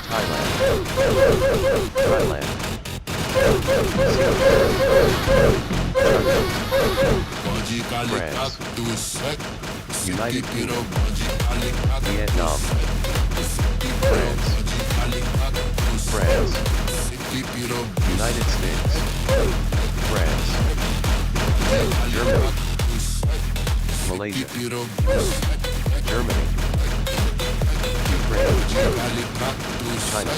Thailand. Thailand. France. United Kingdom. Vietnam. France. France. United States. France. Germany. Malaysia. Germany. Ukraine. China.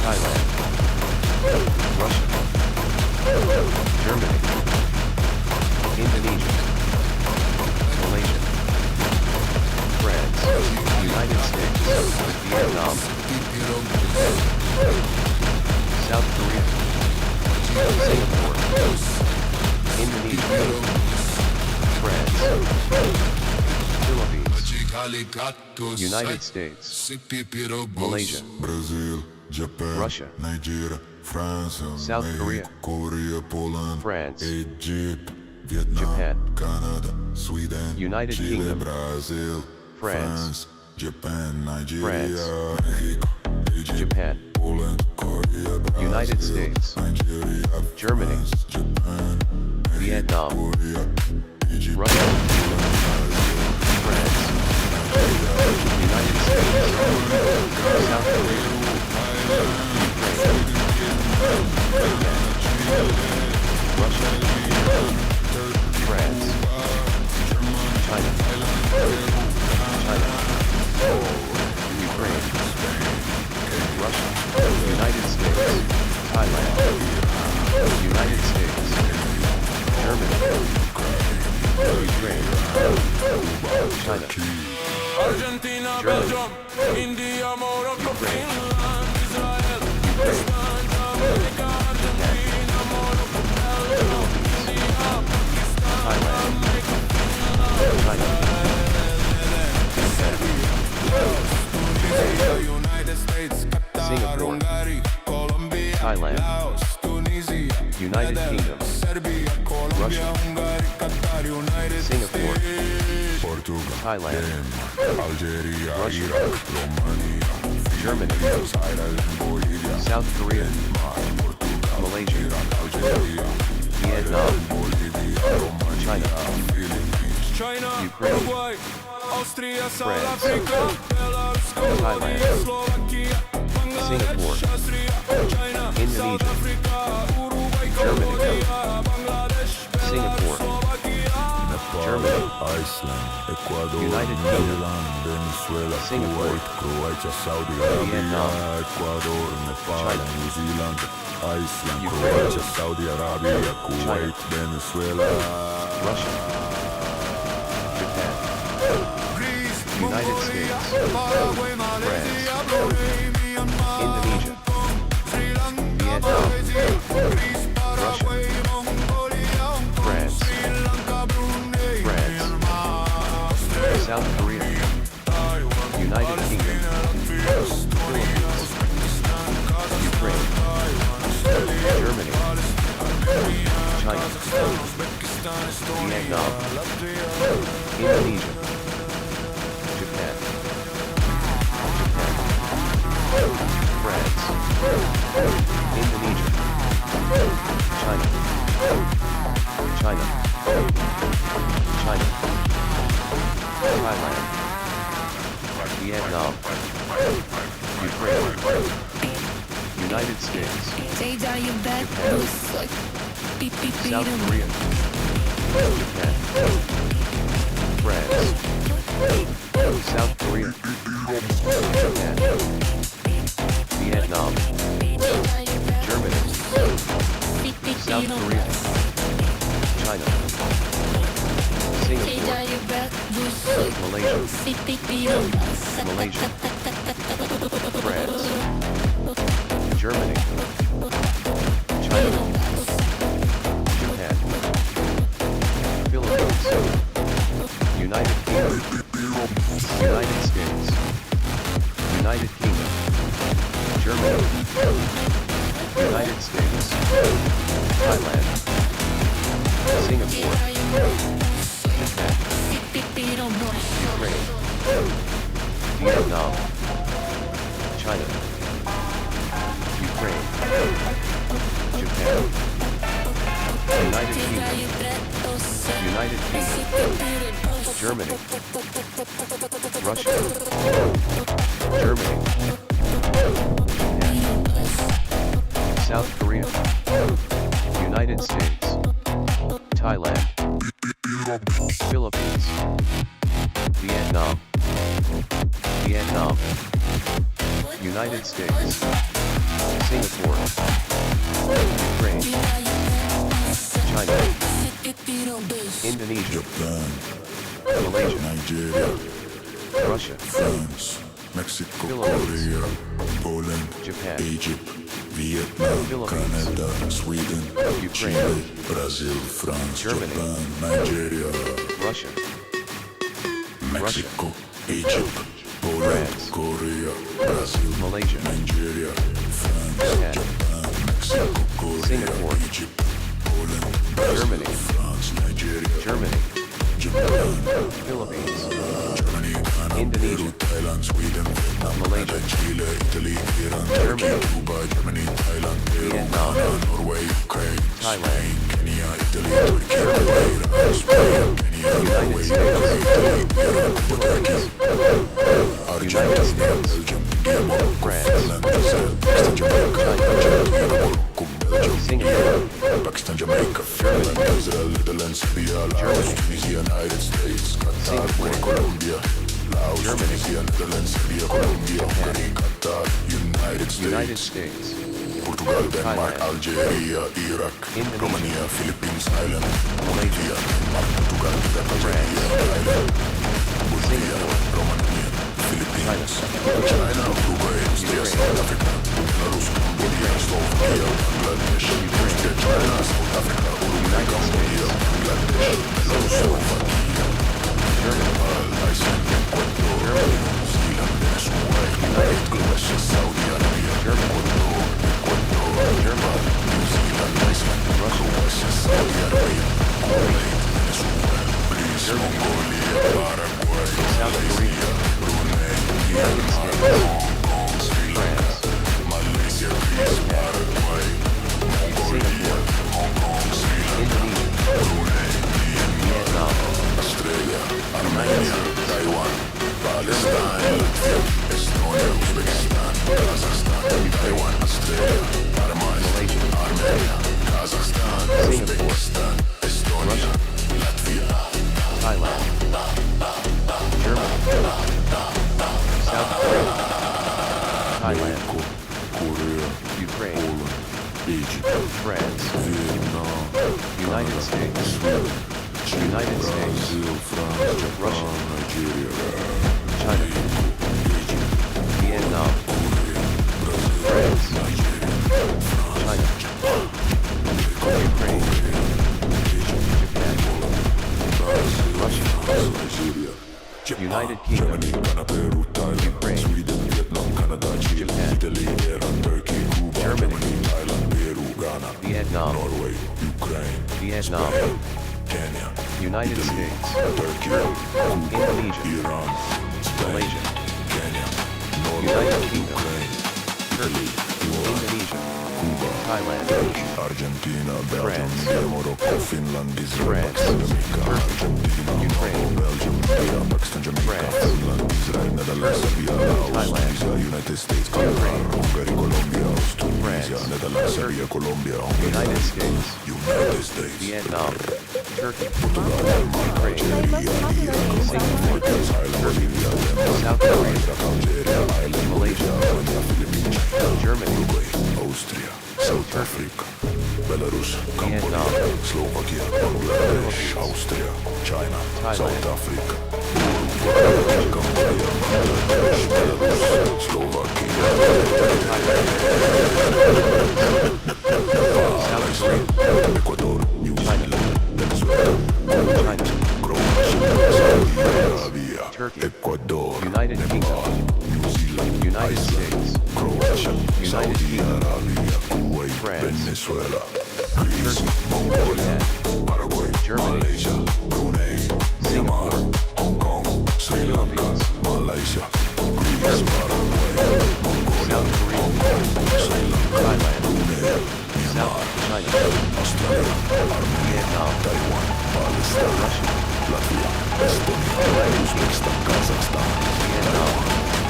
Thailand. Russia. Germany. Indonesia. Malaysia. France. United States. Vietnam. South Korea. Singapore. Indonesia. France. Philippines. United States. Malaysia. Brazil, Japan, Russia. Nigeria, France, South Korea. Korea, Poland, France. Egypt, Vietnam, Japan. Canada, Sweden, United Chile, Kingdom. Brazil, France. Japan, Nigeria, France. Mexico, Egypt, Japan. Poland, Korea, Brazil, United States. Nigeria, Germany. France, Japan, Vietnam. Korea, Egypt, Russia. France. United States. South Korea. Russia. France. China. China. Ukraine. Russia. United States. Thailand. United States. Germany. Ukraine. China. Argentina, Belgium, India, Morocco, Finland, Israel, Pakistan, Jamaica, Argentina, Morocco, Belgium, India, Pakistan, Jamaica, Finland, United States, Qatar, Hungary, Colombia, Thailand. Laos, Tunisia, United Kingdom. Serbia, Colombia, Russia. Hungary, Qatar, United Singapore. States, Portugal, Thailand. Algeria, Russia. Iraq, Romania, Germany. Ireland, Bolivia, South Korea. Malaysia. Vietnam. China. China, Ukraine. Uruguay, Austria, South France. Africa, Belarus, Cambodia, Thailand. Slovakia, Bangladesh, Singapore. Austria, China, Indonesia. South Africa, Uruguay, Germany. Cambodia, Bangladesh, Singapore. Belarus, Slovakia, Germany. Iceland, Ecuador, United Kingdom. Netherlands, Venezuela, Singapore. Kuwait, Croatia, Saudi Arabia, Vietnam. Ecuador, Nepal, China. New Zealand, Iceland, Ukraine. Croatia, Saudi Arabia, Kuwait, Venezuela, Russia. Japan. United States. France. Indonesia. Vietnam. Russia. France. France. South Korea. United Kingdom. Philippines. Ukraine. Germany. China. Vietnam. Indonesia. Japan. France. Indonesia. China. China. China. Thailand. Vietnam. Ukraine. United States. Japan. South Korea. Japan. France. South Korea. Japan. Vietnam. Germany. South Korea. China. Singapore. Malaysia. Malaysia. France. Germany. China. Japan. Philippines. United Kingdom. United States. United Kingdom. Germany. United States. Thailand. Singapore. Japan. Ukraine. Vietnam, China, Ukraine, Japan, United Kingdom, Germany, Russia, Germany, Japan, South Korea, United States, Thailand, Philippines, Vietnam, United States, Singapore, Ukraine, China, Indonesia, Japan, Malaysia, Nigeria, Russia, France, Mexico, Philippines, Korea, Poland, Japan, Egypt, Vietnam, Philippines, Canada, Sweden, Ukraine, Chile, Brazil, France, Germany, Japan, Nigeria, Russia, Mexico, Egypt, Poland, France, Korea, Brazil, Malaysia, Nigeria, France, Japan, Japan, Mexico, Korea, Singapore, Egypt, Poland, Brazil, Germany, France, Nigeria, Germany, Japan, Philippines, Germany, Ghana, Indonesia, Peru, Thailand, Sweden, Vietnam, Malaysia, Canada, Chile, Italy, Iran, Germany, Turkey, Cuba, Germany, Thailand, Peru, Vietnam, Ghana, Norway, Ukraine, Thailand, Spain, Kenya, Italy, Turkey, Iran, Spain, Kenya, Norway, Ukraine, Italy, Iran, Turkey, Argentina, Belgium, Gabon, France, Finland, Brazil, Pakistan, Jamaica, Argentina, Morocco, Belgium, Singapore, Pakistan, Jamaica, Finland, Israel, Netherlands, Serbia, Laos, Tunisia, United States, Qatar, Colombia, Laos, Tunisia, Netherlands, Serbia, Colombia, Hungary, Qatar, United United States, States, Portugal, Denmark, Thailand, Algeria, Iraq, Indonesia, Romania, Philippines, Ireland, Malaysia, Denmark, Portugal, Algeria, Ireland, Bulgaria, Romania, Philippines, China, Uruguay, Austria, South Africa, Belarus, Cambodia, Slovakia, Bangladesh, Austria, China, South Africa, Uruguay, Cambodia, Bangladesh, Belarus, Slovakia, Nepal, Iceland, Ecuador, New Zealand, Venezuela, United Kingdom, Saudi Arabia, Ecuador, Japan, New Zealand, Iceland, Croatia, Saudi Arabia, Kuwait, Venezuela, Greece, Mongolia, Paraguay, South Korea, Brunei, United States, Hong Kong, Sri Lanka, France, Malaysia, Greece, Paraguay, Mongolia, Hong Kong, Sri Lanka, Indonesia, Brunei, Vietnam, Australia, Armenia, Taiwan, Palestine, Latvia, Estonia, Uzbekistan, Kazakhstan, Taiwan, Australia, Malaysia, Armenia, Kazakhstan, Uzbekistan, Estonia, Latvia, Thailand, Germany, South Korea, Thailand, Korea, Ukraine, Poland, Egypt, France, Vietnam, United States, United States, Brazil, France, Russia, Japan, Nigeria, China, Vietnam, France, China, Ukraine, Japan, Russia, Nigeria, United Kingdom, Ghana, Peru, Thailand, Ukraine, Sweden, Vietnam, Canada, Chile, Japan, Italy, Iran, Turkey, Cuba, Germany, Thailand, Peru, Ghana, Vietnam, Norway, Ukraine, Vietnam, Spain, Kenya, United Italy, States, Turkey, Cuba, Indonesia, Iran, Spain, Malaysia, Kenya, Norway, United Kingdom, Ukraine, Turkey, Indonesia, Cuba, Thailand, Turkey, Argentina, Belgium, France, Morocco, Finland, Israel, France, Pakistan, Jamaica, Argentina, Ukraine, Morocco, Belgium, Iran, Pakistan, Jamaica, France, Finland, Israel, Netherlands, Serbia, Laos, Thailand, Tunisia, United States, Qatar, Hungary, Colombia, Tunisia, France, Netherlands, Serbia, Colombia, Hungary, United States, United States, Vietnam, Turkey, Portugal, Denmark, Ukraine, Algeria, Iraq, Singapore, Thailand, Bolivia, Denmark, South Korea, Iraq, Algeria, Ireland, Malaysia, Bolivia, Philippines, Germany, Uruguay, Austria, South Africa, Belarus, Cambodia, Vietnam, Slovakia, Bangladesh, Austria, China, Thailand, South Africa, Uruguay, Cambodia, Bangladesh, Belarus, Slovakia, South Korea, Ecuador, New China, Zealand, Venezuela, China, Croatia, Saudi Arabia, Turkey, Ecuador, United Nepal, Kingdom, New Zealand, United Iceland, States, Croatia, United Saudi Kingdom, Arabia, Kuwait, France, Venezuela, Greece, Turkey, Mongolia, Japan, Paraguay, Germany, Malaysia, Brunei, Myanmar, Singapore, Hong Kong, Sri Lanka, Philippines, Malaysia, Uzbekistan, Kazakhstan, Vietnam,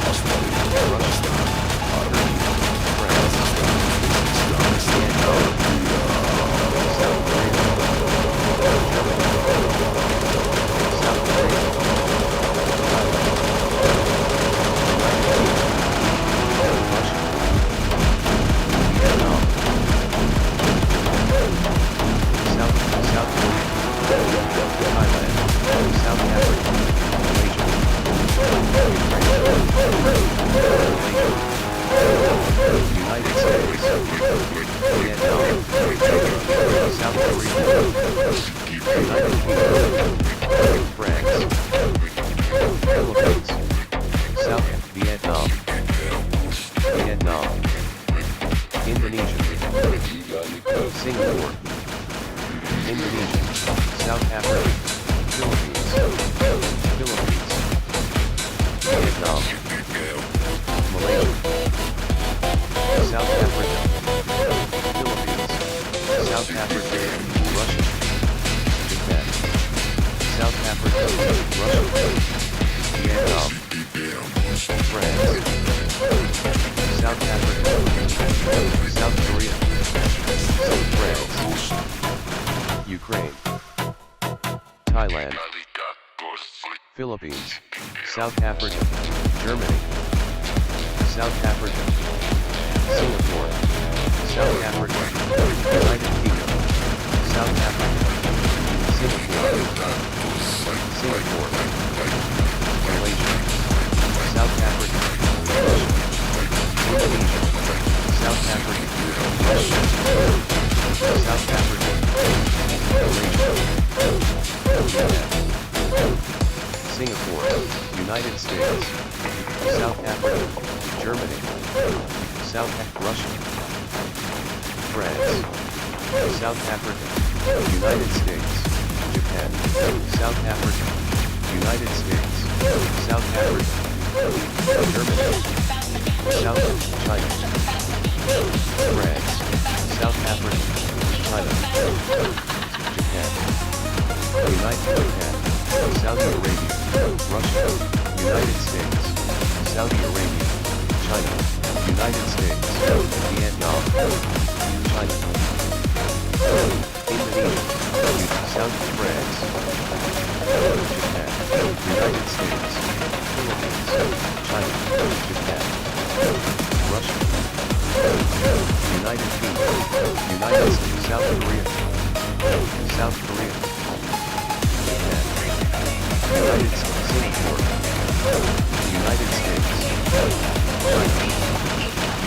Australia, Russia, Armenia, France, Kazakhstan, Uzbekistan, South Korea, South Korea, Russia, Vietnam, South Korea, Thailand, South Africa, Malaysia, United States, Vietnam, South Korea, United Kingdom, France, Philippines, South Vietnam, Indonesia, Singapore, Indonesia, South Africa, Philippines, Vietnam, Malaysia, South Africa, Philippines, South Africa, Russia, Japan, South Africa, Russia, Vietnam, France, South Africa, South Korea, France, Ukraine, Thailand, Philippines, South Africa, Germany, South Africa, Singapore, South Africa, United Kingdom, South Africa, Singapore, Malaysia, South Africa, Russia, Indonesia, South Africa, Russia, South Africa, Malaysia, Singapore, United States, South Africa, Germany, Russia, France, South Africa, United States, Japan, South Africa, United States, South Africa, Germany, South China, France, South Africa, China, Japan, Saudi Arabia, Russia, United States, Saudi Arabia, China, United States, Vietnam, China, Indonesia, South France, Japan, United States, Philippines, China, Japan, Russia, United Kingdom, United States, South Korea, Japan, United States, Singapore, United States, China,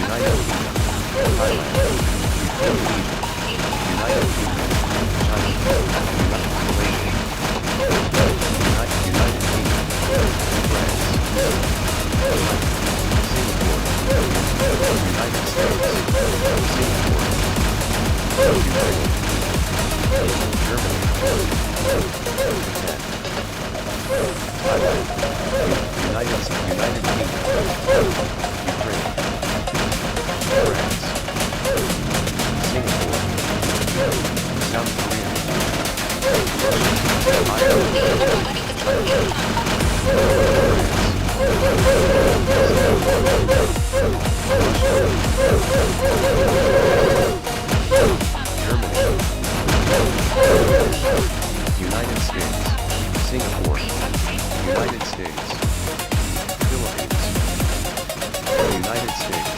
United Kingdom, Thailand, Indonesia, United Kingdom, China, Malaysia, United Kingdom, France, Singapore, United States, Singapore, Germany, Japan, Thailand, United Kingdom, Ukraine, France, Singapore, South Korea, Germany, United States, Singapore, United States, Philippines, United States,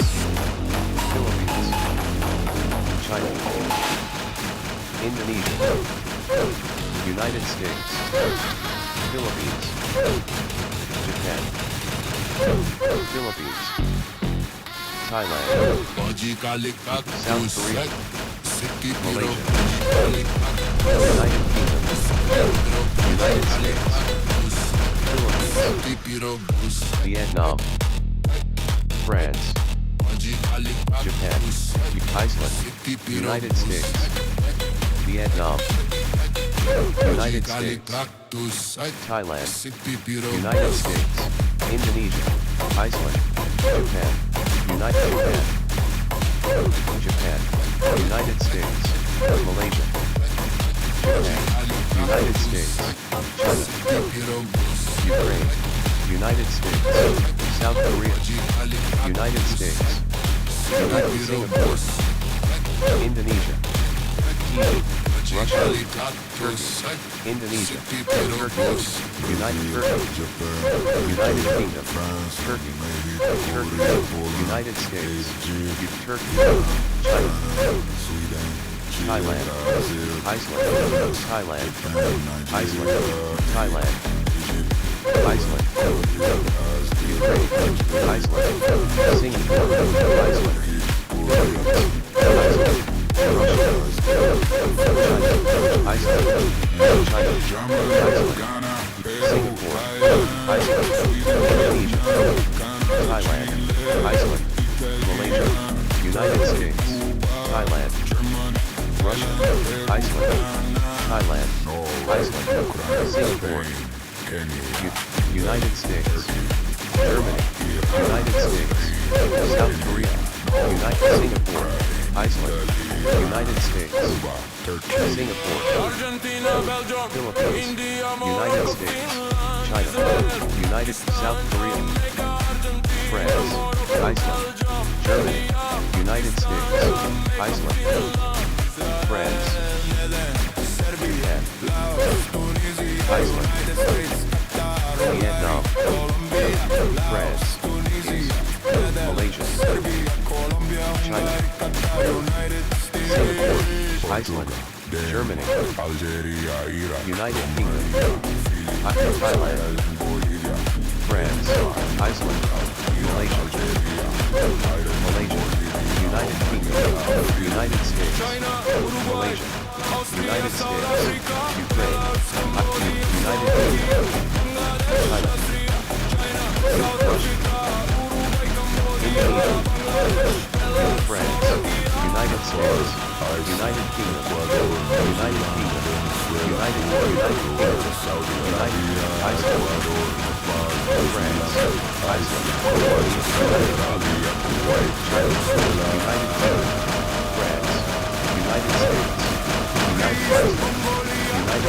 Philippines, China, Indonesia, United States, Philippines, Japan, Philippines, Thailand, South Korea, Malaysia, United Kingdom, United States, Philippines, Vietnam, France, Japan, Iceland, United States, Vietnam, United States, Thailand, United States, Indonesia, Iceland, Japan, Japan, United States, Malaysia, Japan, United States, China, Ukraine, United States, South Korea, United States, United Singapore, Indonesia, Egypt, Russia, Turkey, Indonesia, Turkey, United Turkey, United Kingdom, Turkey, United States, Turkey, China, Thailand, Iceland, Thailand, Iceland, Thailand, Iceland, Ukraine, Iceland, Singapore, Iceland, Iceland, Russia, China, Iceland, China, Iceland, Singapore, Iceland, Indonesia, Thailand, Iceland, Malaysia, United States, Thailand, Russia, Iceland, Thailand, Iceland, Singapore, United States, Germany, United States, South Korea, Singapore, Iceland, United States, Singapore, Argentina, Belgium, Philippines, India, United States, China, United South Korea, France, Iceland, Germany, United States, Iceland, France, Japan, Iceland, Vietnam, France, Malaysia, China, Singapore, Iceland, Germany, United Kingdom, Thailand, France, Iceland, Malaysia, United Kingdom, United States, Malaysia, United States, Ukraine, United Kingdom, China, Russia, Indonesia, France, United States, United Kingdom, United Kingdom, United Kingdom, Iceland, France, Iceland, China, United Kingdom, France, United States,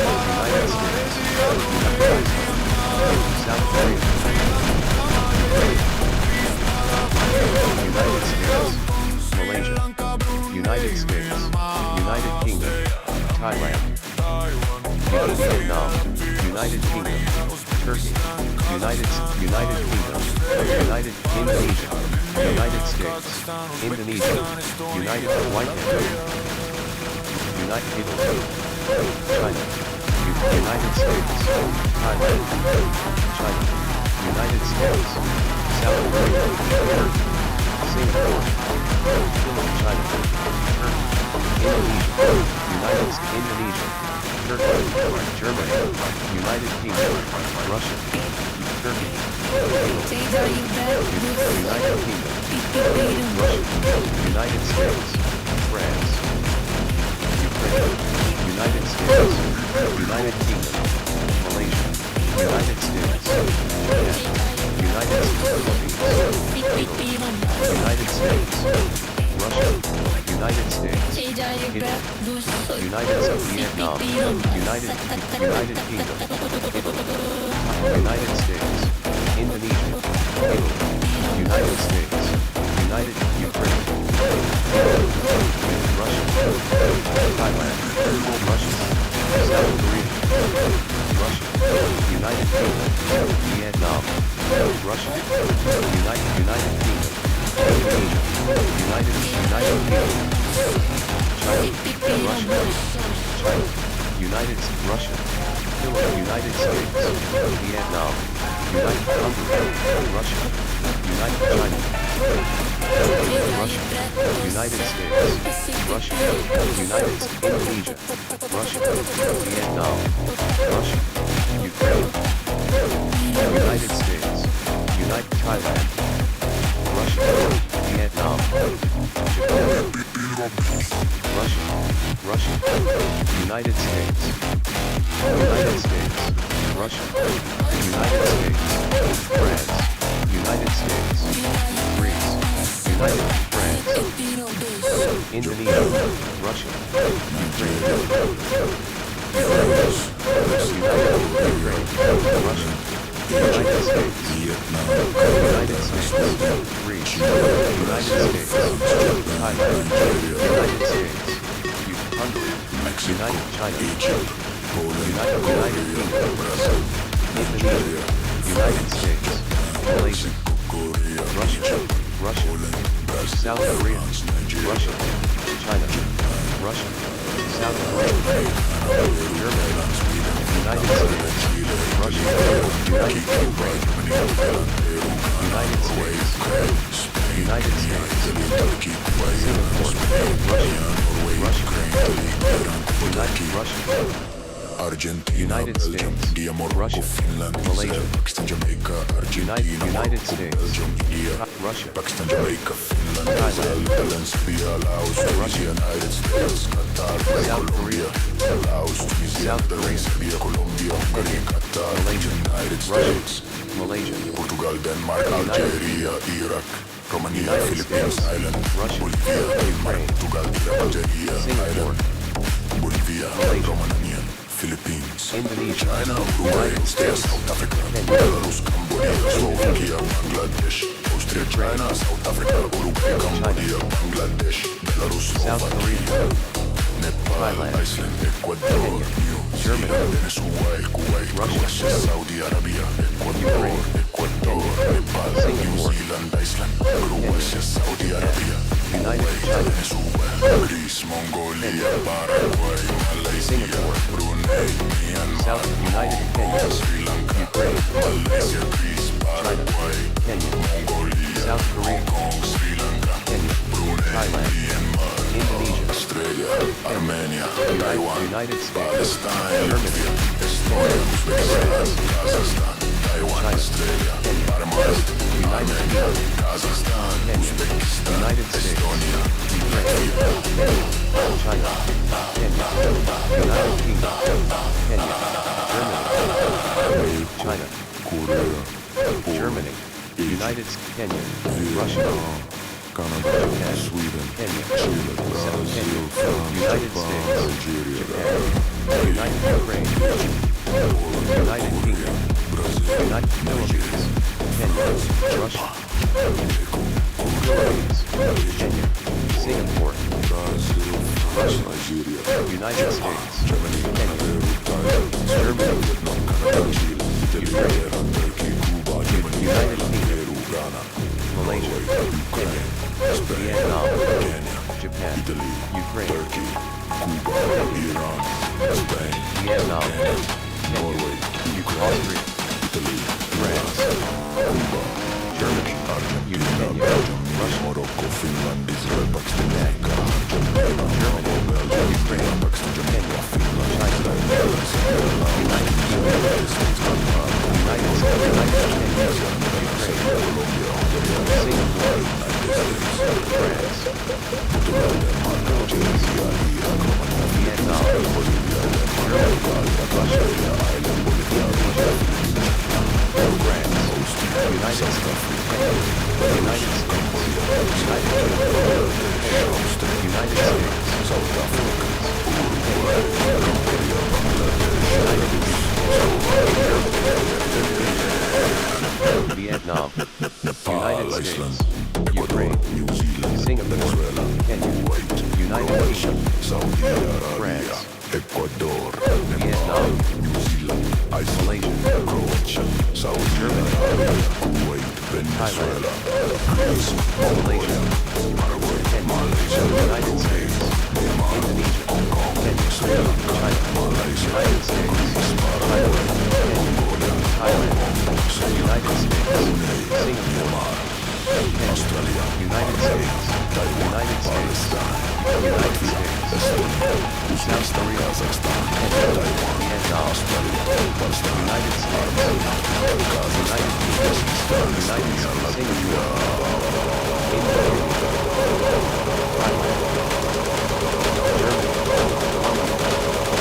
United States, South Korea, United States, Malaysia, United States, United Kingdom, Thailand, Vietnam, United Kingdom, Turkey, United Kingdom, United Indonesia, United States, Indonesia, United Whitehead, United Italy, China, United States, Thailand, China, United States, South Korea, Turkey, Singapore, China, Indonesia, Turkey, Germany, United Kingdom, Russia, Turkey, United Kingdom, Russia, United States, France, Ukraine, United States, United Kingdom, Malaysia, United States, United States, Russia, United States, India, United Vietnam, United Kingdom, United States, Indonesia, Italy, United States, United Ukraine, Russia, Thailand, Russia, South Korea, Russia, United Kingdom, Vietnam, Russia, United Kingdom, Indonesia, United Kingdom, China, Russia, United Russia, United States, Vietnam, United Hungary, Russia, United China, Russia, United States, Russia, United Indonesia, Russia, Vietnam, Russia, Ukraine, United States, United Thailand, Russia, Vietnam, Japan, Russia, United States, Russia, United States, France, United States, Greece, United France, Indonesia, Russia, Ukraine, Russia, Thailand, United States, Hungary, United China, Egypt, Poland, United Kingdom, Brazil, Indonesia, United States, Malaysia, Korea, Russia, South Korea, Russia, China, Russia, South Korea, Germany, United States, Russia, United Ukraine, United States, United States, Singapore, Russia, Russia, Argentina, United Belgium, States, India, Morocco, Russia, Finland, Malaysia, Israel, Pakistan, Jamaica, Argentina, United Morocco, States, Belgium, India, Russia, Pakistan, Jamaica, Finland, Thailand, Israel, Netherlands, Serbia, Laos, Tunisia, United States, Qatar, South Colombia, Laos, Tunisia, South Netherlands, Serbia, Colombia, Hungary, Qatar, Malaysia, United Russia, States, Malaysia, Portugal, Denmark, Algeria, Iraq, Romania, United Philippines, States, Island, Russia, Bolivia, Denmark, Ukraine, Portugal, Algeria, Singapore, Island, Bolivia, Malaysia, Romania, Philippines, Indonesia, China, Uruguay, United Austria, States, South Africa, Kenya, Belarus, Cambodia, Slovakia, Bangladesh, Austria, China, South Africa, Uruguay, Cambodia, Bangladesh, Belarus, South Korea, Slovakia, Nepal, Thailand, Iceland, Ecuador, New Germany, Zealand, Venezuela, Kuwait, Russia, Saudi Arabia, Ecuador, Ukraine, Ecuador, Nepal, New Singapore, Zealand, Iceland, Croatia, Saudi Arabia, United Kuwait, China, Venezuela, Greece, Mongolia, Paraguay, Malaysia, Singapore, Brunei, Myanmar, South United Kenya, Sri Lanka, Ukraine, Malaysia, Greece, Paraguay, Kenya, Mongolia, South Korea, Hong Kong, Sri Lanka, Kenya, Brunei, Thailand, Myanmar, Indonesia, Australia, Armenia, Taiwan, United States, Palestine, Germany, Estonia, Uzbekistan, Kazakhstan, Taiwan, China, Australia, Kenya, Armenia, United Armenia, Kingdom, Kazakhstan, Kenya, Uzbekistan, United States, Estonia, Ukraine, Kenya, China, Kenya, United Kingdom, Kenya, Germany, China, Korea, Germany, United Kenya, Russia, Canada, Japan, Sweden, Kenya, Chile, Brazil, Kenya, France, United Japan, States, Algeria, Japan, United Ukraine, United Kingdom, United Philippines, Kenya, Russia, Philippines, Kenya, Singapore, Brazil, Russia, Nigeria, United States, Germany, Kenya, Thailand, Germany, Vietnam, Canada, Chile, Italy, Ukraine, Iran, Turkey, Cuba, Germany, United Kingdom, Peru, Ghana, Malaysia, Kenya, Spain, Vietnam, Kenya, Japan, Italy, Ukraine, Turkey, Cuba, Iran, Spain, Vietnam, Kenya, Kenya, Norway, Austria, Italy, France, Cuba, Germany, Argentina, Kenya, Belgium, Russia, Morocco, Finland, Israel, Pakistan, Jamaica, Germany, Belgium, Ukraine, Pakistan, Jamaica, Kenya, Finland, China, Israel, Netherlands, United Kingdom, United States, Canada, United States, United Kenya, Ukraine, Colombia, Hungary, Singapore, United States, France, Portugal, Denmark, Algeria, Iraq, Romania, Vietnam, Bolivia, Denmark, Portugal, Australia, Ireland, Bolivia, France, United States, United States, United Kingdom, United States, South Africa, Vietnam, Nepal, United Iceland, States, Ecuador, Ukraine, New Zealand, Singapore, Venezuela, Kenya, Kuwait, United Croatia, Kingdom, Saudi Arabia, France, Ecuador, Nepal, Vietnam, New Zealand, Iceland, Malaysia, Croatia, Saudi Germany, Arabia, Kuwait, Venezuela, Greece, Malaysia, Paraguay, Kenya, Malaysia, United States, Indonesia, Hong Kong, Kenya, Sri Lanka, China, Malaysia, United States, Greece, Paraguay, Kenya, Thailand, United States, Singapore, Kenya, Australia, United States, Taiwan, United States, Palestine, United States, South Korea, Kazakhstan, Kenya, Taiwan, Vietnam, Australia, Palestine, United States, United Kingdom, United States, Singapore, Indonesia, Thailand, Germany,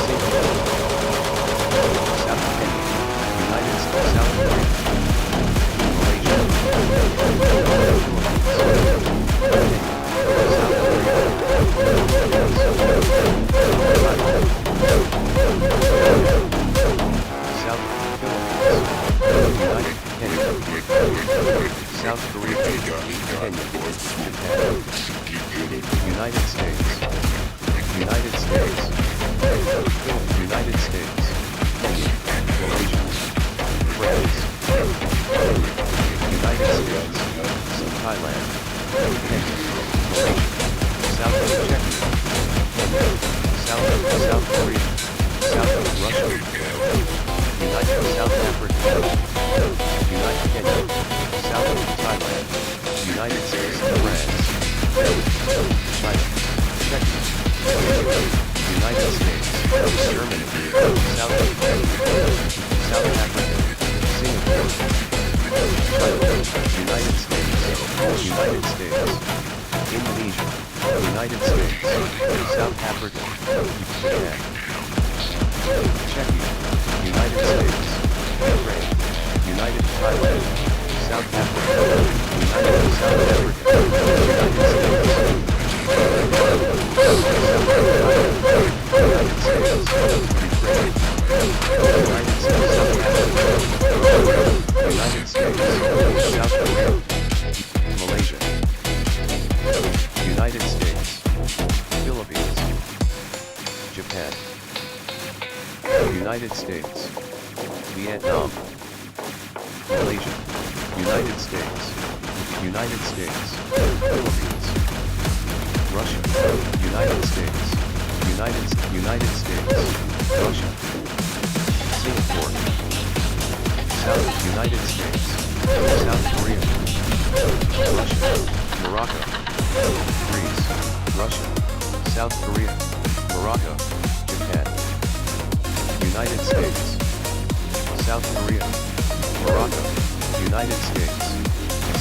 Singapore, South Kenya, United States, South Korea, Malaysia, South Korea, Kenya, Japan, United States, United States, United States, Malaysia, France, United States, Thailand, Malaysia, South Czechia, South Korea, South Russia, United South Africa, United Kenya, South Thailand, United States, France, China, Czechia, United States, Germany, South Africa, Singapore, United States, Indonesia, United States, South Africa, Japan, Czechia, United States, Ukraine, United Thailand, South Africa, United South Africa, United States, United States, Ukraine, United States, South Africa, United States, South Korea, Malaysia, United States, Philippines, Japan, United States, Vietnam, Malaysia, United States, Philippines, Russia, United States, United States, Russia, Singapore, United States, South Korea, Russia, Morocco, Greece, Russia, South Korea, Morocco, Japan, United States, South Korea, Morocco, United States,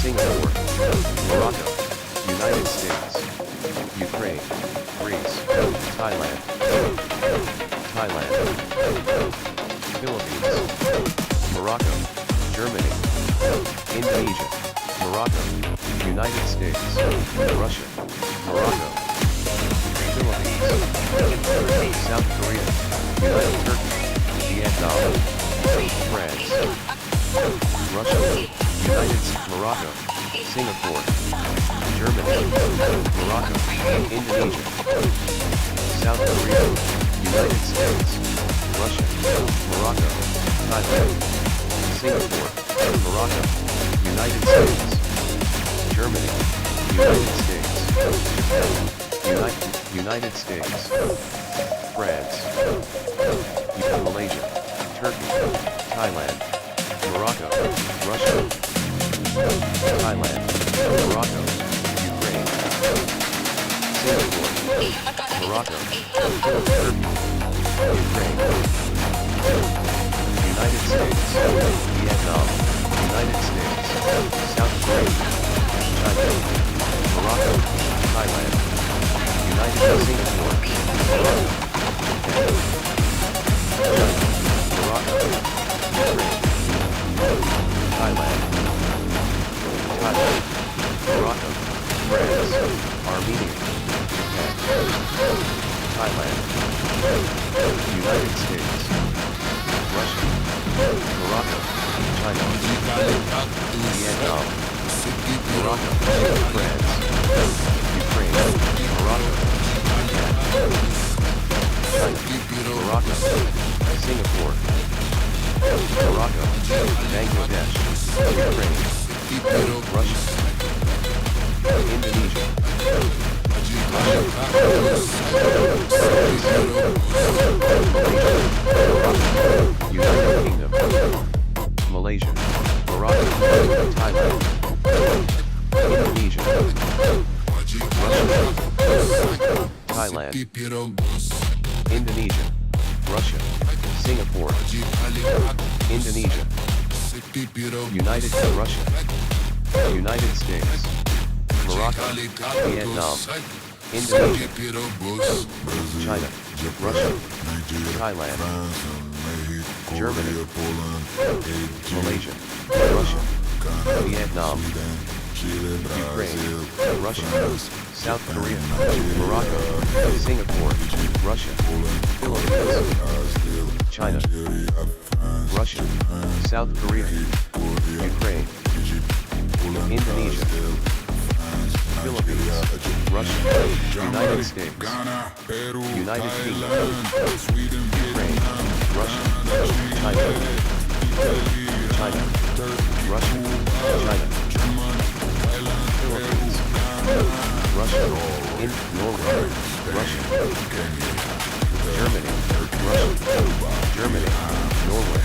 Singapore, Morocco, United States, Ukraine, Greece, Thailand, Philippines, Morocco, Germany, Indonesia, Morocco, United States, Russia, Morocco, Philippines, South Korea, United Turkey, Vietnam, France, Russia, Morocco, Singapore, Germany, Morocco, Indonesia, South Korea, United States, Russia, Morocco, Thailand, Singapore, Morocco, United States, Germany, United States, Japan, United States, France, Malaysia, Turkey, Thailand, Morocco, Russia, Thailand, Morocco, Ukraine, Singapore, Morocco, Turkey, Ukraine, United States, Vietnam, United States, South Korea, China, Morocco, Thailand, United Singapore, Morocco, Morocco, Ukraine, Thailand, Morocco, France, Armenia, Japan, Thailand, United States, Russia, Morocco, China, Vietnam, Morocco, France, Ukraine, Morocco, Japan, China, Morocco, Singapore, Morocco, Bangladesh, Ukraine, Russia, Indonesia, United Kingdom, Malaysia, Morocco, Thailand, Indonesia, Russia, Thailand, Indonesia, Russia, Singapore, Indonesia, United Russia, United States, Morocco, Vietnam, Indonesia, China, Russia, Thailand, Germany, Malaysia, Russia, Vietnam, Ukraine, Russia, South Korea, Morocco, Singapore, Russia, Philippines, China, Russia, South Korea, Ukraine, Indonesia, Philippines, Russia, United States, United Kingdom, Ukraine, Russia, China, China, Russia, China, Philippines, Russia, Norway, Russia, Germany, Russia, Germany, Norway,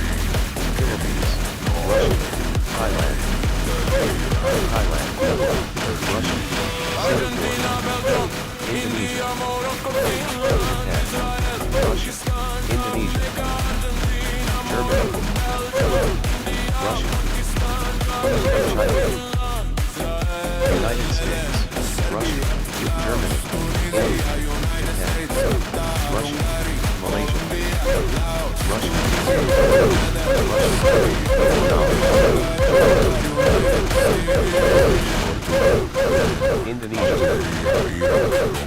Philippines, Russia, Thailand, Thailand, Russia, Singapore, Indonesia, Japan, Russia, Indonesia, Germany, Russia, China, United States, Russia, Germany, India, Japan, Russia, Malaysia, Russia, Indonesia,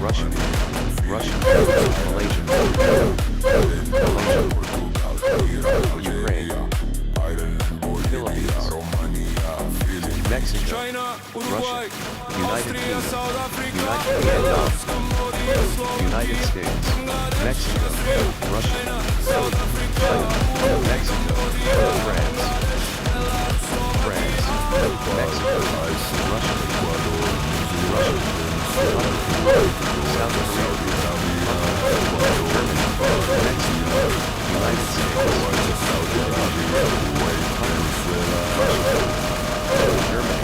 Russia, Russia, Malaysia, Ukraine, Philippines, Mexico, Russia, United Kingdom, United Vietnam, United States, Mexico, Russia, China, Mexico, France, Mexico, Russia, Russia, South Korea, Germany, Mexico, United States, Germany,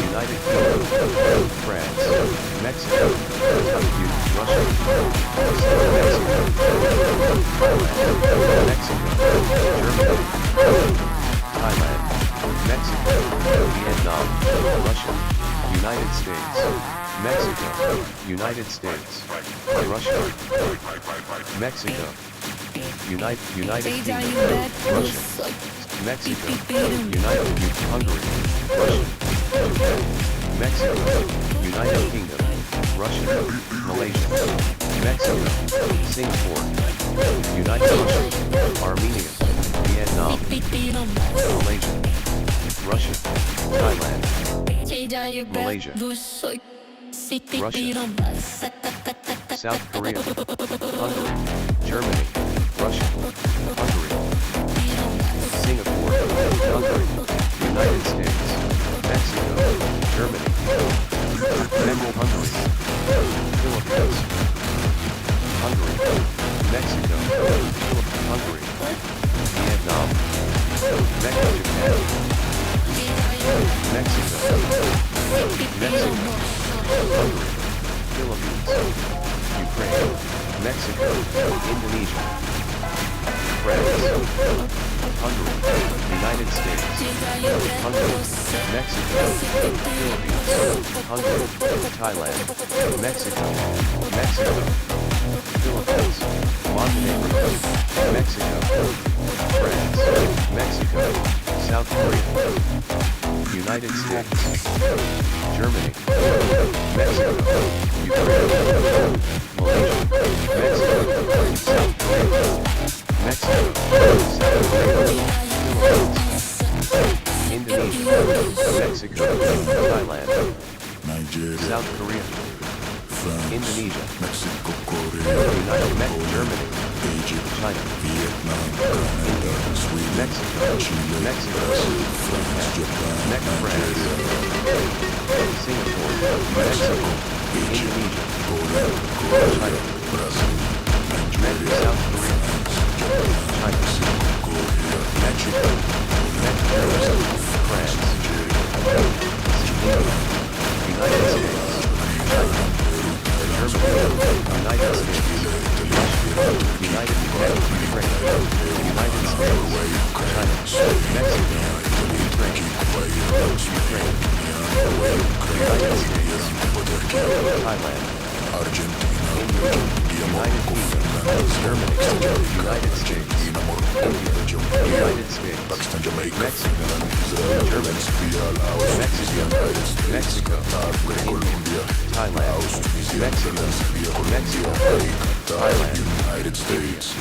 United Kingdom, France, Mexico, Russia, Mexico, Germany, Thailand, Mexico, Vietnam, Russia, United States, Mexico, United States, Russia, Mexico, United Kingdom, Russia, Mexico, Hungary, Russia, Mexico, United Kingdom, Russia, Malaysia, Mexico, Singapore, United Russia, Armenia, Vietnam, Malaysia, Russia, Thailand, Malaysia, Russia, South Korea, Hungary, Germany, Russia, Hungary, Singapore, Hungary, United States, Mexico, Germany, Hungary, Philippines, Hungary, Mexico, Hungary, Vietnam, Japan, Mexico, Hungary, Philippines, Ukraine, Mexico, Indonesia, France, Hungary, United States, Hungary, Mexico, Philippines, Hungary, Thailand, Mexico, Philippines, Montenegro, Mexico, France, Mexico, South Korea, United States, Germany, Mexico, Ukraine, Malaysia, Mexico, South Korea, Mexico, South Korea, Philippines, Indonesia, Mexico, Thailand, Nigeria, South Korea, France, Indonesia, Mexico, Korea, Germany, Egypt, China, Vietnam, Canada, Sweden, Mexico, Chile, Mexico, France, Japan, France, Singapore, Mexico, Indonesia, China, Brazil, Nigeria, South Korea, China, Mexico, France, United States, China, Germany, United States, Russia, United Kingdom, Ukraine, United States, China, Mexico, Ukraine, United States, Thailand, Argentina, India, India, United Kingdom, Germany, United States, India, United States, Pakistan, Jamaica, Mexico, Israel, Germany, Latvia, Laos, Mexico, Mexico, Colombia, Thailand, Laos, Tunisia, Mexico, Serbia, Mexico, Qatar, Thailand, United States,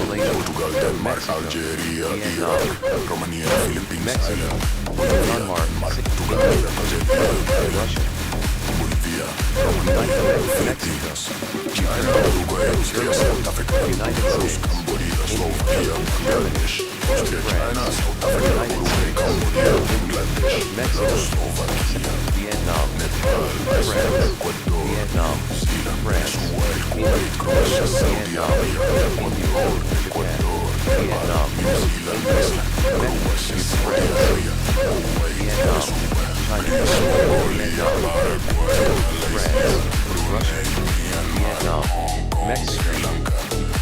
Malaysia, Portugal, Denmark, Mexico, Algeria, Vietnam, Iraq, Romania, Philippines, Mexico, Ireland, Myanmar, Portugal, Algeria, Russia, Bolivia, United Philippines, China, Uruguay, Austria, South Africa, United Belarus, States, Cambodia, Slovakia, Bangladesh, Austria, China, South Africa, United Uruguay, States, Cambodia, Bangladesh, Mexico, Belarus, Slovakia, Vietnam, Nepal, France, Iceland, Ecuador, Vietnam, New Zealand, France, Kuwait, Kuwait, Croatia, Saudi Vietnam, Arabia, Ecuador, Japan, Ecuador, Vietnam, New Zealand, Iceland, Croatia, Saudi Arabia, Kuwait, Vietnam, China, Vietnam, France, Russia, Vietnam, Mexico,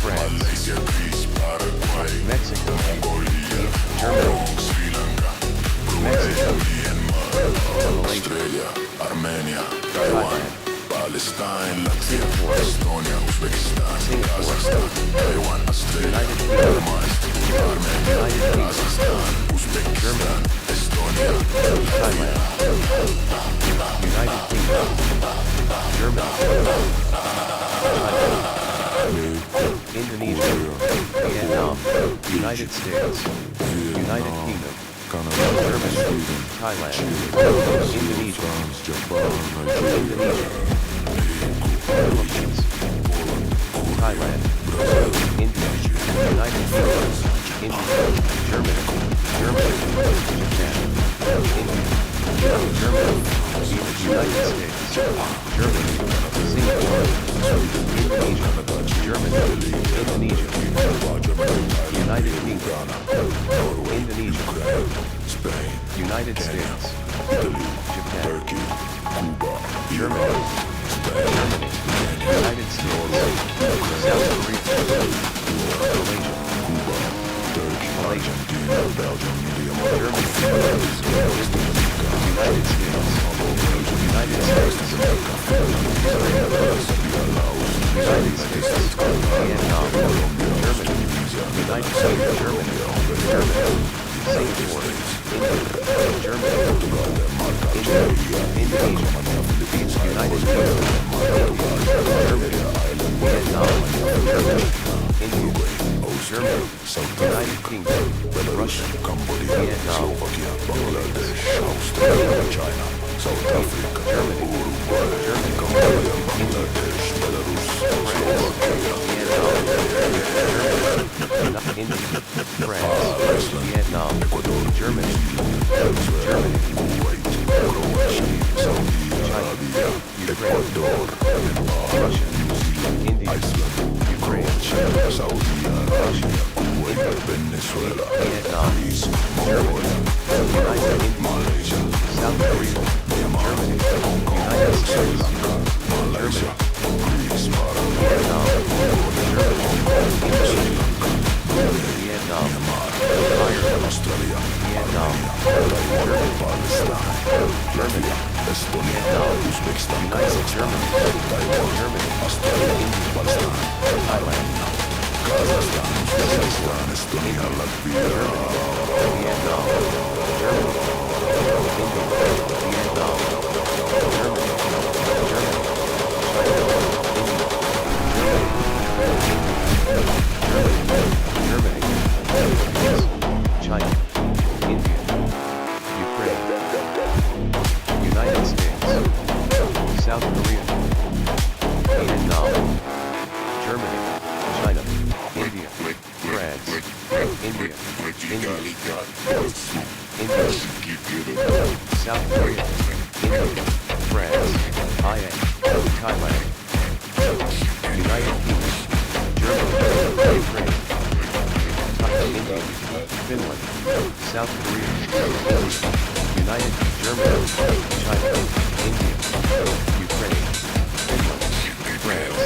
France, Malaysia, Greece, Paraguay, Mexico, Mongolia, Germany, Sri Lanka, Mexico, Myanmar, Malaysia, Australia, Armenia, Taiwan, Thailand, Palestine, Latvia, Singapore, Estonia, Uzbekistan, Singapore, Kazakhstan, Taiwan, Australia, United Kingdom, Armenia, United Kingdom, Kazakhstan, Uzbekistan, Estonia, Thailand, United Kingdom, Germany, Indonesia, Vietnam, United States, United Kingdom, Germany, Thailand, Indonesia, Indonesia, Philippines, Thailand, India, United Kingdom, India, Germany, Japan, India, Germany, United States, Germany, Singapore, Indonesia, Germany, Indonesia, United Kingdom, Indonesia, United States, Japan, Germany, United States, South Korea, Malaysia, Malaysia, Germany, United States, United States, United States, Vietnam, Germany, United States, Germany, Singapore, India, Germany, India, Indonesia, United Kingdom, India, Germany, Vietnam, Germany, India, Germany, United Kingdom, Russia, Vietnam, Bangladesh, Australia, China, South Africa, Germany, Germany, Cambodia, Bangladesh, Belarus, Slovakia, India, France, Vietnam, Germany, Germany, Kuwait, Croatia, Saudi Arabia, Ecuador, Russia, India, Iceland, Ukraine, Saudi Arabia, Kuwait, Venezuela, Vietnam, Greece, Germany, Mongolia, United Kingdom, Malaysia, South Korea, Germany, United States, Malaysia, Greece, Vietnam, Germany, Indonesia, Vietnam, Ireland, Australia, Vietnam, Germany, Palestine, Germany, Estonia, Vietnam, Uzbekistan, United Germany, Taiwan, Germany, Australia, Palestine, Thailand, Kazakhstan, Uzbekistan, Estonia, Latvia, Vietnam, Germany, India, Vietnam, Germany, China, India, Ukraine, United States, South Korea, Vietnam, Germany, China, India, France, India, South Korea, India, France, Thailand, United Kingdom, Germany, Ukraine, India, Finland, South Korea, United Germany, China, India, Ukraine, Finland, France,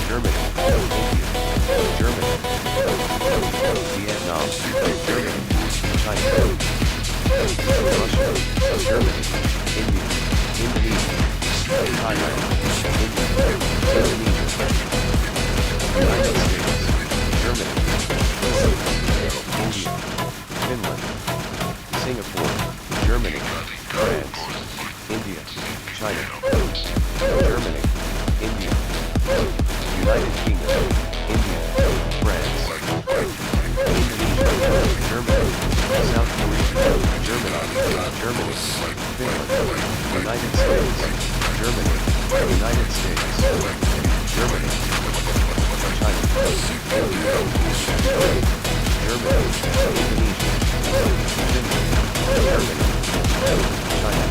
Germany, India, Germany, Vietnam, Germany, China, Russia, Germany, India, Indonesia, Thailand, India, Indonesia, United States, Germany, India, Finland, Singapore, Germany, France, India, China, Germany, India, United Kingdom, India, France, Indonesia, Germany, South Korea, Germany, Finland, United States, Germany, United States, Germany, China, India, Germany, Indonesia, Finland, Germany, China,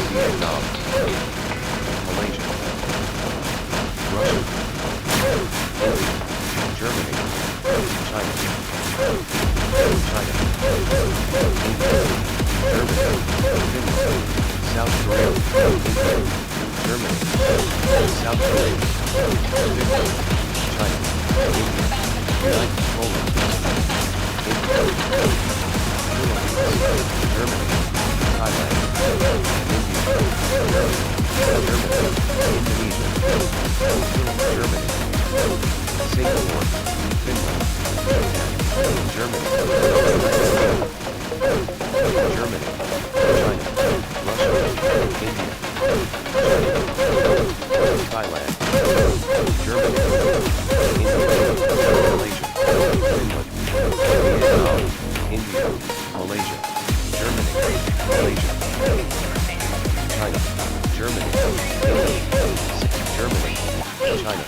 Vietnam, Malaysia, Russia, India, Germany, China, India, Germany, Finland, South Korea, India, Germany, South Korea, Finland, China, India, United Poland, India, Philippines, Germany, Thailand, India, Germany, Indonesia, Germany, Singapore, Finland, Japan, Germany, Germany, China, Russia, India, Thailand, Germany, India, Malaysia, Finland, Vietnam, India, Malaysia, Germany, Malaysia, China, Germany, India, Germany, China,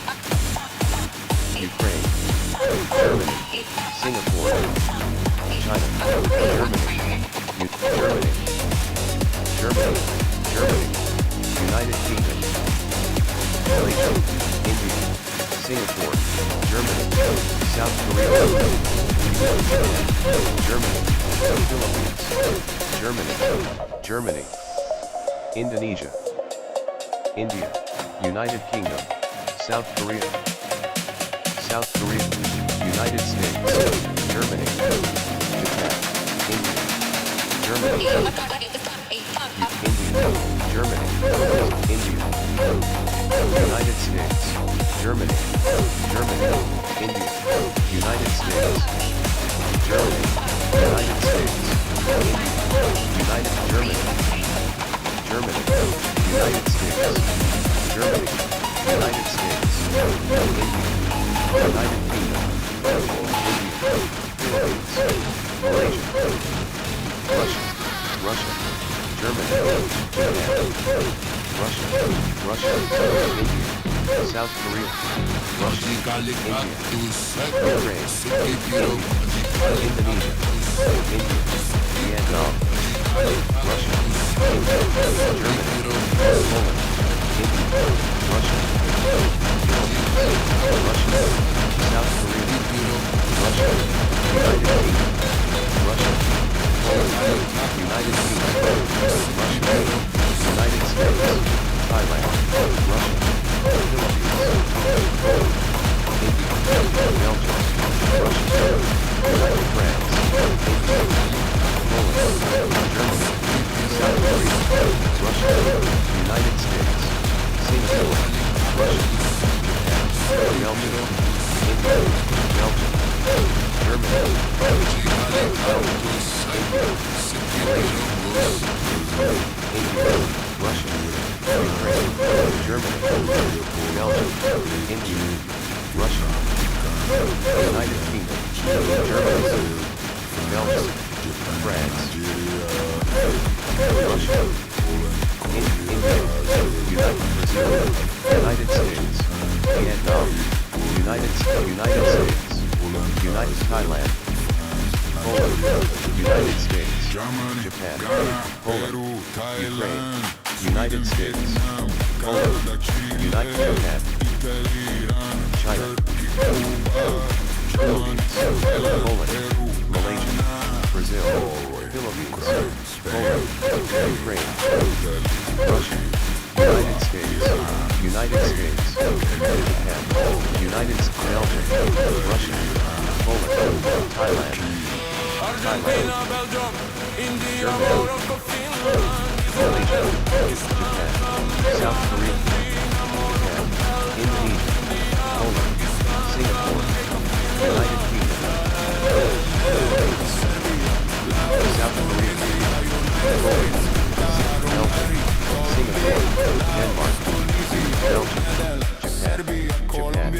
Ukraine, Germany, Singapore, China, Germany, Germany, United Kingdom, Malaysia, India, Singapore, Germany, South Korea, Germany, Philippines, Germany, Indonesia, India, United Kingdom, South Korea, United States, Germany, Japan, India, Germany, Germany, India, United States, Germany, India, United States, Germany, United States, India, United Germany, United States, Germany, United States, India, United Kingdom, India, Philippines, Malaysia, Russia, Germany, Japan, Russia, India, South Korea, Russia, India, Ukraine, Indonesia, India, Vietnam, Russia, India, Germany, Poland, India, Russia, South Korea, Russia, United Kingdom, Russia, Poland, United Kingdom, Russia, United States, Thailand, Russia, Philippines, Poland, India, Belgium, Russia, United France, India, Poland, Germany, South Korea, Russia, United States, Singapore, Russia, Japan, Belgium, India, Belgium, Germany, Belgium, India, Malaysia, India, Russia, Ukraine, Germany, Belgium, India, Russia, United Kingdom, Germany, Belgium, France, Russia, India, United States, Vietnam, United States, United Thailand, Poland, United States, Japan, Poland, Ukraine, United States, Poland, United Japan, China, Philippines, Poland, Malaysia, Brazil, Philippines, Poland, Ukraine, Russia, United States, Japan, United States, Belgium, Russia, Poland, Thailand, Argentina, Belgium, India, Morocco, Finland, Malaysia, Japan, South Korea, Japan, Indonesia, Poland, Singapore, United Kingdom, South Korea, Poland, Belgium, Singapore, Denmark, Belgium, Japan,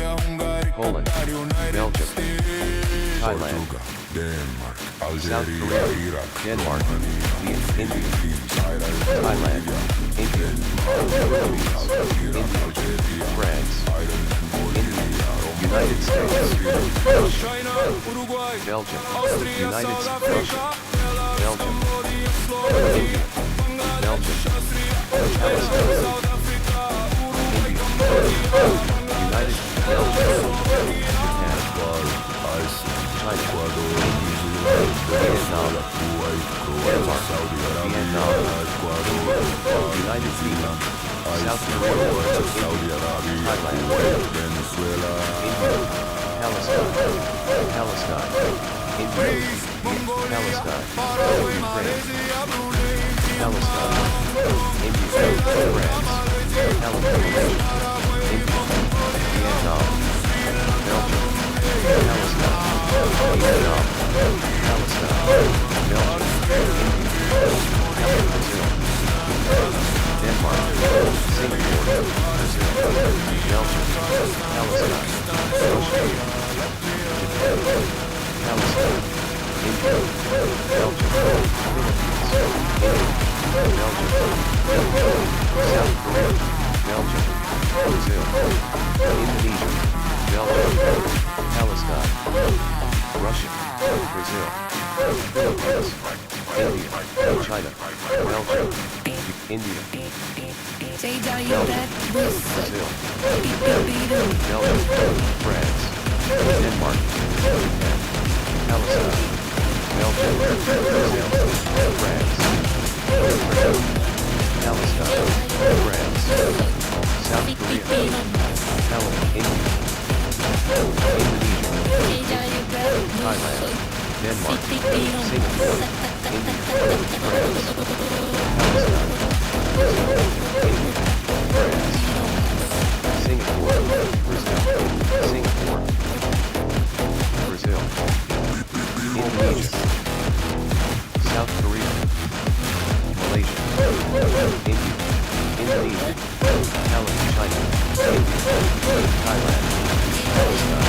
Poland, Belgium, Thailand, South Korea, Denmark, India, Thailand, India, India, France, India, United States, Russia, Belgium, United States, Russia, Belgium, India, Belgium, Palestine, India, United Belgium, Japan, China, Vietnam, Denmark, Vietnam, United Kingdom, South Korea, India, Thailand, India, Palestine, India, Palestine, Ukraine, Palestine, India, France, Malaysia, India, Vietnam, Belgium, Palestine, Vietnam, Palestine, Belgium, India, Brazil, Denmark, Singapore, Brazil, Belgium, Palestine, Australia, Japan, Palestine, India, Belgium, Philippines, India, Belgium, South Korea, Belgium, Brazil, Indonesia, Belgium, Palestine, Russia, Brazil, Philippines, India, China, Belgium, India, Belgium, Brazil, Belgium, France, Denmark, Japan, Palestine, Belgium, Brazil, France, Palestine, France, South Korea, India, Indonesia, Thailand, Denmark, Singapore, India, France, Palestine, Brazil, India, France, Singapore, Brazil, Singapore, Brazil, Indonesia, South Korea, Malaysia, India, Indonesia, China, India, Thailand, Palestine,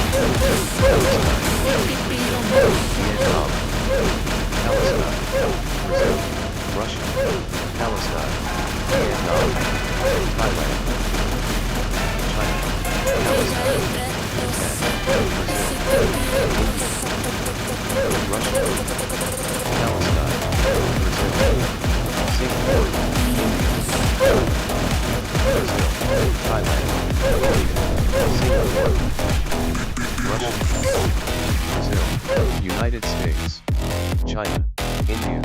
Vietnam, Palestine, Brazil, Russia, Palestine, Vietnam, Thailand, China, Palestine, Japan, Brazil, Russia, Palestine, Brazil, Singapore, India, Brazil, Thailand, Singapore, Russia, Brazil, United States, China, India,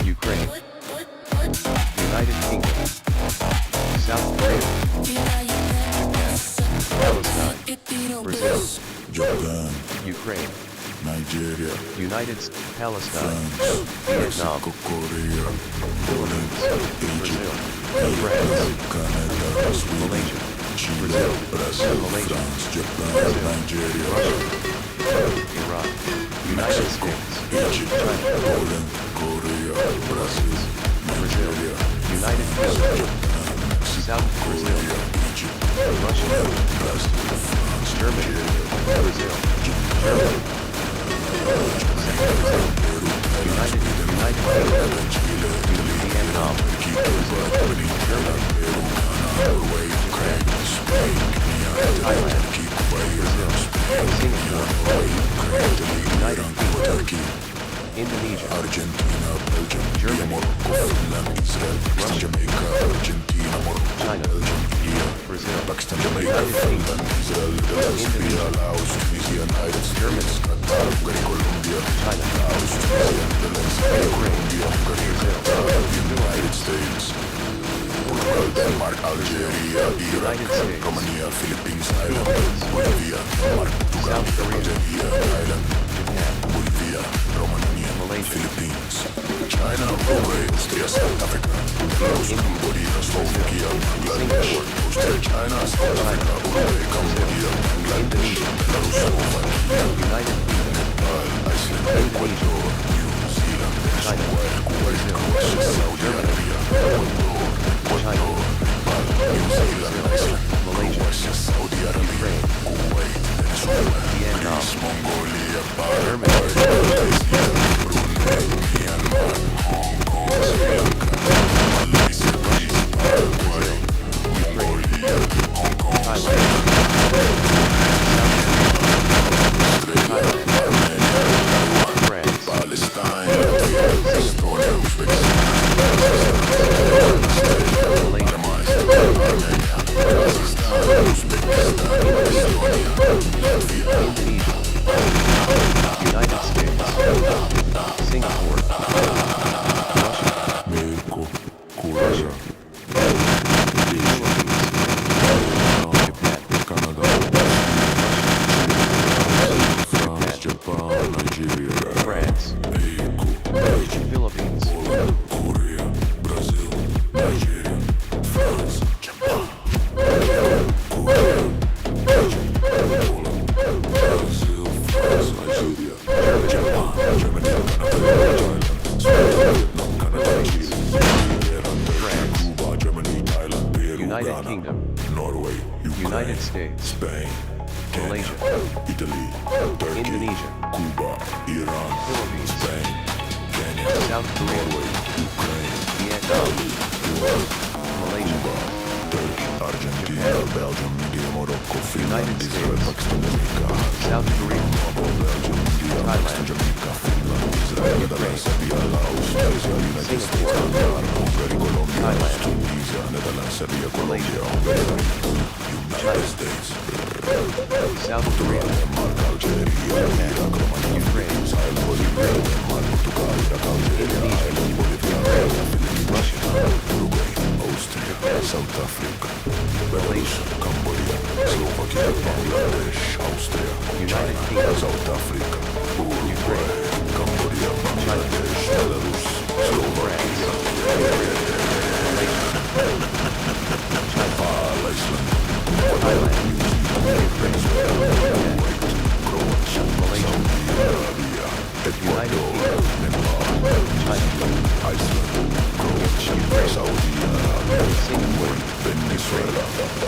Ukraine, United Kingdom, South Korea, Japan, Palestine, Brazil, Japan, Ukraine, Nigeria, United States, Palestine, Vietnam, Korea, Philippines, Brazil, Canada, France, Malaysia, Brazil, Malaysia, France, Japan, Nigeria, Russia, Iran, United States, Egypt, China, Poland, Korea, Brazil, Nigeria, United Kingdom, South Brazil, Egypt, Russia, France, Germany, Brazil, Germany, United Kingdom, Vietnam, Brazil, Germany, Norway, Ukraine, Spain, Thailand, Brazil, Singapore, United Kingdom, Turkey, Indonesia, Argentina, Belgium, Germany, Morocco, Finland, Israel, Russia, Jamaica, Argentina, Morocco, China, Belgium, India, Brazil, Pakistan, Jamaica, United Finland, Kingdom, Israel, Latvia, Laos, Tunisia, United States, Qatar, Hungary, Colombia, China, Laos, Tunisia, Netherlands, Colombia, Hungary, Brazil, United States, Portugal, Denmark, Algeria, Iraq, United States, Romania, Philippines, Thailand, Bolivia, Denmark, Portugal, South Korea, Algeria, Thailand, Japan, Bolivia, Romania, Malaysia, Philippines, China, Uruguay, Austria, South Africa, Cambodia, Slovakia, Bangladesh, Austria, China, South Africa, Uruguay, Cambodia, Bangladesh, Belarus, Slovakia, United Kingdom, Iceland, Ecuador, New Zealand, Venezuela, Kuwait, Croatia, Saudi Arabia, Ecuador, New Zealand, Iceland, Malaysia, Saudi Arabia, Kuwait, Venezuela, Greece, Mongolia, Germany, Malaysia, Brunei, Myanmar, Hong Kong, Sri Lanka, Malaysia, Greece, Paraguay, Mongolia, Hong Kong, Sri Lanka, Australia, Armenia, Taiwan, France, Palestine, Estonia, Uzbekistan, Indonesia, United States, Singapore, Russia, Mexico, Korea, Japan, Canada, France, Japan, Nigeria, France, Philippines, Korea, Brazil, Nigeria, France, Japan, Korea, Brazil, France, Nigeria, Japan, Germany, Canada, Thailand, Sweden, Vietnam, Canada, Chile, Iran, France, Cuba, Germany, Thailand, Peru, United Ghana, Kingdom, Norway, Ukraine, United States, Spain, Kenya, Malaysia, Italy, Turkey, Indonesia, Cuba, Iran, Philippines, Spain, Kenya, South Korea, Norway, Ukraine, Vietnam, Cuba, Malaysia, Turkey, Argentina, Belgium, India, Morocco, Finland, United Israel, States, Pakistan, Jamaica, South Korea, Belgium, India, Pakistan, Jamaica, Finland, Israel, Netherlands, Serbia, Laos, Malaysia, United States, Qatar, Hungary, Colombia, Thailand, Tunisia, Netherlands, Serbia, Colombia, Hungary, United States, South Korea, Denmark, Algeria, Iraq, Romania, Ukraine, Thailand, Bolivia, Denmark, Portugal, Iraq, Algeria, Ireland, Bolivia, Philippines, Russia, Uruguay, Austria, South Africa, Belarus, Cambodia, Slovakia, Bangladesh, Austria, United China, Kingdom, South Africa, Uruguay, Cambodia, Bangladesh, Belarus, Slovakia, Iceland, Thailand, Croatia, Malaysia, Saudi Arabia, Ecuador, Nepal, China, Iceland, Croatia, Saudi Arabia, Singapore, Venezuela,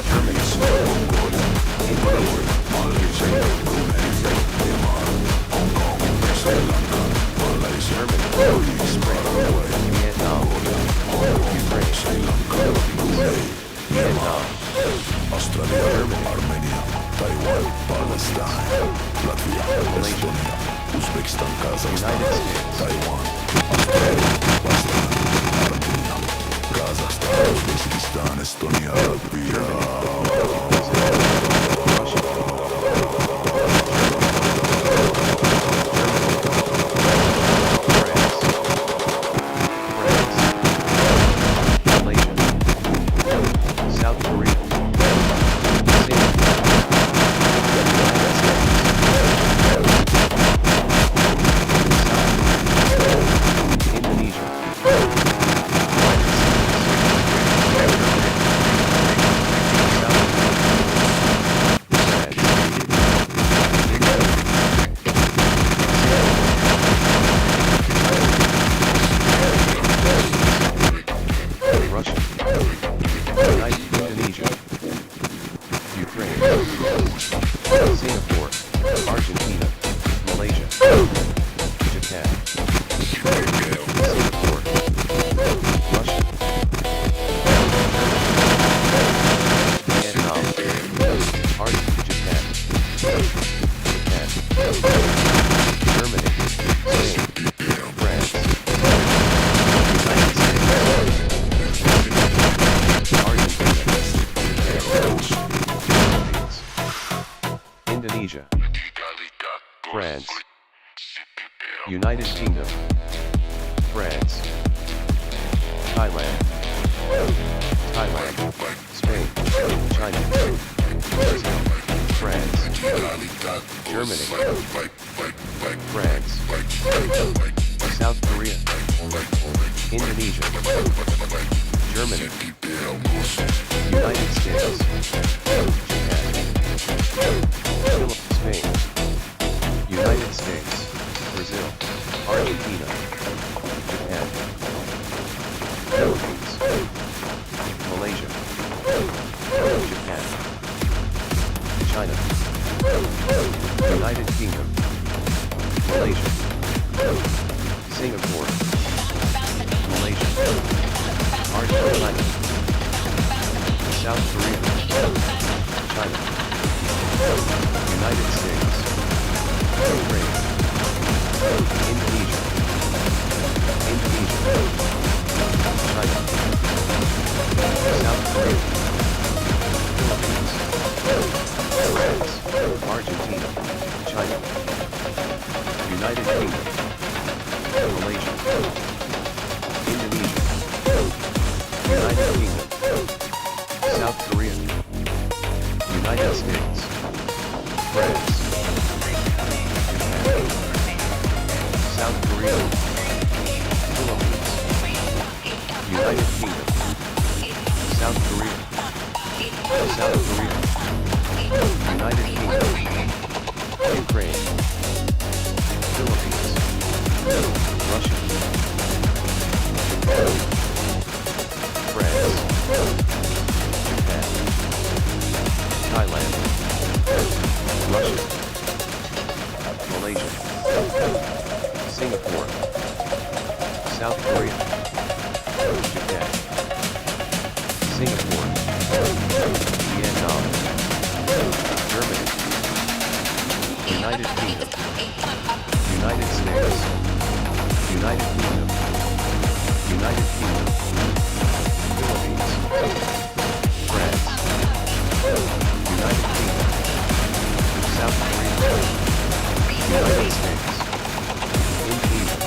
Germany, Mongolia, Indonesia, Malaysia, Brunei, Myanmar, Hong Kong, Sri Lanka, Malaysia, Greece, Paraguay, Vietnam, Ukraine, Sri Lanka, Brunei, Vietnam, Australia, Armenia, Taiwan, Palestine, Latvia, Estonia, Uzbekistan, Kazakhstan, United States, Taiwan, Australia, Pakistan, Armenia, Kazakhstan, Uzbekistan, Estonia, Latvia. Malaysia, South Korea, Indonesia, Russia, United Indonesia, Ukraine, Singapore, Argentina, Malaysia, Japan, Singapore, Russia, Vietnam, Japan, Germany, Spain, France, United States, Argentina, Philippines, Indonesia, France, United Kingdom, France, Thailand, Spain, China, Brazil, France, Germany, France, South Korea, Indonesia, Germany, United States, Japan, Spain, United States, Brazil, Argentina, Japan, Philippines, Malaysia, Japan, China, United Kingdom, Malaysia, Singapore, Malaysia, Argentina, South Korea, China, United States, Ukraine, Indonesia, China, South Korea, Philippines, France, Argentina, China, United Kingdom, Malaysia, Indonesia, United Kingdom, South Korea, United States, France, Japan, South Korea, Philippines, United Kingdom, South Korea, United Kingdom, Ukraine, Philippines, Russia, Japan, France, Japan, Thailand, Russia, Malaysia, Singapore, South Korea, Japan, Singapore, Vietnam, Germany, United Kingdom, United States, United Kingdom, United Kingdom, Philippines, France, United Kingdom, South Korea, United States, Indonesia,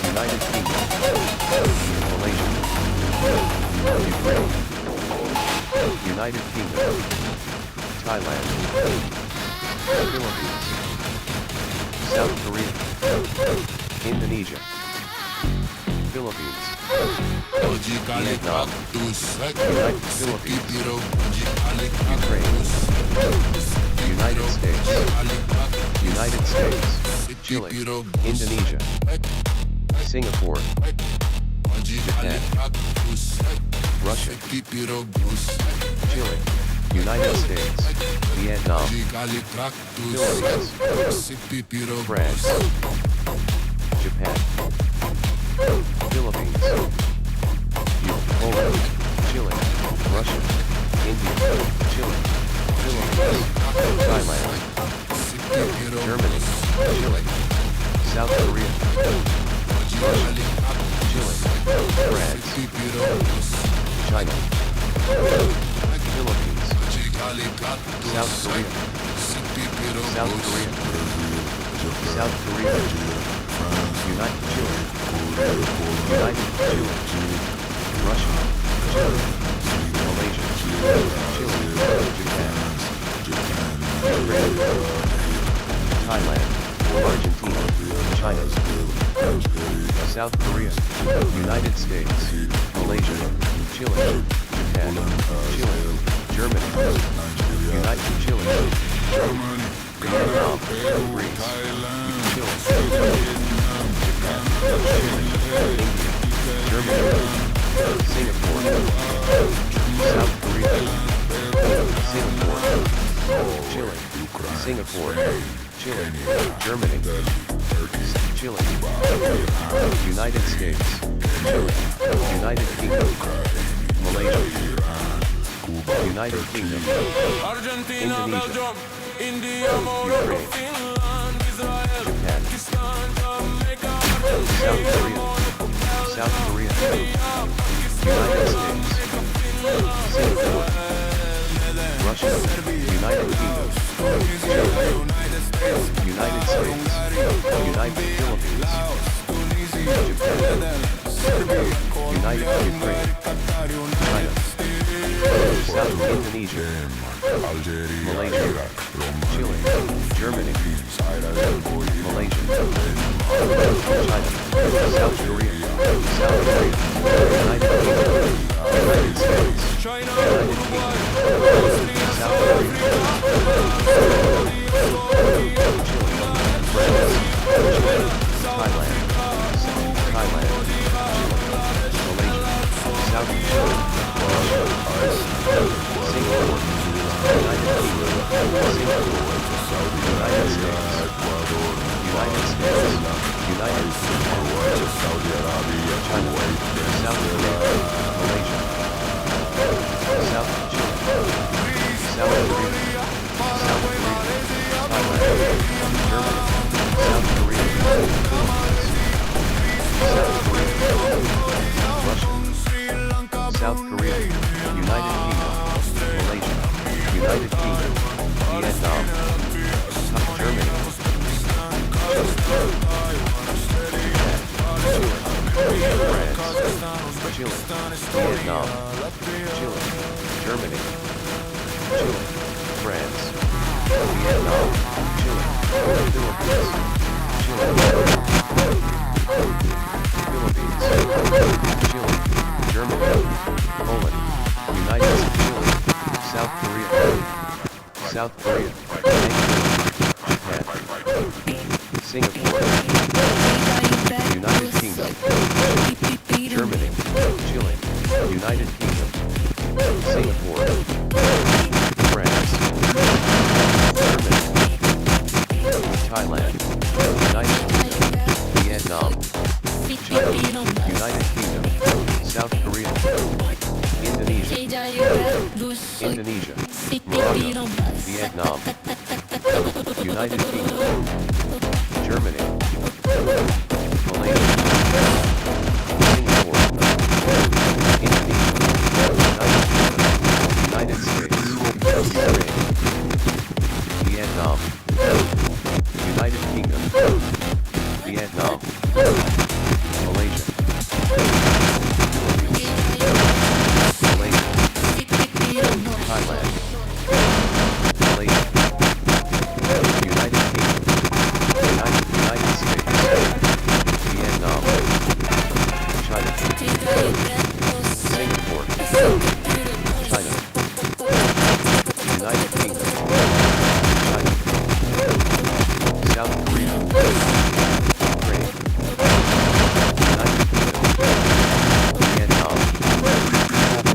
United Kingdom, Malaysia, Ukraine, United Kingdom, Thailand, Philippines, South Korea, Indonesia, Philippines, Vietnam, United Philippines, Ukraine, United States, Chile, Indonesia, Singapore, Japan, Russia, Chile, United States, Vietnam, Philippines, France, Japan, Philippines, Poland, Chile, Russia, India, Chile, Philippines, Thailand, Germany, Chile, South Korea, Russia, Chile, France, China, Philippines, South Korea, South Korea, United Chile, Russia, Chile, Malaysia, Chile, Japan, Ukraine, Thailand, Argentina, China, South Korea, United States, Malaysia, Chile, Japan, Chile, Germany, United Chile, Vietnam, Greece, Chile, Japan, Chile, India, Germany, Singapore, South Korea, Singapore, Chile, Singapore, Chile, Germany, Chile, United States, Chile, United Kingdom, Malaysia, United Kingdom, Argentina, Indonesia, Belgium, India, Morocco, Ukraine, Finland, Israel, Japan, Pakistan, Jamaica, South Korea, United States, Singapore, Russia, United Kingdom, Chile, United States, United Philippines, Japan, United Ukraine, China, South Indonesia, Malaysia, Chile, Germany, Malaysia, China, South Korea, United Kingdom, China, United Uruguay, Kingdom, Austria, South South Korea, Africa, Slovakia, France, China, South Thailand, Thailand, Malaysia, South Korea, Singapore, United Kingdom, Singapore, United States, United States, United States, Saudi Arabia, China, South Korea, Malaysia, South Chile, South Korea, South Korea, Thailand, Germany, South Korea, South Korea, Russia, South Korea, United Kingdom, Malaysia, United Kingdom, Vietnam, Germany, France, Chile, Vietnam, Chile, Germany, Chile, France, Vietnam, Chile, Philippines, Chile, Philippines, Chile, Germany, Poland, United States, Chile, South Korea, South Korea, Japan, Singapore, United Kingdom, Germany, Chile, United Kingdom, Singapore, France, Germany, Thailand, United Kingdom, Vietnam, China, United Kingdom, South Korea, Indonesia, Indonesia, Morocco, Vietnam, United Kingdom, Germany, Malaysia, Singapore, Indonesia, United States, Ukraine, Vietnam, United Kingdom, Vietnam, Malaysia, Malaysia, Thailand, Malaysia, United Kingdom, United States, Vietnam, China, Singapore, China, United Kingdom, China, South Korea, Ukraine, United Kingdom, Vietnam, Philippines,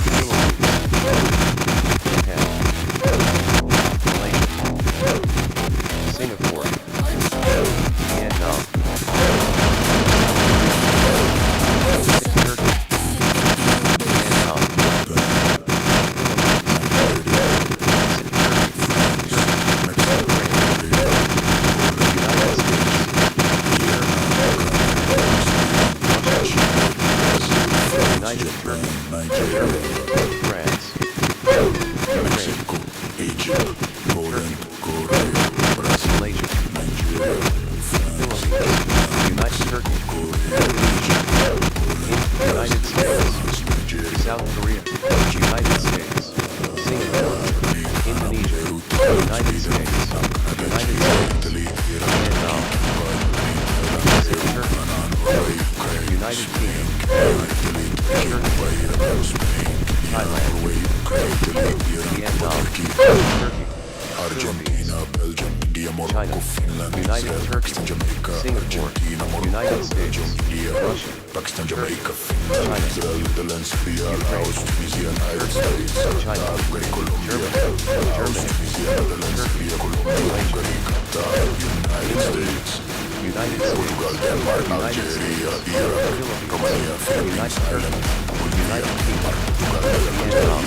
Japan, Malaysia, Singapore, Vietnam, Turkey, Vietnam, United France, Mexico, Egypt, Poland, Korea, Brazil, Malaysia, Nigeria, Philippines, United Turkey, United States, South Korea, United States, Singapore, Indonesia, United States, Vietnam, Turkey, United Kingdom, Thailand, Vietnam, Turkey, Argentina, Belgium, India, Morocco, China, Finland, United Israel, Turkey, Pakistan, Jamaica, Singapore, Argentina, Morocco, United States, Belgium, India, Russia, Pakistan, Turkey, Jamaica, Finland, China, Israel, Netherlands, Libya, Laos, Tunisia, United States, China, Hungary, Colombia, Germany, Laos, Tunisia, Netherlands, Libya, Colombia, Hungary, Qatar, United States, United States, Portugal, Denmark, United Algeria, States, Iraq, Philippines, Romania, Philippines, United Ireland, Turkey, United Kingdom, Vietnam,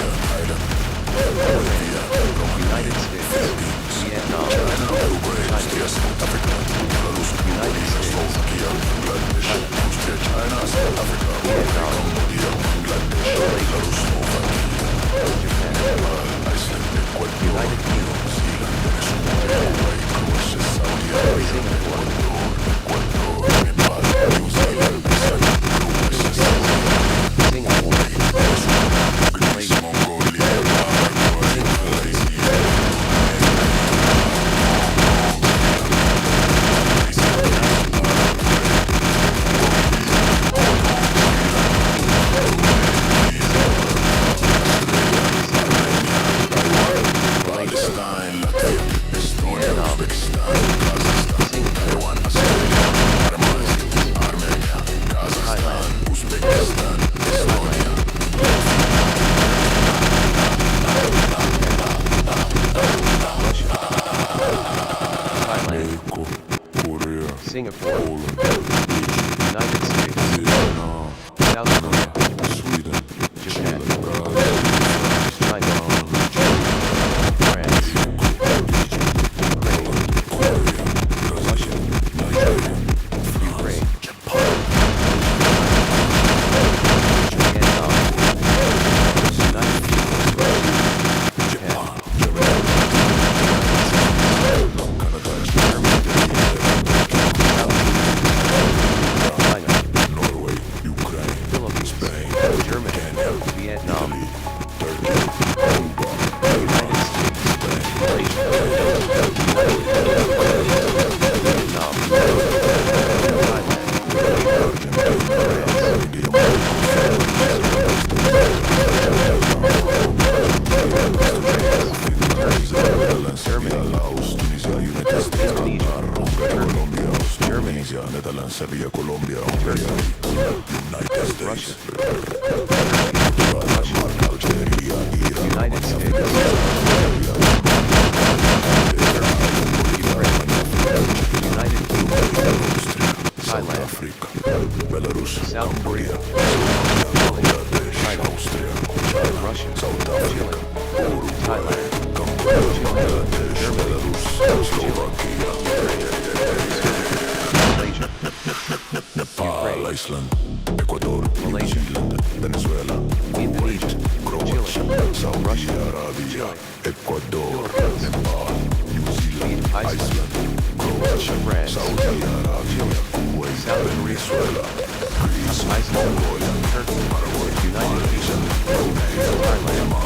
Vietnam, United States, Vietnam, Austria, South Africa, Belarus, United States, Slovakia, Bangladesh, Austria, China, South Africa, Vietnam, Cambodia, Bangladesh, Belarus, Slovakia, Japan, Iceland, Ecuador, United Kingdom, New Zealand, Venezuela, Uruguay, Croatia, Saudi Arabia, Singapore, Ecuador, Nepal, New Zealand, Cyprus, Croatia, Saudi Arabia, Singapore, Greece, Mongolia, Paraguay, Malaysia, Singapore, Poland, United States, Vietnam, South Korea, Sweden, Japan, Brazil, China, France, Ukraine, Russia, Ukraine, Vietnam, United Kingdom, Japan, China, Norway, Ukraine, Philippines, Spain, Germany, Vietnam, Turkey, Cuba, United States, Malaysia, Vietnam, Serbia, Laos, Tunisia, United States, Qatar, Hungary, Colombia, Indonesia, Netherlands, Serbia, Colombia, Hungary, United States, Algeria, Iran, United States, United Kingdom, South Thailand, Africa, Belarus, South Korea, Bangladesh, China, Austria, Russia, South Africa, Thailand, Bangladesh, Germany, Belarus, Slovakia, Malaysia, Nepal, Iceland, Ecuador, New Malaysia, Zealand, Venezuela, Indonesia, Croatia, Saudi Russia, Arabia, Ecuador, Philippines, Nepal, New Zealand, Iceland, Croatia, France, Saudi Arabia, Kuwait, South Korea, Venezuela, Greece, Iceland, Mongolia, Turkey, Paraguay, United Kingdom, Thailand,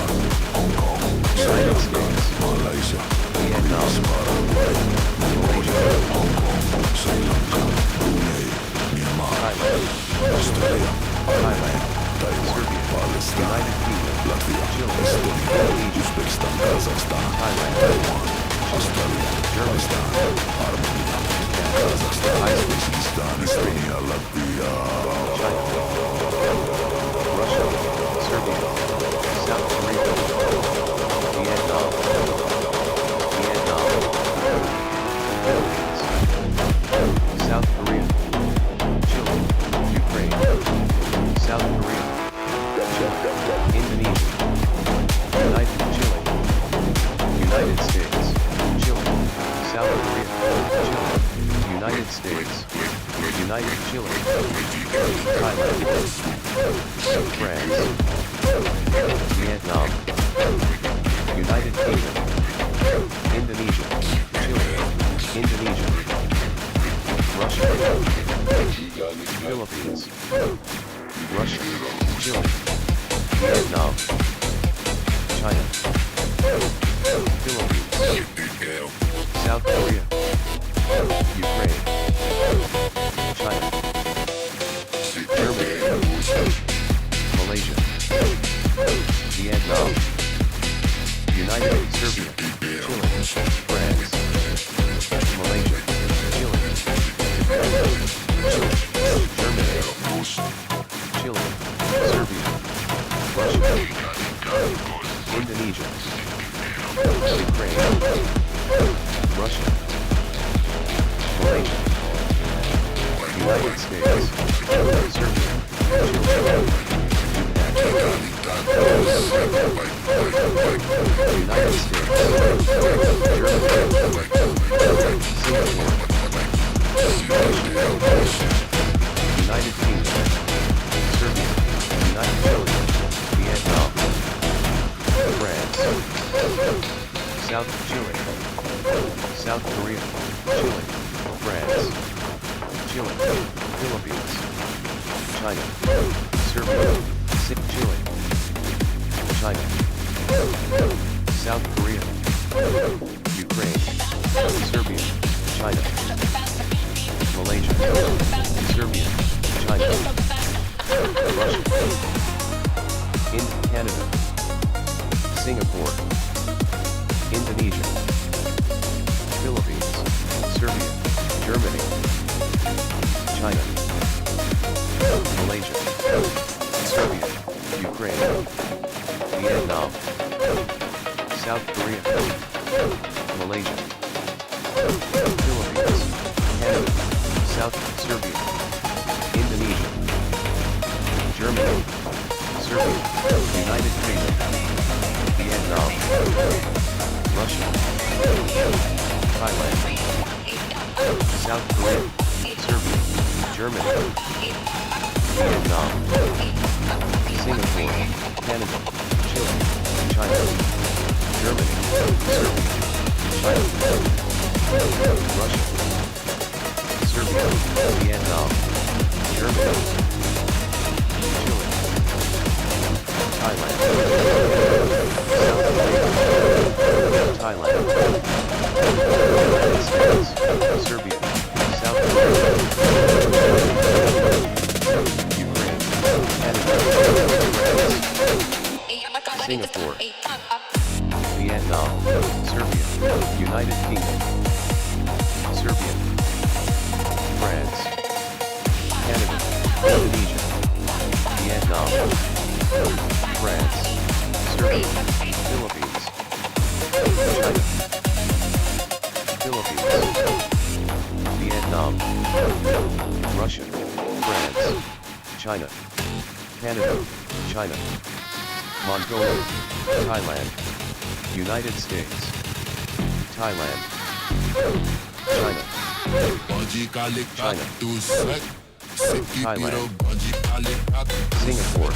Hong Kong, United States, Malaysia, Vietnam, Paraguay, Malaysia, Hong Kong, Sri Lanka, Brunei, Myanmar, Thailand, Australia, Thailand, Taiwan, Serbia, Palestine, United Kingdom, Latvia, Chile, Estonia, Indonesia, Uzbekistan, Kazakhstan, Thailand, Taiwan, Australia, Germany, Armenia, Kazakhstan, Iceland, Uzbekistan, Estonia, Latvia, China, Russia, Serbia, South Korea, Vietnam, Philippines, South Korea, Chile, Ukraine, South Korea, Indonesia, United States, Chile, South Korea, Chile, United States, United Chile, Thailand, France, Vietnam, United Kingdom, Indonesia, Chile, Indonesia, Russia, Philippines, Russia, Chile, Vietnam, China, Philippines, South Korea, Ukraine, China, Germany, Malaysia, Vietnam, United Serbia, Chile, France, Malaysia, Chile, Germany, Chile, Serbia, Russia, Indonesia, Ukraine, Russia, Malaysia, United States, Serbia, Chile, United States, Germany, Singapore, United Kingdom, Serbia, United Chile, Vietnam, France, South Chile, South Korea, Chile, France, Chile, Philippines, China, Serbia, Chile, China, South Korea, Ukraine, Serbia, China, Malaysia, Serbia, China, Russia, Canada, Singapore, Indonesia, Philippines, Serbia, Germany, China, Malaysia, Serbia, Ukraine, Vietnam, South Korea, Malaysia, Philippines, Canada, South Serbia, Indonesia, Germany, Serbia, United Kingdom, Vietnam, Russia, Thailand, South Korea, Serbia, Germany, Vietnam, Singapore, Canada, Chile, China, Germany, Serbia, China, Russia, Serbia, Vietnam, Germany, Chile, Thailand, South Korea, Thailand, United States, Serbia, South Korea, Ukraine, Canada, France, Singapore, Vietnam, Serbia, United Kingdom, Serbia, France, Canada, Indonesia, Vietnam, France, Serbia, Philippines, China, Philippines, Vietnam, Russia, France, China, Canada, China, Mongolia, Thailand, United States, Thailand, China, China, Thailand, Singapore,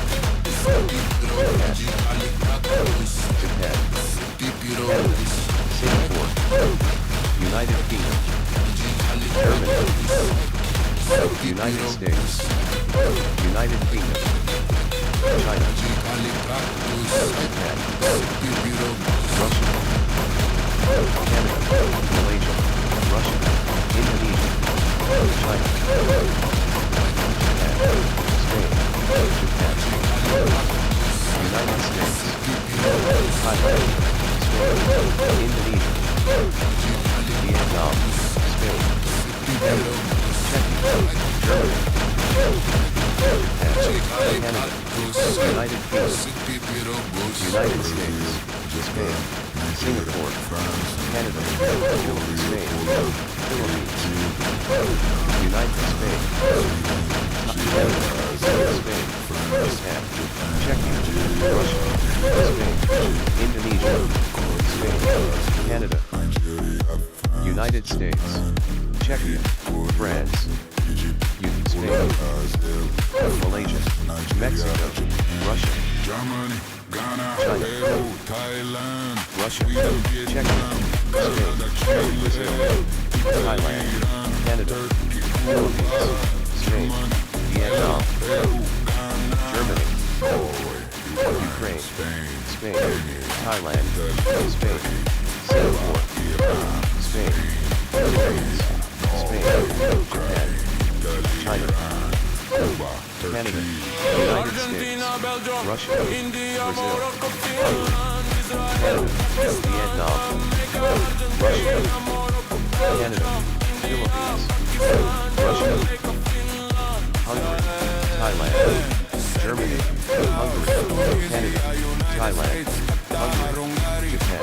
Japan, Canada, Singapore, United Kingdom, Germany, United States, United Kingdom, China, Japan, Russia, Canada, Malaysia, Russia, Indonesia, China, Japan, Spain, Japan, United States, Thailand, Spain, Indonesia, Vietnam, Spain, Canada, Czechia, Germany, Japan, Canada, United Kingdom, United States, Spain, Singapore, Canada, Spain, Philippines, United States, Canada, Spain, Japan, Czechia, Russia, Spain, Indonesia, Spain, Canada, United States, Czechia, France, Spain, Malaysia, Mexico, Russia, Germany, Ghana, China, Peru, Thailand, Russia, Czechia, Spain, Brazil, Thailand, Canada, Philippines, Spain, Vietnam, Germany, Ukraine, Spain, Thailand, Spain, Singapore, Spain, Philippines, Spain, Japan, China, Canada, United States, Russia, Brazil, Canada, Vietnam, Russia, Canada, Philippines, Russia, Hungary, Thailand, Germany, Hungary, Canada, Thailand, Hungary, Japan,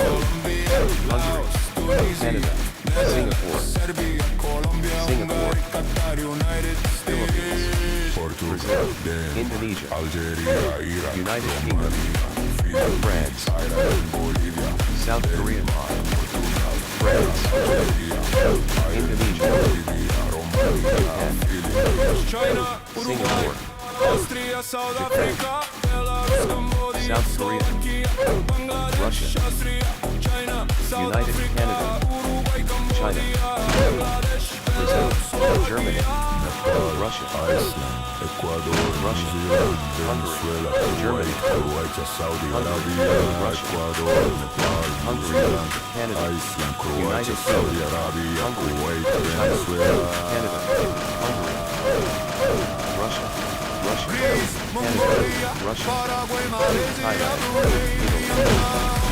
Hungary, Canada, Singapore, Singapore, Philippines, Brazil, Indonesia, United Kingdom, France, South Korea, France, Indonesia, Japan, Singapore, Japan, South Korea, Russia, United Canada, China, Brazil, Germany, Russia, Iceland, Ecuador, Russia, Hungary, Germany, Hungary, Russia, Hungary, Canada, United Kingdom, Hungary, China, Canada, Hungary, Russia, Canada, Russia, Thailand, Italy,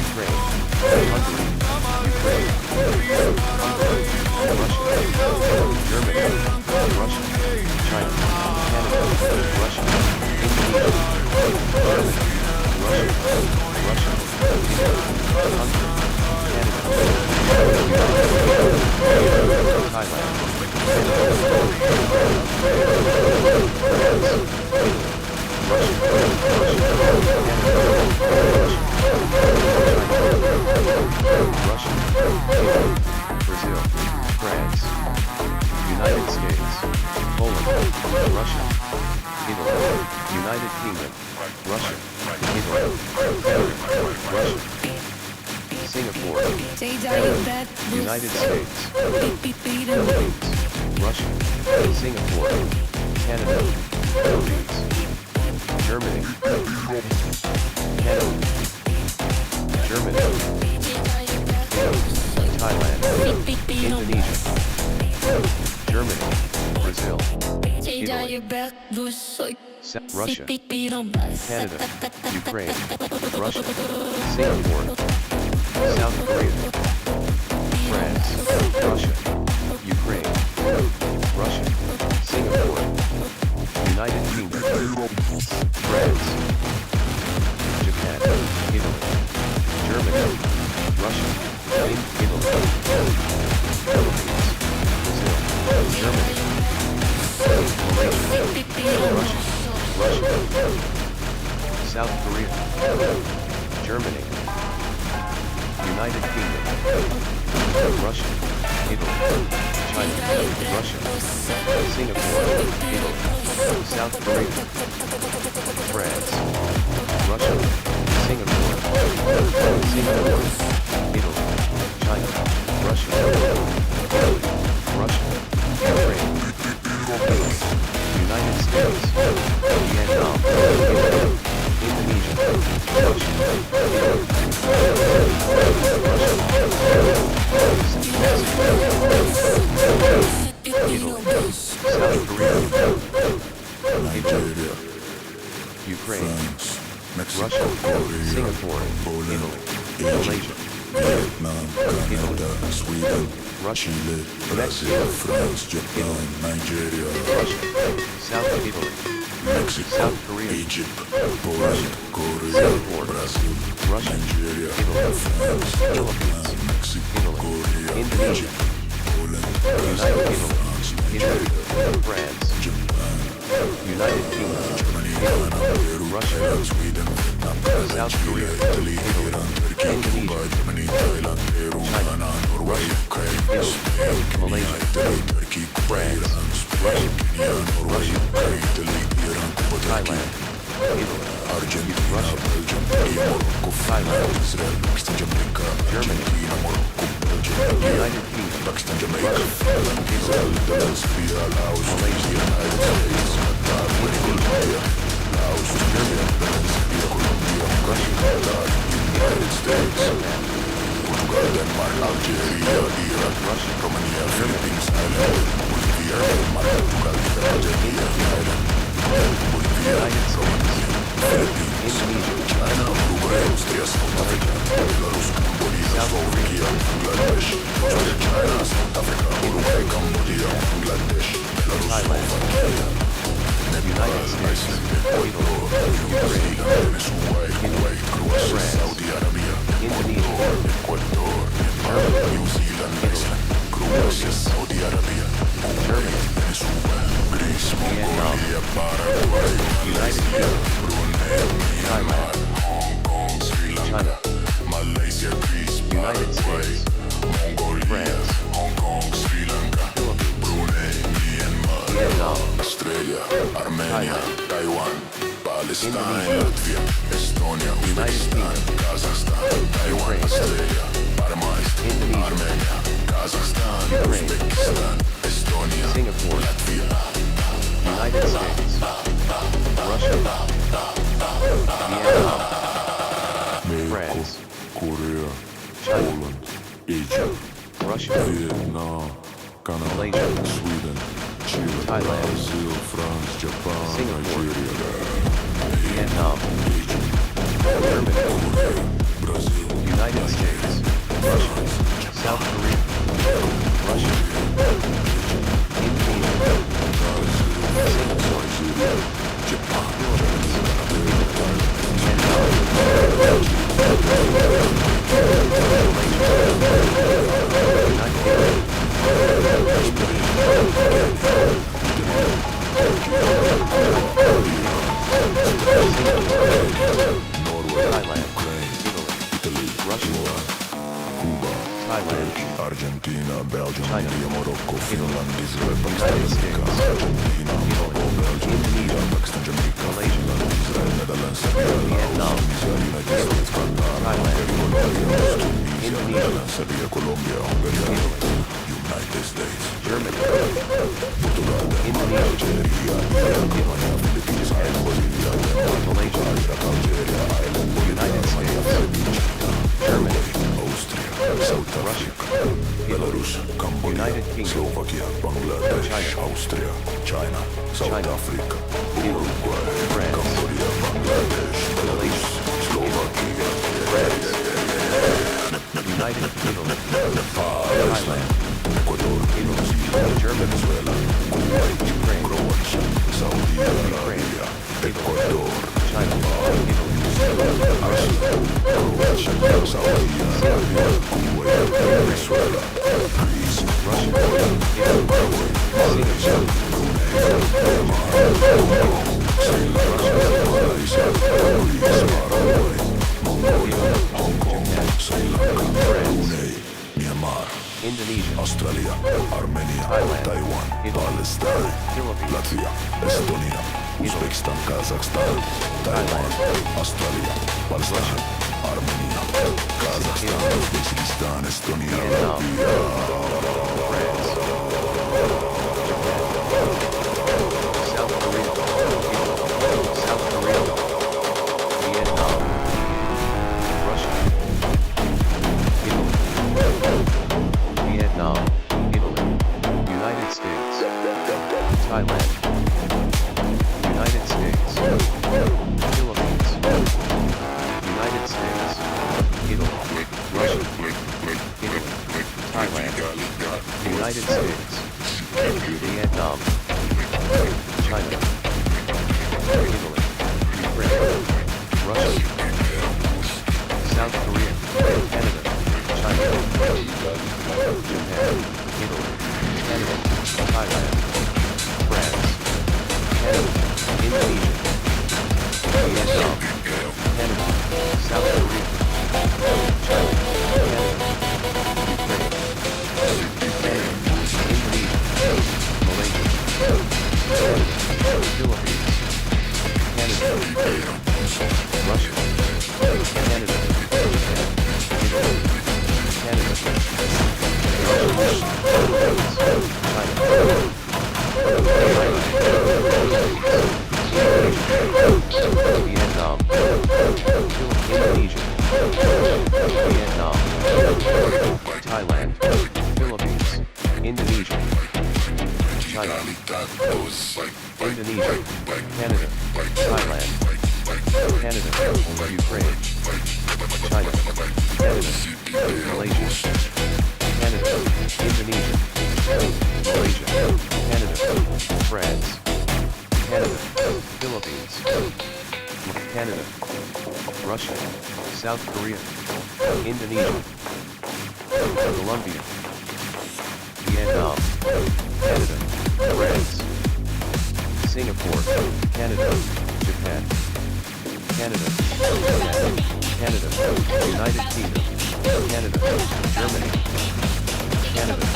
Ukraine, Hungary, Ukraine, Hungary, Russia, Germany, Russia, China, Canada, Russia, Indonesia, Russia, Russia, Hungary, Canada, Thailand, Canada, France, Poland, Russia, Italy, United Kingdom, Russia, Italy, Canada, Russia, Singapore, United States, Philippines, Russia, Singapore, Canada, Philippines, Germany, Canada, Germany, Thailand, Indonesia, Germany, Brazil, Italy, Russia, Canada, Ukraine, Russia, Singapore, South Korea, France, Russia, Ukraine, Russia, Singapore, United Kingdom, France, Japan, Italy, Germany, Russia, Italy, Philippines, Brazil, Germany, Malaysia, Russia, South Korea, Germany, United Kingdom, Russia, Italy, China, Russia, Singapore, Italy, South Korea, France, Russia, Singapore, Italy, China, Russia, Italy, Russia, Ukraine, United States, Vietnam, Italy, Indonesia, Russia, Italy, South Korea, Nigeria, Ukraine, France, Mexico, Russia, Korea, Singapore, Poland, Italy, Egypt, Malaysia, Vietnam, Canada, Sweden, Russia, Chile, Brazil, Mexico, France, Japan, Nigeria, Russia, South Italy, Mexico, South Korea, Egypt, Poland, Korea, Singapore, Brazil, Russia, Nigeria, Italy, France, Philippines, Japan, Mexico, Italy, Korea, Indonesia, Egypt, Poland, United Brazil, Italy, France, Italy, Nigeria, France, Japan, United Kingdom, Germany, Ghana, Peru, Russia, Thailand, Sweden, Vietnam, South Chile, Korea, Italy, Italy, Iran, Turkey, Indonesia, Cuba, Germany, Thailand, Peru, China, Ghana, Norway, Ukraine, Italy, Spain, Kenya, Malaysia, Italy, Turkey, Cuba, France, Iran, Spain, Kenya, Norway, Russia, Ukraine, Italy, Iran, Cuba, Turkey, Thailand, Italy, Argentina, Russia, Belgium, Turkey, Morocco, Finland, Israel, Pakistan, Jamaica, Germany, Argentina, Morocco, Belgium, United Kingdom, Pakistan, Jamaica, Russia, Finland, Israel, Netherlands, Korea, Laos, Malaysia, United States, Qatar, Colombia, Laos, Tunisia, Netherlands, Korea, Colombia, Russia, Qatar, United States, Portugal, Denmark, Algeria, Iraq, Russia, Romania, Philippines, Ireland, Bolivia, Denmark, Portugal, Algeria, Ireland, Bolivia, United Romania, Philippines, Indonesia, China, Uruguay, Austria, South Africa, Belarus, Cambodia, Slovakia, Bangladesh, Russia, China, South Africa, Uruguay, Cambodia, Bangladesh, Belarus, Thailand, Slovakia, United States, Italy, Ukraine, Venezuela, Kuwait, Croatia, Saudi Arabia, Indonesia, Ecuador, Nepal, New Zealand, Iceland, Croatia, Saudi Arabia, Kuwait, Venezuela, Greece, Mongolia, Paraguay, Malaysia, Brunei, Myanmar, Hong Kong, Sri Lanka, Malaysia, Greece, United Paraguay, States, Mongolia, France, Hong Kong, Sri Lanka, Philippines, Brunei, Myanmar, Vietnam, Australia, Armenia, Thailand, Taiwan, Palestine, Indonesia, Latvia, Estonia, United Uzbekistan, Kingdom, Kazakhstan, Taiwan, Ukraine, Australia, Panama, Indonesia, Armenia, Kazakhstan, Ukraine, Uzbekistan, Estonia, Singapore, Latvia, United States, Russia, Vietnam, France, Korea, China, Poland, Egypt, Russia, Vietnam, Canada, Malaysia, Sweden, Chile, Thailand, Brazil, France, Japan, Singapore, Nigeria, Vietnam, Germany, Brazil, United States, Russia, South Korea, Russia, Indonesia, Singapore, Japan, Thailand, Argentina, Belgium, China, India, Morocco, Finland, Israel, United Pakistan, States, Colombia, Hungary, United States, Germany, Portugal, Indonesia, Alemania, Philippines, Bolivia, Malaysia, Algeria, Ireland, United States, Germany, Austria, South Africa, Belarus, Cambodia, United Kingdom, Slovakia, Bangladesh, China, Austria, China, South China, Africa, Italy, Uruguay, France, Cambodia, Bangladesh, Belarus, Slovakia, France, United Kingdom, Thailand, Ecuador, Germany, Venezuela, Kuwait, Ukraine, Croatia, Saudi Ukraine, Arabia, Ecuador, China, Italy, Croatia, Saudi Arabia, Kuwait, Venezuela, Greece, Russia, Italy, Malaysia, Sri Lanka, Malaysia, Greece, Paraguay, Mongolia, Hong Kong, Sri Lanka, Brunei, Myanmar, Indonesia, Australia, Armenia, Thailand, Taiwan, Italy, Palestine, Philippines, Latvia, Estonia, Uzbekistan, Kazakhstan, Taiwan, Australia, Palestine, Armenia, Kazakhstan, Uzbekistan, Estonia, Vietnam, Latvia, France, South Korea, South Korea, Vietnam, Russia, Italy, Vietnam, Italy, United States, Thailand, United States, Philippines, United States, Italy, Russia, Italy, Thailand, United States, Vietnam, China, Italy, Ukraine, Russia, South Korea, Canada, China, Japan, Italy, Canada, Thailand, France, Canada, Indonesia, Vietnam, Canada, South Korea, China, Canada, Ukraine, Canada, Indonesia, Malaysia, Philippines, Canada, Russia, Canada, Japan, Italy, Canada, Vietnam, Indonesia, Vietnam, Thailand, Philippines, Indonesia, China, Indonesia, Canada, Thailand, Canada, Ukraine, China, Canada, Malaysia, Canada, Indonesia, Malaysia, Canada, France, Canada, Philippines, Canada, Russia, South Korea, Indonesia, Colombia, Vietnam, Canada, France, Singapore, Canada, Japan, Canada, Canada, United Kingdom, Canada, Germany, Canada,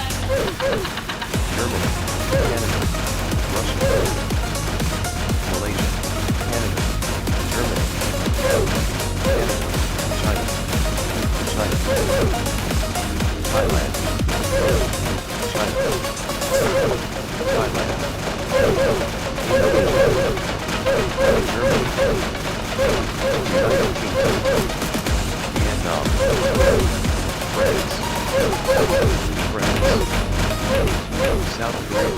Germany, Canada, Russia, Malaysia, Canada, Germany, Canada, China, China, Thailand, China, Thailand, Indonesia, Germany, United Kingdom, Vietnam, France, South Korea,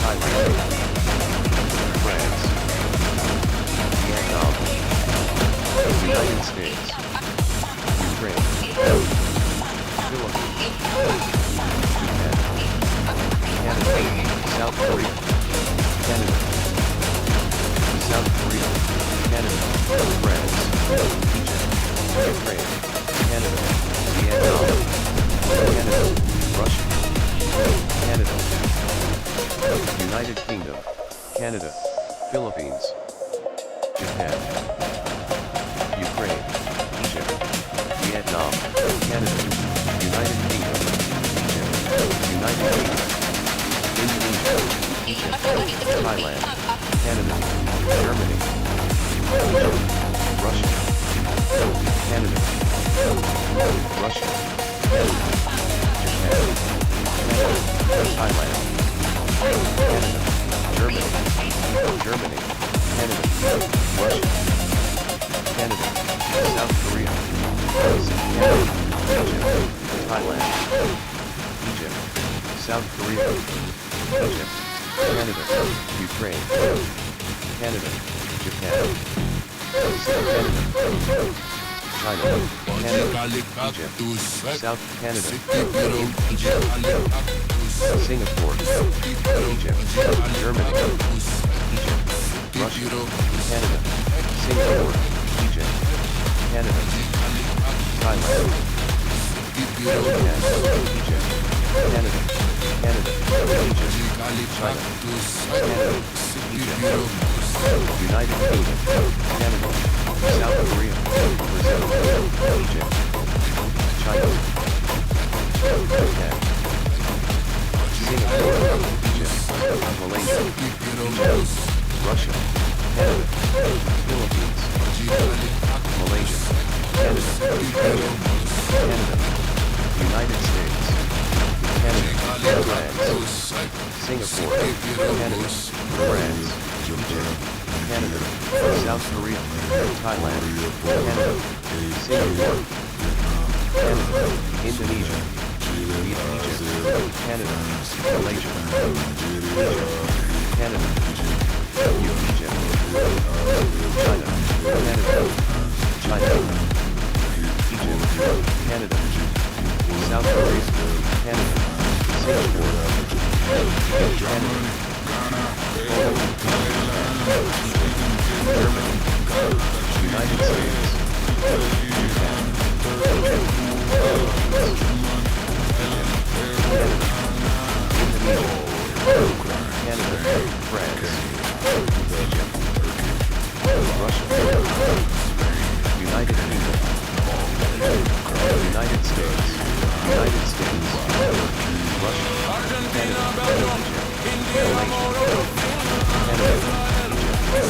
Thailand, France, Vietnam, United States, Ukraine, Philippines, Japan, Canada, South Korea, Canada, South Korea, Canada, France, Egypt, Ukraine, Canada, Vietnam, Canada, Russia, Canada, United Kingdom, Canada, Philippines, Japan, Ukraine, Egypt, Vietnam, Canada, United Kingdom, Egypt, United Kingdom, Indonesia, Egypt, Thailand, Canada, Germany, Egypt, Russia, Canada, Russia, Thailand, Canada, Germany, Canada, Russia, Canada, South Korea, Canada, Egypt, Thailand, Egypt, South Korea, Egypt, Canada, Ukraine, Canada, Japan, Canada, China, Canada, Egypt, South Canada, Egypt, Singapore, Egypt, Germany, Egypt, Russia, Canada, Singapore, Egypt, Canada, Thailand, Japan, Egypt, Canada, Egypt, China, Canada, Egypt, United Kingdom, Canada, South Korea, Brazil, Egypt, China, Japan, Singapore, Egypt, Malaysia, Egypt, Russia, Canada, Philippines, Malaysia, Canada, Egypt, Canada, United States, Canada, France, Singapore, Canada, France, Egypt, Canada, South Korea, Thailand, Canada, Singapore, Canada, Indonesia, Egypt, Canada, Malaysia, Egypt, Canada, Egypt, China, Canada, Egypt, Canada, South Korea, Canada, Singapore, Canada, Germany, United States, Japan, Canada, France, Egypt, Russia, United Kingdom, United States, Russia, Canada, Egypt, Malaysia,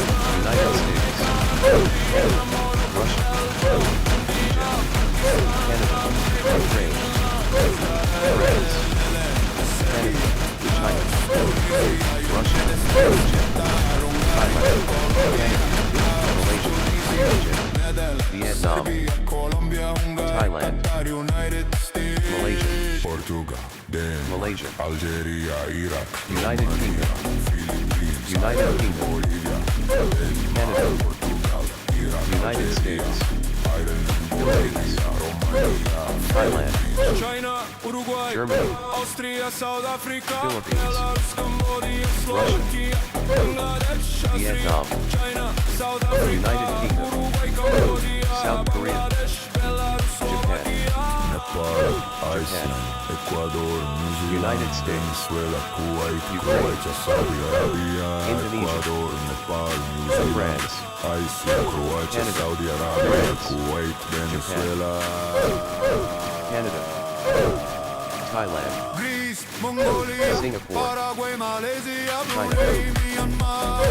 United States, Russia, Canada, Ukraine, France, Canada, China, Russia, Egypt, Thailand, Malaysia, Egypt, Vietnam, Thailand, Malaysia, Portugal, Malaysia, Algeria, Iraq, United Kingdom, Canada, United States, Philippines, Thailand, China, Uruguay, Germany, Austria, South Africa, Philippines, Belarus, Cambodia, Slovakia, Bangladesh, Vietnam, China, South Africa, United Kingdom, Uruguay, Cambodia, South Korea, Bangladesh, Belarus, Japan, Nepal, Iceland, Ecuador, New Zealand, United States, Venezuela, Kuwait, Ukraine, Croatia, Saudi Arabia, Indonesia, Ecuador, Nepal, New Zealand, France, Iceland, Croatia, Canada, Saudi Arabia, France, Kuwait, Venezuela, Canada, Thailand, Greece, Mongolia, Singapore, Paraguay, Malaysia, China, Brunei, Myanmar,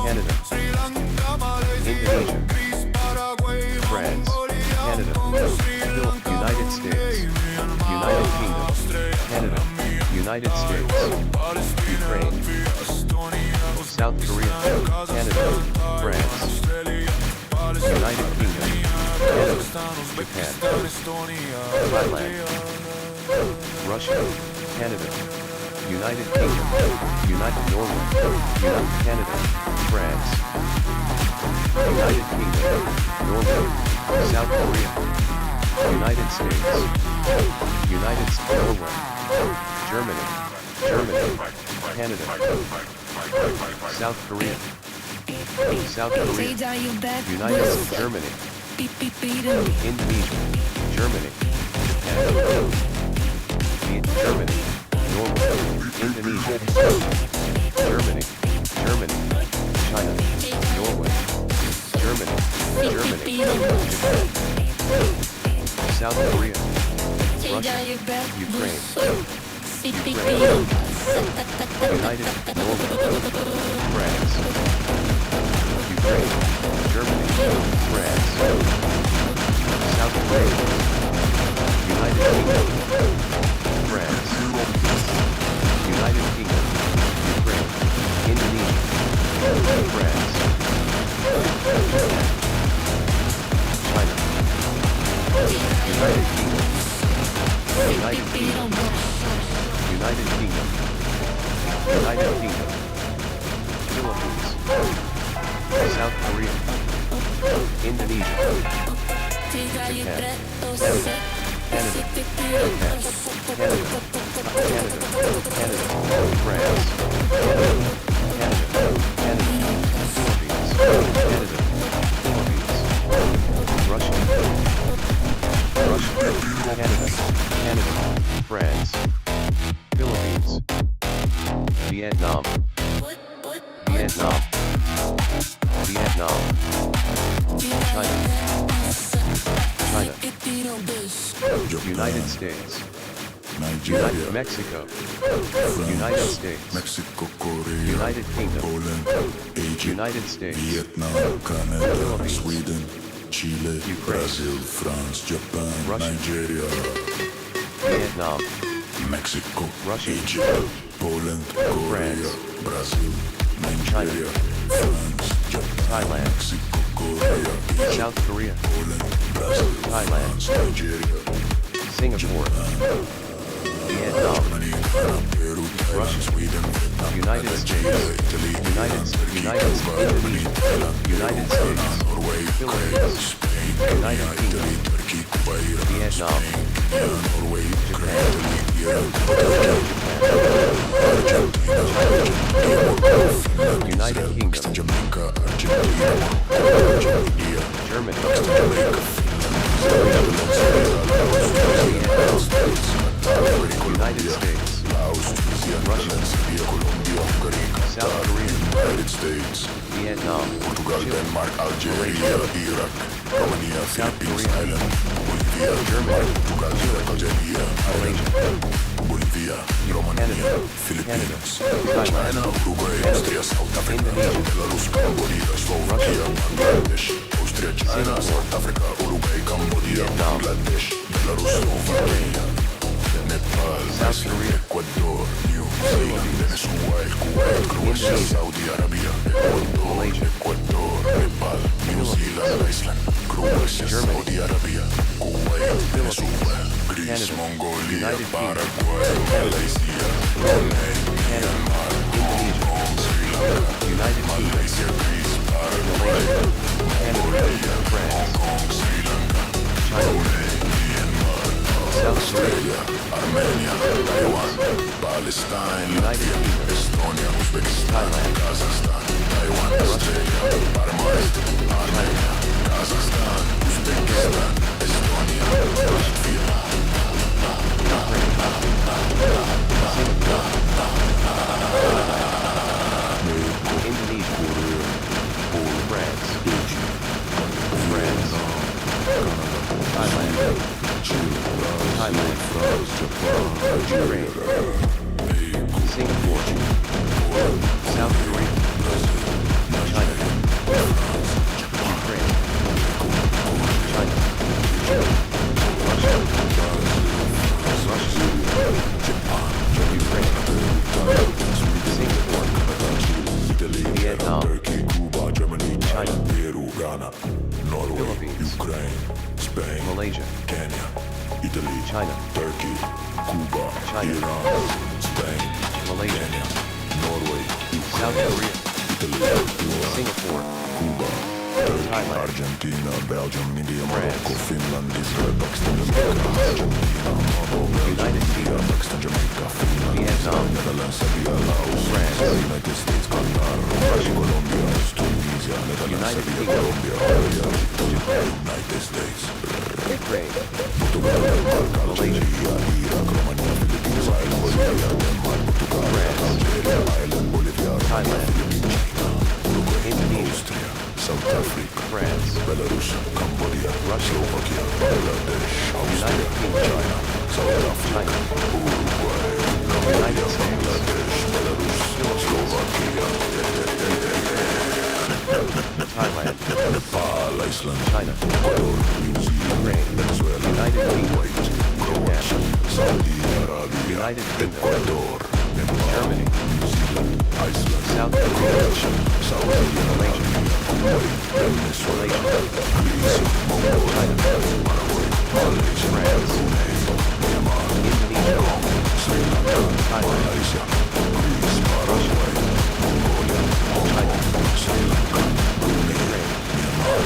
Canada, Sri Lanka, Malaysia, Indonesia, Greece, Paraguay, France, Mongolia, Canada, Sri Lanka, United States, United Kingdom, Canada, United States, Ukraine, South Korea, Canada, France, United Kingdom, Canada, Japan, Thailand, Russia, Canada, United Kingdom, United Norway, United Canada, France, United Kingdom, Norway, South Korea, United States, Norway, Germany, Canada, South Korea, United Germany, Indonesia, Germany, Japan, Germany, Norway, Indonesia, Germany, China, Norway, Germany, Japan, South Korea, Russia, Ukraine, United Norway, France, Ukraine, Germany, France, South Korea, United Kingdom, France, United Kingdom, Ukraine, Indonesia, France, China, United Kingdom, United Kingdom, United Kingdom, United Kingdom, Philippines, South Korea, Indonesia, Japan, Canada, France, Canada, Philippines, Russia, Canada, France, Philippines, Vietnam, China, United States, Nigeria, Mexico, France, United States, Mexico, Korea, United Kingdom, Poland, Egypt, United States, Vietnam, Canada, Philippines, Sweden, Chile, Ukraine, Brazil, France, Japan, Russia, Nigeria, Vietnam, Mexico, Russia, Egypt, Poland, Korea, France, Brazil, Nigeria, France, Japan, Thailand, Mexico, Korea, South Korea, Poland, Brazil, Thailand, France, Nigeria, Singapore, Vietnam, Germany, Ghana, Peru, Thailand, Russia, Sweden, Vietnam, United States, Italy, United Iran, States, Norway, Philippines, Spain, United Kingdom, Italy, Turkey, Cuba, Iran, Vietnam, Norway, Japan, Iran, United Kingdom, Jamaica, Argentina, Argentina, Germany, Jamaica, United States, Laos, Tunisia, Russia, Serbia, Colombia, Hungary, South Qatar, Korea, United States, Vietnam, Portugal, Chile, Denmark, Algeria, Iraq, Romania, Philippines, Korea, Thailand, Bolivia, Germany, Portugal, Algeria, Ireland, Bolivia, Romania, Philippines, China, Uruguay, Austria, South Africa, Belarus, Cambodia, Slovakia, Bangladesh, Austria, China, South Africa, Uruguay, Cambodia, Bangladesh, Belarus, Slovakia, Nepal, South Korea, Ecuador, New Zealand, Venezuela, Kuwait, Croatia, Saudi Arabia, Ecuador, Malaysia, Ecuador, Nepal, New Zealand, Iceland, Croatia, Germany, Saudi Arabia, Kuwait, Venezuela, Greece, Canada, Mongolia, United Kingdom, Paraguay, Malaysia, Brunei, Myanmar, Hong Kong, Sri Lanka, United Kingdom, Malaysia, Greece, Paraguay, Canada, France, Hong Kong, Sri Lanka, Brunei, Myanmar, South Korea, Australia, Armenia, Taiwan, Palestine, United Latvia, Kingdom, Estonia, Uzbekistan, Thailand, Kazakhstan, Taiwan, Australia, Armenia, Armenia, Kazakhstan, Uzbekistan, Estonia, Latvia, Indonesia, France, Thailand, Ukraine, Singapore, South Korea, China, Ukraine, China, Russia, Ukraine, Singapore, Vietnam, Turkey, Cuba, Germany, China, Peru, Ghana, Norway, Philippines, Ukraine, Spain, Malaysia, Kenya, Italy, China, Turkey, Cuba, China, Iran, Spain, Malaysia, Kenya, Norway, South Korea, Italy, Singapore, Cuba, Thailand, Argentina, Belgium, India, France, Morocco, Finland, Israel, Pakistan, Jamaica, Argentina, Morocco, United Kingdom, Pakistan, Jamaica, Finland, Vietnam, Netherlands, Serbia, Laos, France, United States, Qatar, Russia, Colombia, Tunisia, Netherlands, United Serbia, Kingdom, Colombia, Japan, United States, Ukraine, Portugal, Denmark, Algeria, Iraq, Romania, Philippines, Ireland, Bolivia, Denmark, Portugal, France, Algeria, Ireland, Bolivia, Thailand, China, Uruguay, Indonesia, Austria, South Africa, France, Belarus, Cambodia, Russia, Slovakia, Bangladesh, Austria, United Kingdom, China, South Africa, Uruguay, United Romania, States, Bangladesh, Belarus, Slovakia, Thailand, Nepal, Iceland, China, Ecuador, New Zealand, Ukraine, Venezuela, United Kingdom, Kuwait, Saudi Arabia, United Kingdom, Ecuador, Germany, New Zealand, Iceland, South Korea, Saudi Arabia, Kuwait, Venezuela, Greece, Mongolia, Paraguay, Malaysia, Brunei, Myanmar, Indonesia, Sri Lanka, Thailand, Malaysia, Greece, Paraguay, Mongolia, Sri Lanka, Brunei, Myanmar,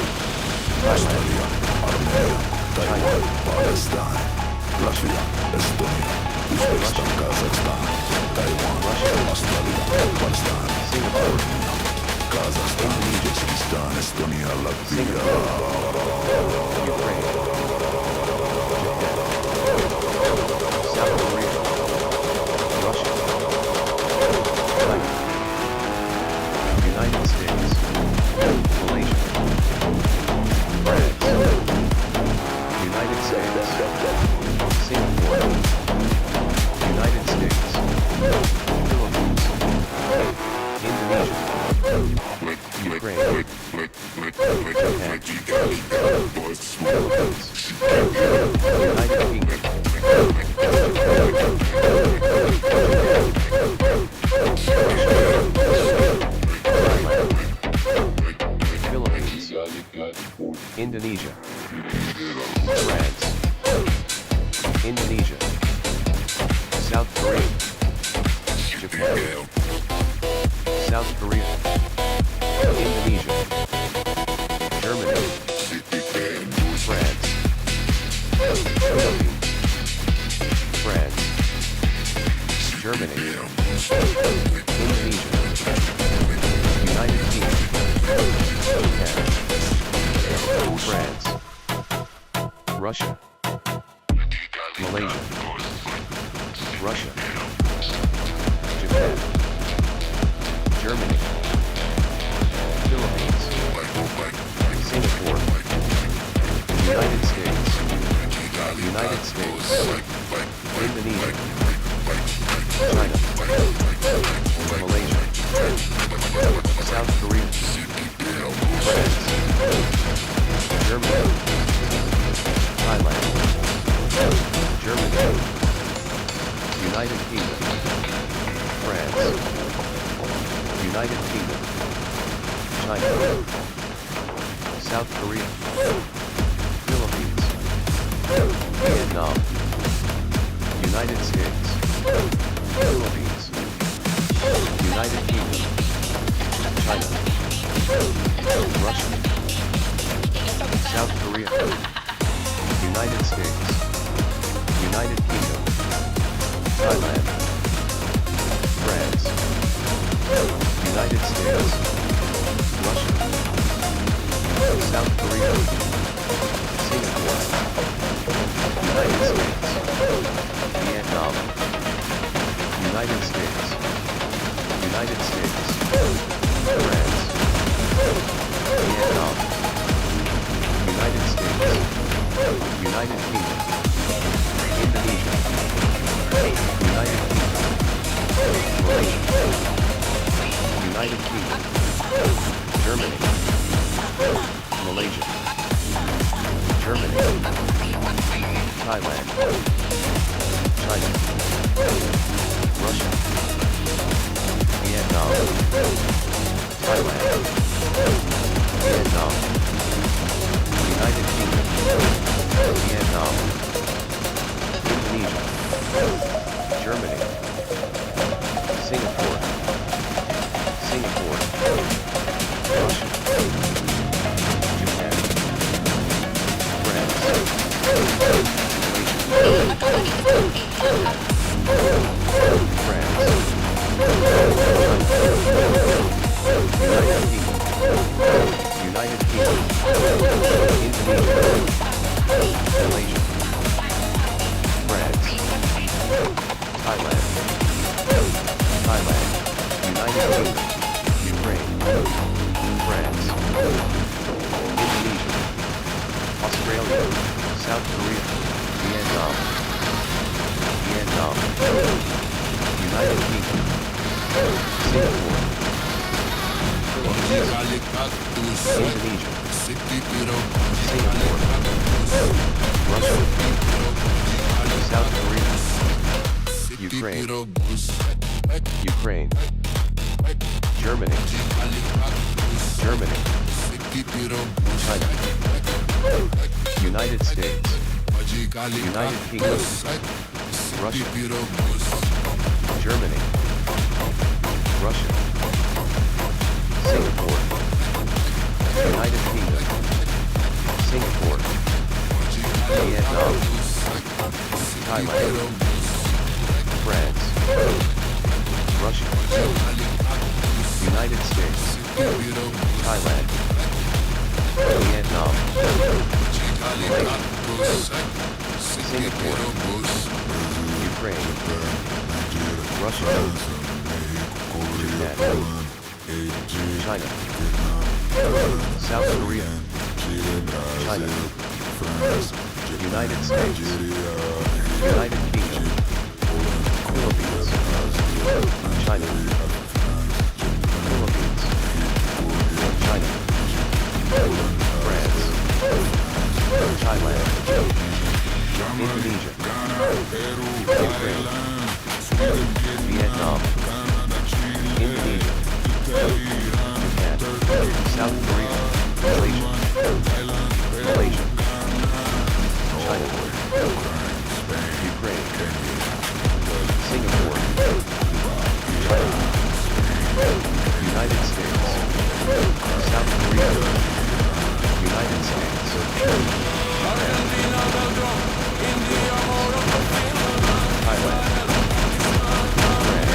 Australia, Armenia, Taiwan, Palestine, Latvia, Estonia, Uzbekistan, Kazakhstan, Taiwan, Australia, Afghanistan, Singapore, Kazakhstan, Uzbekistan, Estonia, Latvia, Ukraine, Japan, South Korea, Russia, China, United States, Malaysia, France, United States, Singapore, United States, Philippines, Indonesia, Ukraine, Japan, Philippines, United Kingdom, Philippines, Indonesia, France, Indonesia, South Korea, Japan, South Korea, Indonesia, Germany, France, Philippines, France, Germany, Indonesia, United Kingdom, Japan, France, Russia, Malaysia, Russia, Japan, Germany, Philippines, Singapore, United States, Indonesia, China, Malaysia, South Korea, France, Germany, Thailand, Germany, United Kingdom, France, United Kingdom, China, South Korea, Philippines, Vietnam, United States, Philippines, United Kingdom, China, Russia, South Korea, United States, United Kingdom, Thailand, France, United States, Russia, South Korea, Singapore, United States, Vietnam, United States, France, Vietnam, United States, United Kingdom, Indonesia, United Kingdom, Malaysia, United Kingdom, Germany, Malaysia, Germany, Thailand, China, Russia, Vietnam, Thailand, Vietnam, United Kingdom, Vietnam, Indonesia, Germany, Singapore, Russia, Japan, France, United Kingdom, Indonesia, Malaysia, France, Thailand, United Kingdom, Ukraine, France, Indonesia, Australia, South Korea, Vietnam, United Kingdom, Singapore, Indonesia, Singapore, Russia, South Korea, Ukraine, Ukraine, Germany, Germany, China, United States, United Kingdom, Russia, Germany, Russia, Singapore, United Kingdom, Singapore, Vietnam, Thailand, France, Russia, United States, Thailand, Vietnam, Malaysia, Singapore, Ukraine, Russia, Japan, China, South Korea, China, United States, United Kingdom, Philippines, China, Philippines, China, France, Thailand, Indonesia, Ukraine, Vietnam, Indonesia, Japan, South Korea, Malaysia, Malaysia, China, Ukraine, Singapore, China, United States, South Korea, United States, Thailand, France,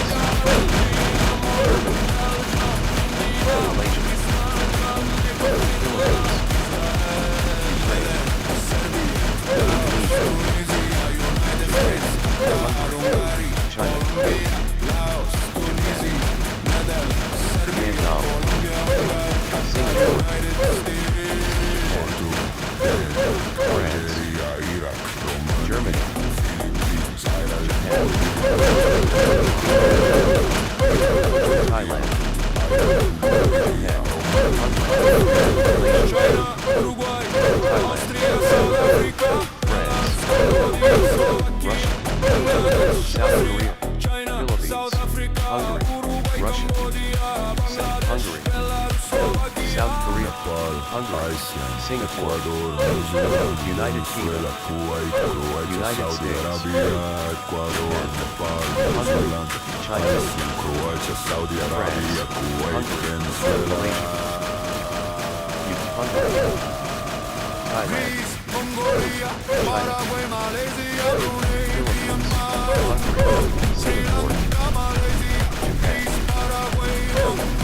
Germany, Malaysia, Philippines, Ukraine, China, Vietnam, Singapore, France, Germany, Thailand, South Korea, Philippines, Hungary, Russia, Hungary, South Korea, Hungary, Singapore, United Kingdom, United States, Hungary, China, France, Hungary, Malaysia, Hungary, Thailand, China, Philippines, Hungary, Singapore, Japan,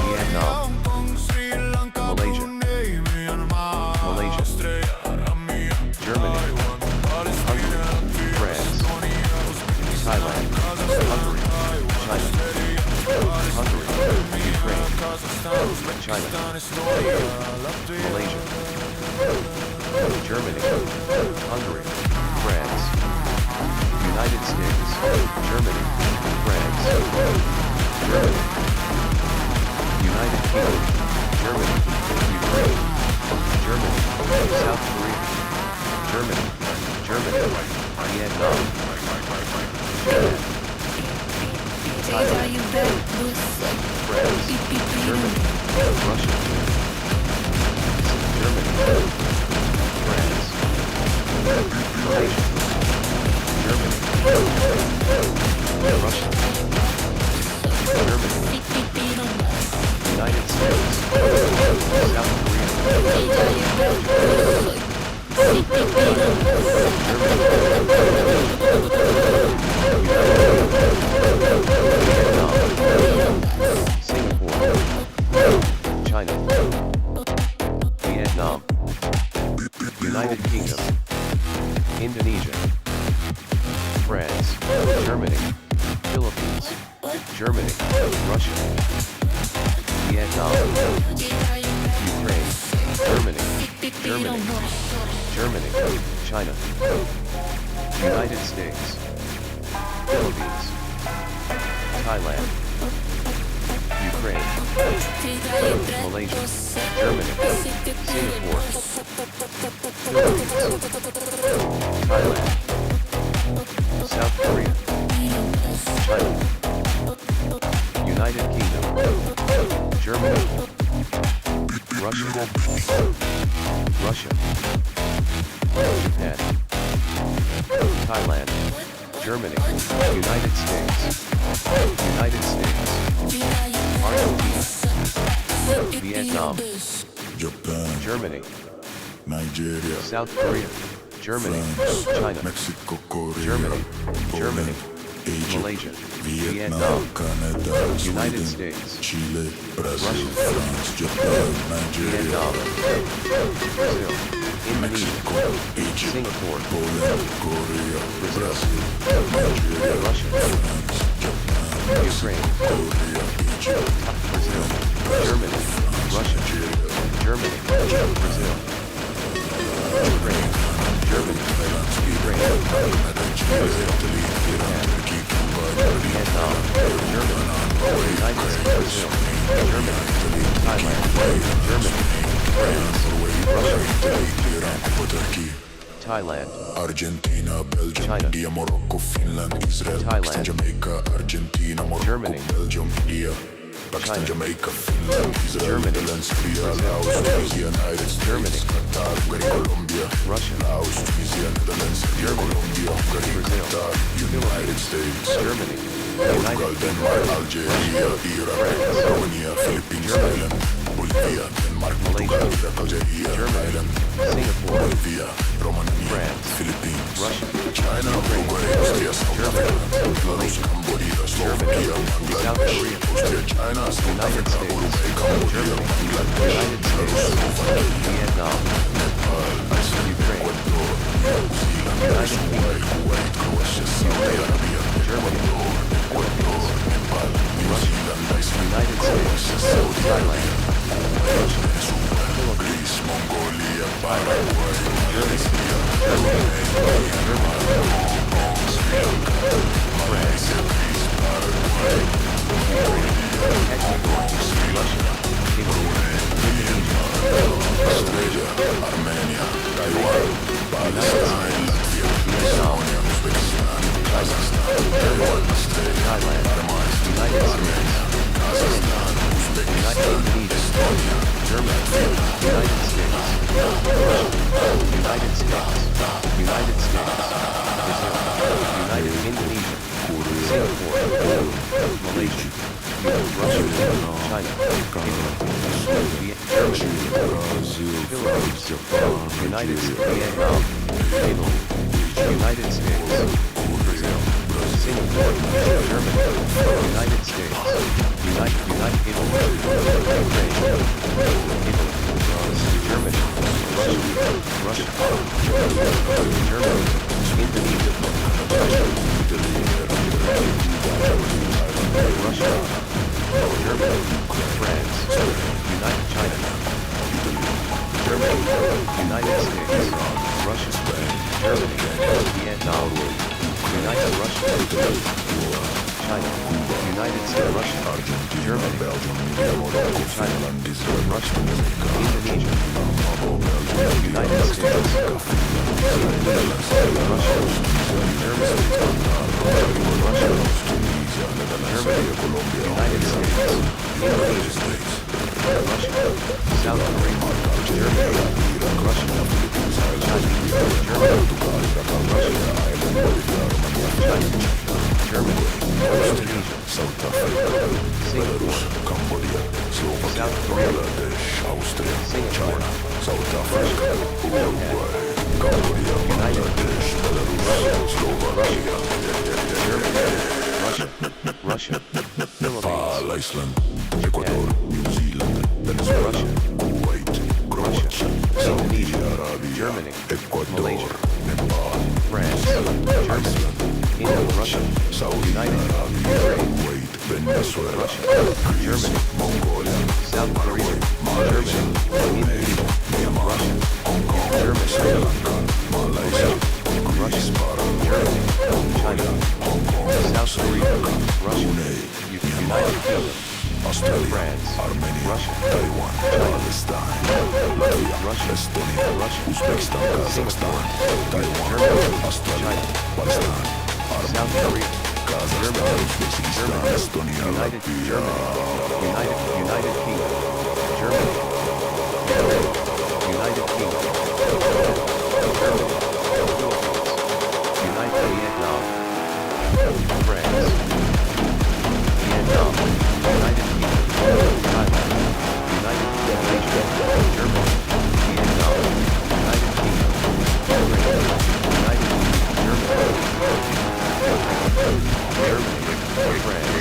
Vietnam, Malaysia, Germany, Hungary, France, Thailand, Hungary, China, Hungary, Ukraine, China, Malaysia, Germany, Hungary, France, United States, Germany, France, Germany, United Kingdom, Germany, Ukraine, Germany, South Korea, Germany, Vietnam, Japan, Thailand, France, Germany, Russia, Germany, France, Malaysia, Germany, Russia, Germany, United States, South Korea, Singapore, China, Vietnam, United Kingdom, Indonesia, France, Germany, Philippines, Germany, Russia, Vietnam, Ukraine, Germany, China, United States, Philippines, Thailand, Ukraine, Malaysia, Germany, Singapore, Philippines, Thailand, China, United Kingdom, Germany, Russia, Russia, Japan, Thailand, Germany, United States, Argentina, Vietnam, Japan, Germany, Nigeria, South Korea, Germany, France, China, Mexico, Korea, Germany, Poland, Egypt, Malaysia, Vietnam, Vietnam, Canada, United Sweden, States, Chile, Brazil, Russia, France, Japan, Nigeria, Vietnam, Brazil, Indonesia, Mexico, Egypt, Singapore, Poland, Korea, Brazil, Nigeria, Russia, France, Japan, Ukraine, Korea, Egypt, Brazil, Germany, Russia, Germany, Brazil, Ukraine, Germany, Ukraine, Brazil, Japan, Vietnam, Germany, United States, Brazil, Germany, Thailand, Germany, France, Russia, Thailand, Argentina, Belgium, China, India, Morocco, Finland, Israel, Thailand, Pakistan, Jamaica, Argentina, Morocco, Germany, Belgium, India, Pakistan, China, Jamaica, Finland, Israel, Germany, Netherlands, Korea, Laos, Brazil, Tunisia, United States, Germany, Qatar, Hungary, Colombia, Russia, Laos, Tunisia, Netherlands, Germany, Colombia, Hungary, Brazil, Qatar, United States, Germany, Portugal, United Denmark, Algeria, Iraq, France, Romania, Philippines, Germany, Thailand, Bolivia, Denmark, Malaysia, Portugal, Iraq, Algeria, Germany, Thailand, Singapore, Bolivia, Romania, France, Philippines, Russia, China, Bulgaria, Austria, South Germany, Africa, Belarus, Malaysia, Cambodia, Germany, Slovakia, South Bangladesh, Korea, Austria, China, South United Africa, States, Uruguay, Cambodia, Germany, Bangladesh, United States, Vietnam, Ukraine, New Zealand, United Kingdom, Kuwait, Croatia, Saudi Arabia, Germany, Ecuador, Nepal, New Zealand, Iceland, United Croatia, States, Saudi Thailand, Arabia, Greece, Mongolia, Paraguay, Malaysia, France, Paraguay, Ecuador, Russia, Indonesia, Australia, Armenia, Taiwan, Palestine, Latvia, Estonia, Uzbekistan, Kazakhstan, Taiwan, Australia, Thailand, United States, Kazakhstan, United Uzbekistan, Indonesia, Estonia, Germany, United States, Russia, United States, United States, Brazil, United Indonesia, Singapore, Malaysia, Russia, China, Italy, Germany, Philippines, United States, Vietnam, Italy, United States, Brazil, Singapore, Germany, United States, United Italy, Ukraine, Italy, Germany, Russia, Germany, Indonesia, Russia, Germany, France, United China, Germany, United States, Russia, Germany, Vietnam, United Russia, China, United States, Russia, Germany, China, Russia, Indonesia, United States, Russia, Germany, Russia, Germany, United States, Indonesia, Russia, South Korea, Germany, Russia, China, Germany, Russia, China, Germany, Indonesia, South Africa, Singapore, Cambodia, Slovakia, South Korea, Bangladesh, Austria, Singapore, China, South Africa, Uruguay, Cambodia, United Bangladesh, Belarus, Slovakia, Germany, Russia, Nepal, Philippines, Iceland, Ecuador, New Zealand, Venezuela, Russia, Kuwait, Croatia, Saudi Indonesia, Arabia, Germany, Ecuador, Malaysia, Nepal, France, Germany, India, Russia, Saudi United, Arabia, Ukraine, Kuwait, Venezuela, Russia, Greece, Germany, Mongolia, South Korea, Malaysia, Germany, Indonesia, Myanmar, Russia, Hong Kong, Germany, Sri Lanka, Malaysia, Greece, Paraguay, China, Hong Kong, South Korea, Russia, Brunei, United Kingdom, Australia, France, Armenia, Russia, Taiwan, Palestine, Latvia, Russia, Estonia, Russia, Uzbekistan, Kazakhstan, Taiwan, Germany, Australia, China, Palestine, South Korea, Germany, United Germany, United Kingdom, Germany, United Kingdom, Germany, Philippines, United Vietnam, France, Vietnam, United Kingdom, Thailand, United Malaysia, Germany, Vietnam, United Kingdom, Ukraine, United Germany, France,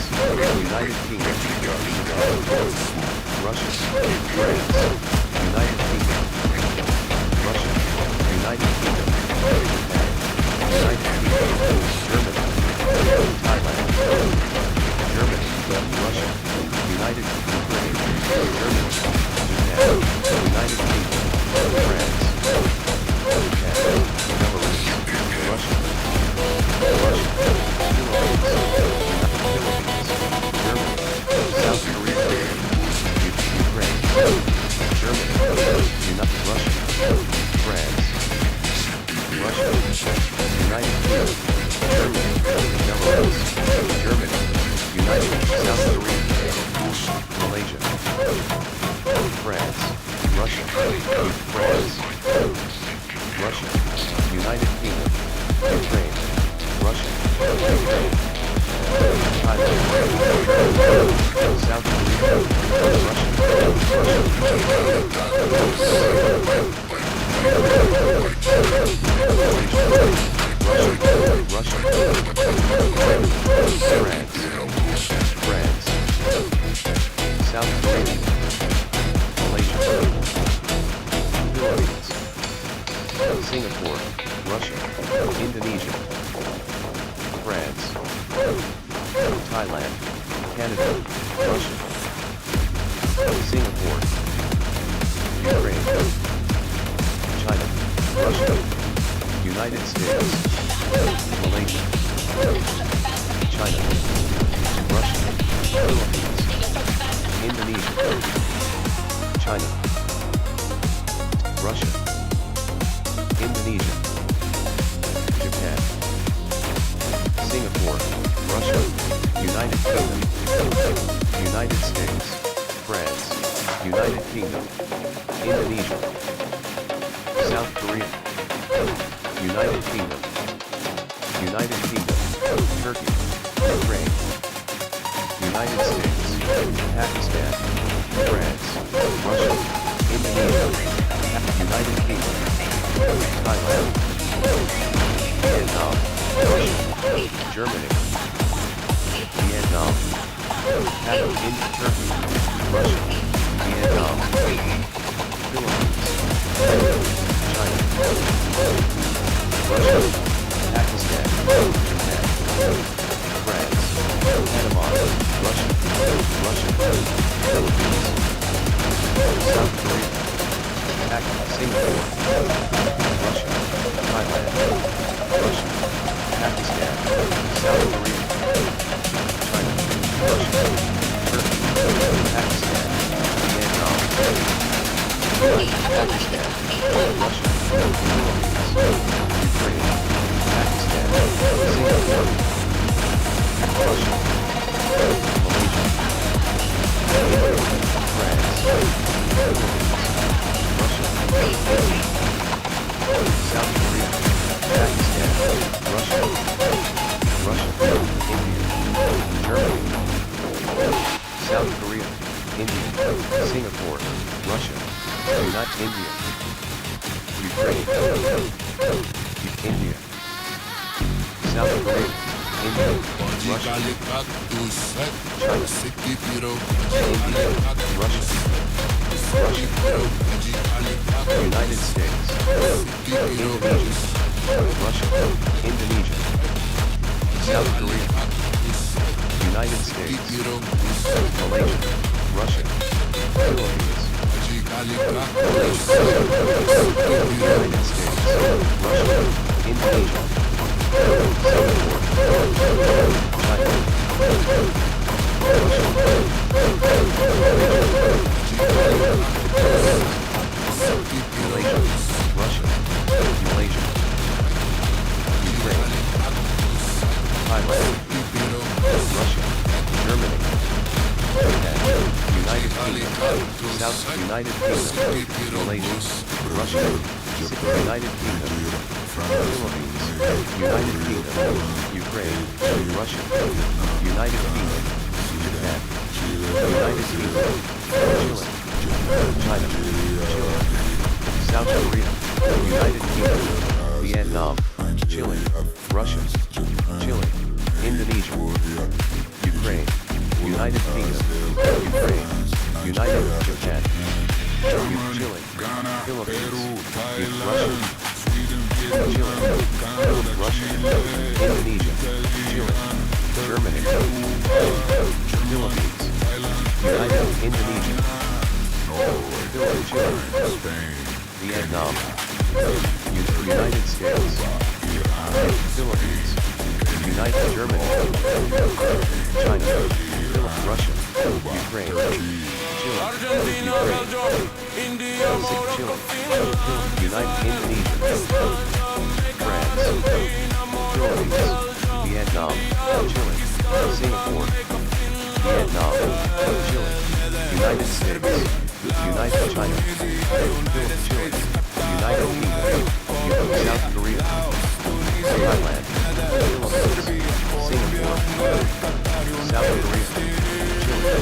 United Kingdom, Russia, France, United Kingdom, Russia, United Kingdom, United Kingdom, Germany, Thailand, Germany, Russia, United Ukraine, Germany, Japan, United Kingdom, France, Japan, Belarus, Russia, Philippines, Germany, South Korea, Ukraine, Germany, Russia, France, Russia, United Kingdom, Germany, Belarus, Germany, United South Korea, Malaysia, France, Russia, France, Russia, United Kingdom, Ukraine, Russia, Ukraine, Thailand, South Korea, Russia, Russia, France, South Korea, Malaysia, Philippines, Singapore, Russia, Indonesia, France, Thailand, Canada, Russia, Singapore, Ukraine, China, Russia, United States, Malaysia, China, Russia, Philippines, Indonesia, China, Russia, Indonesia, Japan, Singapore, Russia, United Kingdom, United States, France, United Kingdom, Indonesia, South Korea, United Kingdom, Turkey, Ukraine, United States, Pakistan, France, Russia, Indonesia, United Kingdom, Thailand, Vietnam, Russia, Germany, Vietnam, Turkey, Russia, Vietnam, Philippines, China, Russia, Pakistan, Japan, France, Panama, Russia, Philippines, South Korea, Singapore, Russia, Thailand, Russia, Pakistan, South Korea, China, Russia, Turkey, Pakistan, Vietnam, Pakistan, Russia, Philippines, Ukraine, Pakistan, Singapore, Russia, Malaysia, France, Russia, South Korea, Pakistan, Russia, India, Germany, South Korea, India, Singapore, Russia, India, Ukraine, India, South Korea, India, Russia, China, India, Russia, United States, Indonesia, Russia, Indonesia, South Korea, United States, Malaysia, Russia, Philippines, Malaysia, United States, Russia, Indonesia, Singapore, China, Malaysia, Russia, Malaysia, Ukraine, Thailand, South United Kingdom, Malaysia, Russia, United Kingdom, Philippines, United Kingdom, Ukraine, Russia, United Kingdom, Japan, United Kingdom, Chile, China, Chile, South Korea, United Kingdom, Vietnam, Chile, Russia, Chile, Indonesia, Ukraine, United Kingdom, Ukraine, United Japan, Chile, Philippines, Russia, Chile, Russia, Indonesia, Chile, Germany, Philippines, United Indonesia, Chile, Vietnam, United States, Philippines, United Germany, China, Russia, Ukraine, Chile, United Indonesia, France, Philippines, Vietnam, Chile, Singapore, Vietnam, Chile, United States, United China, Chile, United Kingdom, South Korea, Thailand, Philippines, Singapore, South Korea, Chile,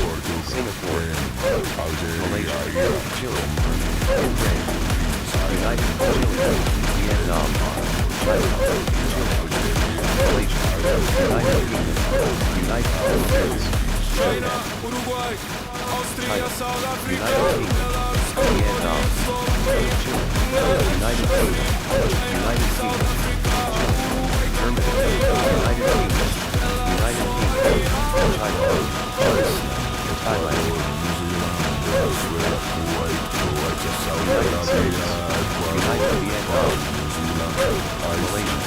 Singapore, Malaysia, Chile, Ukraine, United Chile, Vietnam, China, Chile, Malaysia, United Kingdom, United Philippines, China, Uruguay, Austria, South Africa, United Kingdom, Vietnam, Chile, United Kingdom, United Kingdom, Chile, Germany, United Kingdom, United Kingdom, China, Thailand, United States, United Vietnam, Malaysia,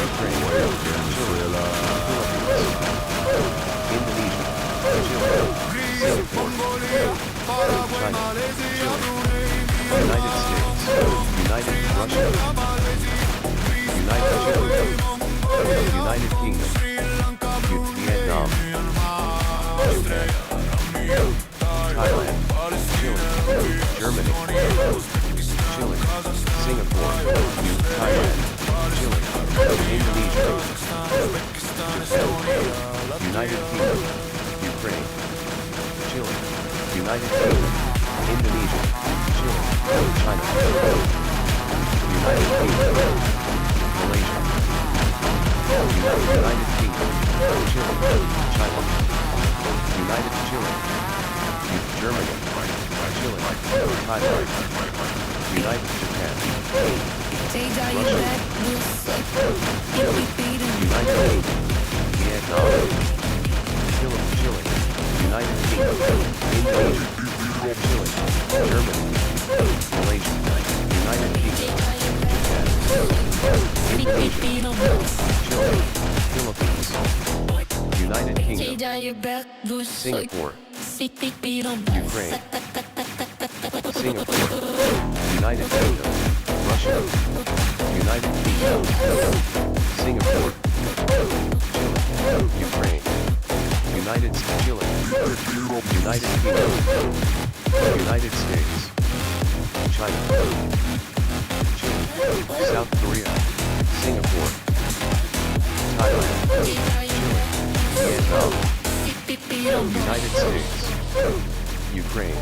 Ukraine, Chile, Indonesia, Chile, Singapore, China, Chile, United States, United Russia, United Chile, United Kingdom, Vietnam, Japan, Thailand, Chile, Germany, Chile, Singapore, Thailand, Chile, Indonesia, Japan, United Kingdom, Ukraine, Chile, United Kingdom, Indonesia, Chile, China, United Kingdom, Malaysia, United Kingdom, Chile, China, United Chile, Germany, Chile, Thailand, United Japan, Russia, United Kingdom, Vietnam, Chile, United Kingdom, Indonesia, Chile, Germany, Malaysia, United Kingdom, Japan, Indonesia, Chile, Philippines, United Kingdom, Singapore, Ukraine, Singapore, United Kingdom, Russia, United Kingdom, Singapore, Chile, Ukraine, United Chile, United Kingdom, United States, China, Chile, South Korea, Singapore, Thailand, Chile, Vietnam, United States, Ukraine,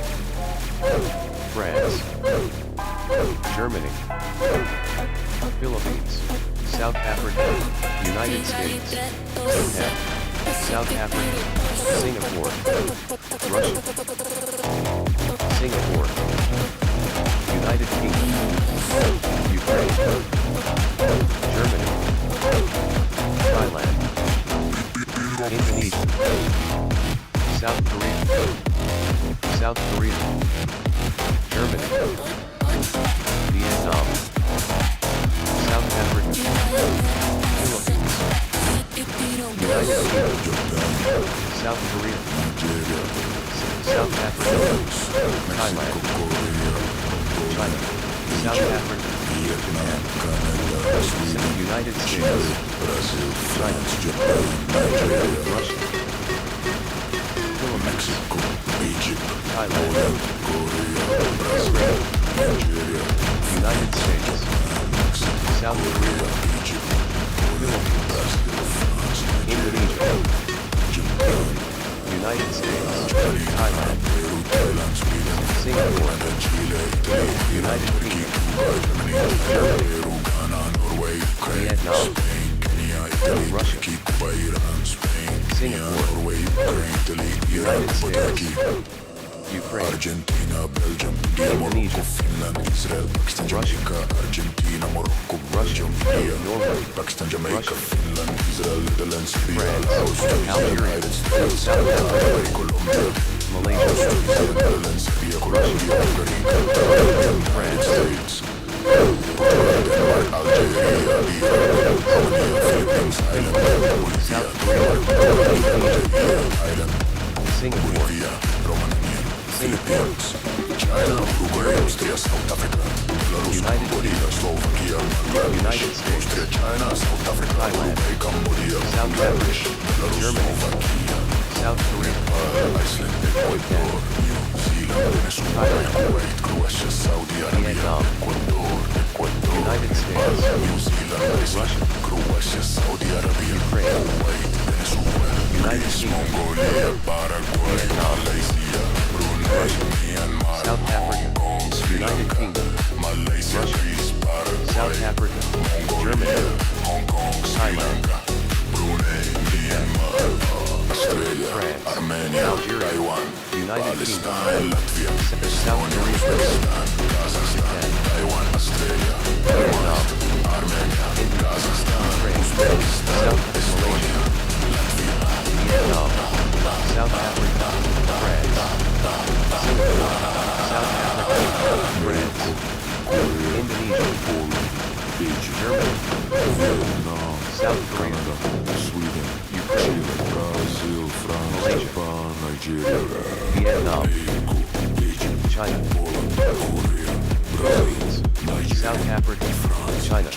France, Germany, Philippines, South Africa, United States, Japan, South Africa, Singapore, Russia, Singapore, United Kingdom, Ukraine, Germany, Thailand, Indonesia, South Korea, Germany, Vietnam, South Africa, Philippines, United Kingdom, South Korea, South Africa, Thailand, China, South Africa, Japan, United States, China, Russia, Philippines, Mexico, Egypt, Thailand, Korea, Brazil, Nigeria, United States, South Korea, Egypt, Philippines, Brazil, France, Indonesia, Japan, United States, Thailand, Peru, Thailand, Sweden, Singapore, Chile, Italy, United Kingdom, Germany, Peru, Ghana, Norway, Ukraine, Vietnam, Spain, Kenya, Italy, Russia, Turkey, Cuba, Iran, Spain, Kenya, Singapore, Norway, Ukraine, Italy, Iran, United Cuba, States, Turkey, Ukraine, Argentina, Belgium, India, Morocco, Finland, Israel, Pakistan, Jamaica, Argentina, Morocco, Belgium, India, Norway, Pakistan, Jamaica, Russia, Finland, Israel, Netherlands, Syria, France, Laos, Tunisia, Algeria, United States, South Africa, Paraguay, Colombia, Malaysia, Tunisia, Netherlands, Serbia, Colombia, Hungary, Qatar, United States, Portugal, Denmark, Algeria, Iran, Romania, Philippines, Ireland, Bolivia, South Korea, Algeria, Ireland, Singapore, Bolivia, Romania, Philippines, China, Uruguay, Austria, South Africa, Belarus, United Cambodia, Slovakia, Bangladesh, United States, Austria, China, South Africa, Thailand, Uruguay, Cambodia, South Bangladesh, Belarus, Germany, Slovakia, South Korea, Iceland, Ecuador, New Zealand, Venezuela, Kuwait, Croatia, Saudi Arabia, Vietnam, Ecuador, United States, New Zealand, Russia, Croatia, Saudi Arabia, Ukraine, Kuwait, Venezuela, United Greece, Kingdom, Mongolia, Paraguay, Vietnam, Malaysia, Brunei, Myanmar, South Africa, Hong Kong, Sri United Lanka, Kingdom, Malaysia, Russia, Greece, Paraguay, South Africa, Germany, Hong Kong, Sri Thailand, Lanka, Brunei, Myanmar, Australia, France, Armenia, Algeria, Taiwan, United Kingdom, Palestine, Latvia, South Estonia, Korea, Uzbekistan, Kazakhstan, Taiwan, Australia, Vietnam, Armenia, Kazakhstan, Ukraine, Uzbekistan, South Estonia, Latvia, Vietnam, South Africa, France, Singapore, South Africa, France, Indonesia, Germany, Vietnam, South Korea, Sweden, Ukraine, Brazil, France, Malaysia, Japan, Nigeria, Vietnam, Egypt, China, Korea, Philippines, Nigeria, South Africa, China,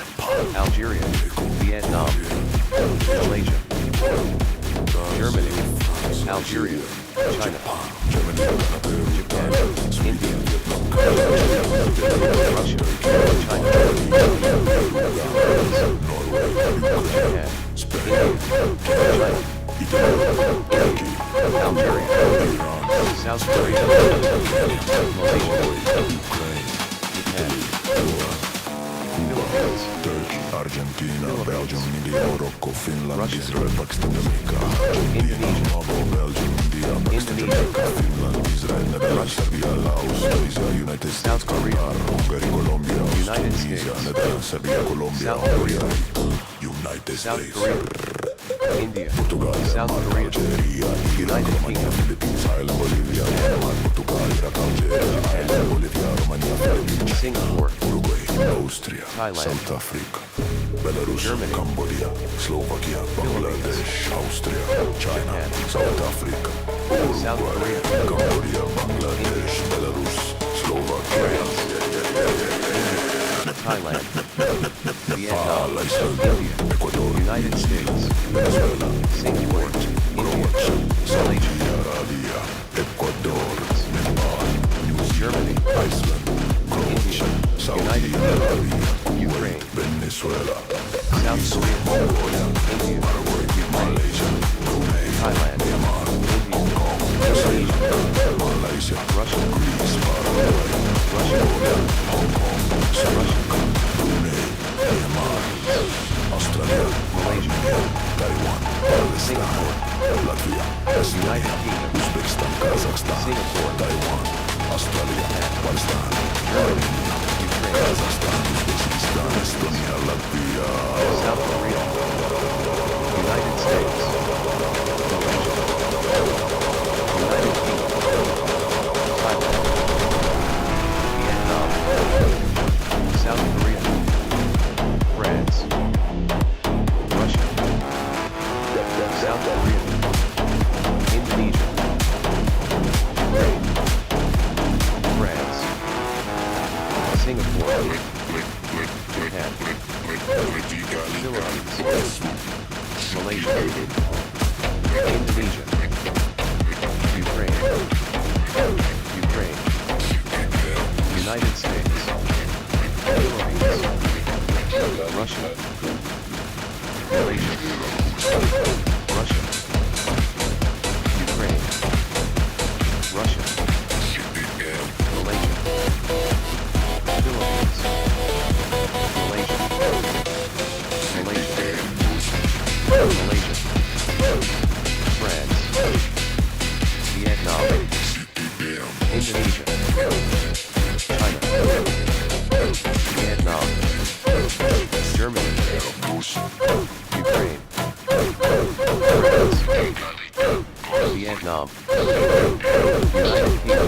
Algeria, Vietnam, Malaysia, Germany, Algeria, China, Japan, India, Russia, China, Japan, India, China, Algeria, South Korea, Malaysia, Japan, Philippines, Turkey, Argentina, Belgium, India, Morocco, Finland, Russia, Israel, Pakistan, Jamaica, Argentina, Indonesia, Monaco, Belgium, India, Pakistan, Indonesia, Jamaica, Finland, Israel, Netherlands, Serbia, Laos, Tunisia, United States, South Korea, Qatar, Hungary, Colombia, United Tunisia, States, Netherlands, Serbia, Colombia, South Hungary, Korea, United South States, Korea, India, Portugal, South Denmark, Korea, Algeria, Iran, United Romania, Kingdom, Philippines, Ireland, Bolivia, Denmark, Portugal, Iraq, Algeria, Ireland, Bolivia, Romania, Philippines, Singapore, Uruguay, Austria, Thailand, South Africa, Belarus, Germany, Cambodia, Slovakia, Bangladesh, Austria, China, Japan, South Africa, South Uruguay, Korea, Cambodia, Bangladesh, Belarus, Slovakia, Thailand, Vietnam, Iceland, India, Ecuador, United States, Venezuela, Singapore, India, Saudi Malaysia, Arabia, Ecuador, Nepal, New Germany, Iceland, Croatia, Saudi United Kingdom, Arabia, Ukraine, Venezuela, South Korea, Mongolia, India, Paraguay, Malaysia, Brunei, Thailand, Myanmar, India, Hong Kong, Indonesia, Malaysia, Russia, Greece, Paraguay, Russia, Hong Kong, Sri Russia, Lanka, Brunei, Myanmar, Australia, Malaysia, Taiwan, Palestine, Singapore, Latvia, United Estonia, Kingdom, Uzbekistan, Kazakhstan, Singapore, Taiwan, Australia, Palestine, Germany, Ukraine, Kazakhstan, Uzbekistan, Estonia, Latvia, South Korea, United States, Malaysia, United Kingdom, Thailand, Vietnam, South Korea, France, Russia, South Korea, Indonesia, Ukraine, Russia, Malaysia, Russia, Ukraine, Russia, Malaysia, Philippines, Malaysia, Malaysia, France, Vietnam, Indonesia, China, Vietnam, Germany, Ukraine, France, Vietnam, United Kingdom,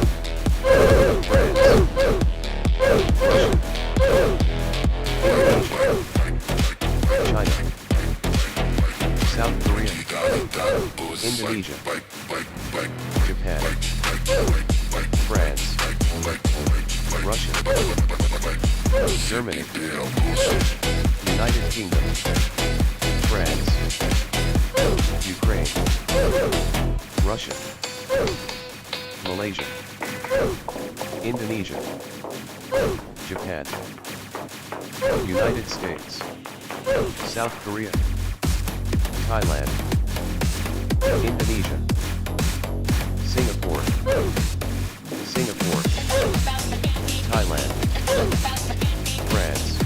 France, Russia, China, South Korea, Indonesia, Japan, France, Russia, Germany, United Kingdom, France, Ukraine, Russia, Malaysia, Indonesia, Japan, United States, South Korea, Thailand, Indonesia, Singapore, Thailand, France,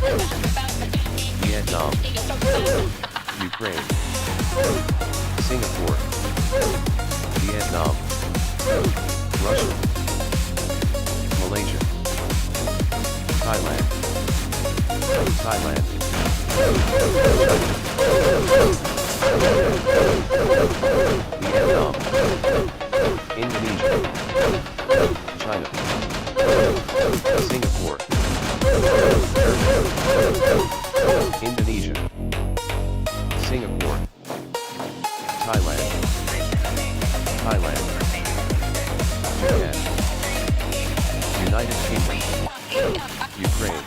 Vietnam, Ukraine, Singapore, Vietnam, Russia, Malaysia, Thailand, Vietnam, Indonesia, China, Singapore, Indonesia, Singapore, Thailand, Japan, United Kingdom, Ukraine,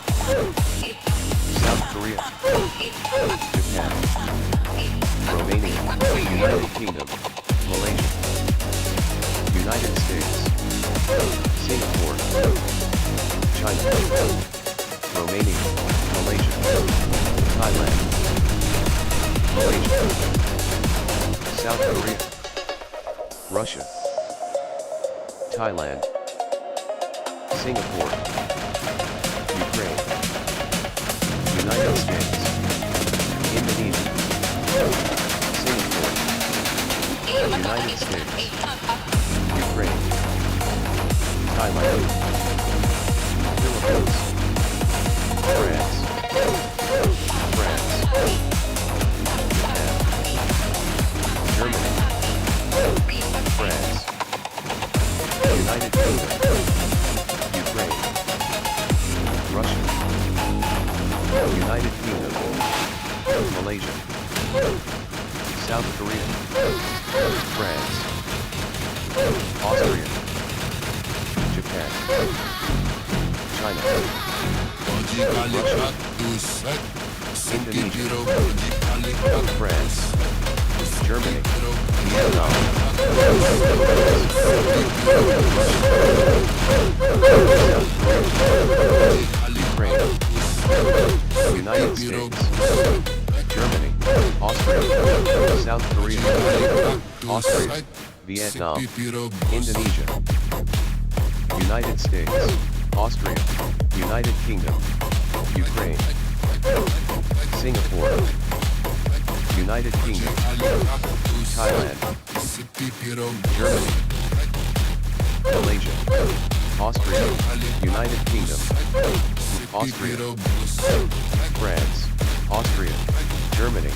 South Korea, Japan, Romania, United Kingdom, Malaysia, United States, Singapore, China, Romania, Malaysia, Thailand, Malaysia, South Korea, Russia, Thailand, Singapore, Ukraine, United States, Indonesia, Singapore, United States, Ukraine, Thailand, Philippines, France, Japan, Germany, France, United Kingdom, Ukraine, Russia, United Kingdom, Malaysia, South Korea, France, Austria, Japan, China, Russia, Indonesia, France, Germany, Vietnam, Ukraine, United States, Germany, Austria, South Korea, Austria, Vietnam, Indonesia, United States, Austria, United Kingdom, Ukraine, Singapore, United Kingdom, Thailand, Germany, Malaysia, Austria, United Kingdom, Austria, France, Austria, Germany,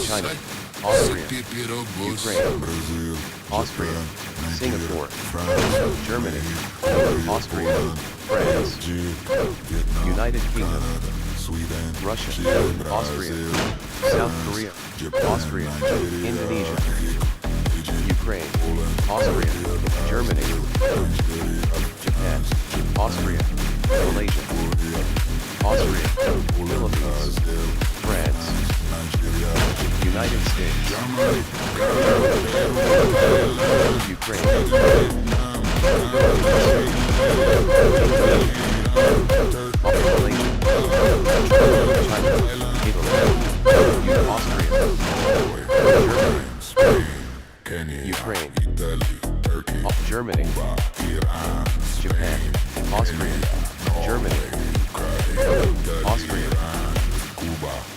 China, Austria, Ukraine, Austria, Singapore, Germany, Austria, France, United Kingdom, Russia, Austria, South Korea, Austria, Indonesia, Ukraine, Austria, Germany, Japan, Austria, Malaysia, Austria, Philippines, France, United States, Ukraine, Malaysia, Germany, Japan, Austria, Germany, Austria,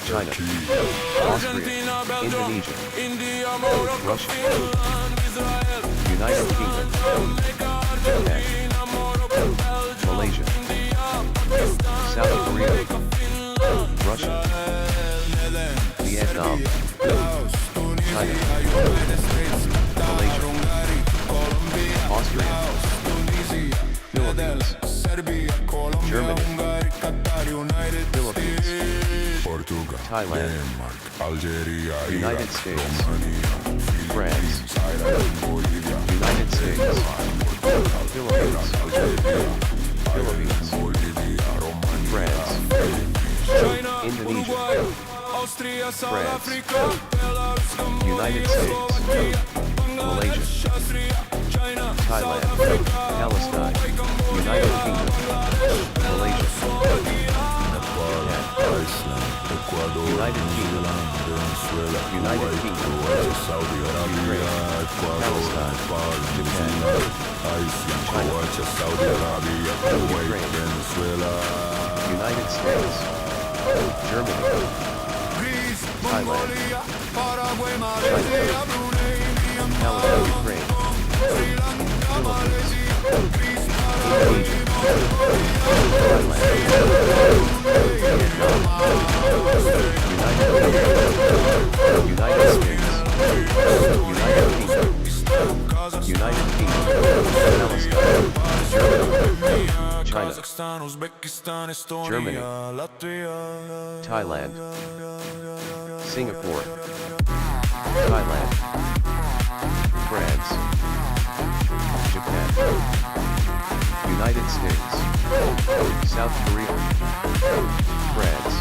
China, Austria, Indonesia, Russia, United Kingdom, Japan, Malaysia, South Korea, Russia, Vietnam, China, Malaysia, Austria, Philippines, Germany, Philippines, Portugal, Thailand, Denmark, Algeria, United Iraq, States, Romania, France, Thailand, Bolivia, United States, Philippines, Philippines, Bolivia, Romania, France, China, Indonesia, Uruguay, Austria, South France, Africa, Belarus, United States, Malaysia, China, Thailand, Palestine, United Kingdom, Malaysia, Japan, Iceland, Ecuador, United Kingdom, Venezuela, United Kuwait, Kingdom, Kuwait, Saudi Arabia, Ecuador, Palestine, Nepal, New Japan, Zealand, Iceland, China, Kuwait, Saudi Arabia, Kuwait, Ukraine, Venezuela, United States, Germany, Greece, Thailand, Mongolia, Paraguay, China, Malaysia, Brunei, Myanmar, Palestine, Ukraine, Sri Lanka, Philippines, Greece, Indonesia, Thailand, Vietnam, United States, United Kingdom, United Kingdom, Palestine, Germany, China, Kazakhstan, Uzbekistan, Estonia, Germany, Latvia, Thailand, Singapore, Thailand, France, Japan, United States, South Korea, France,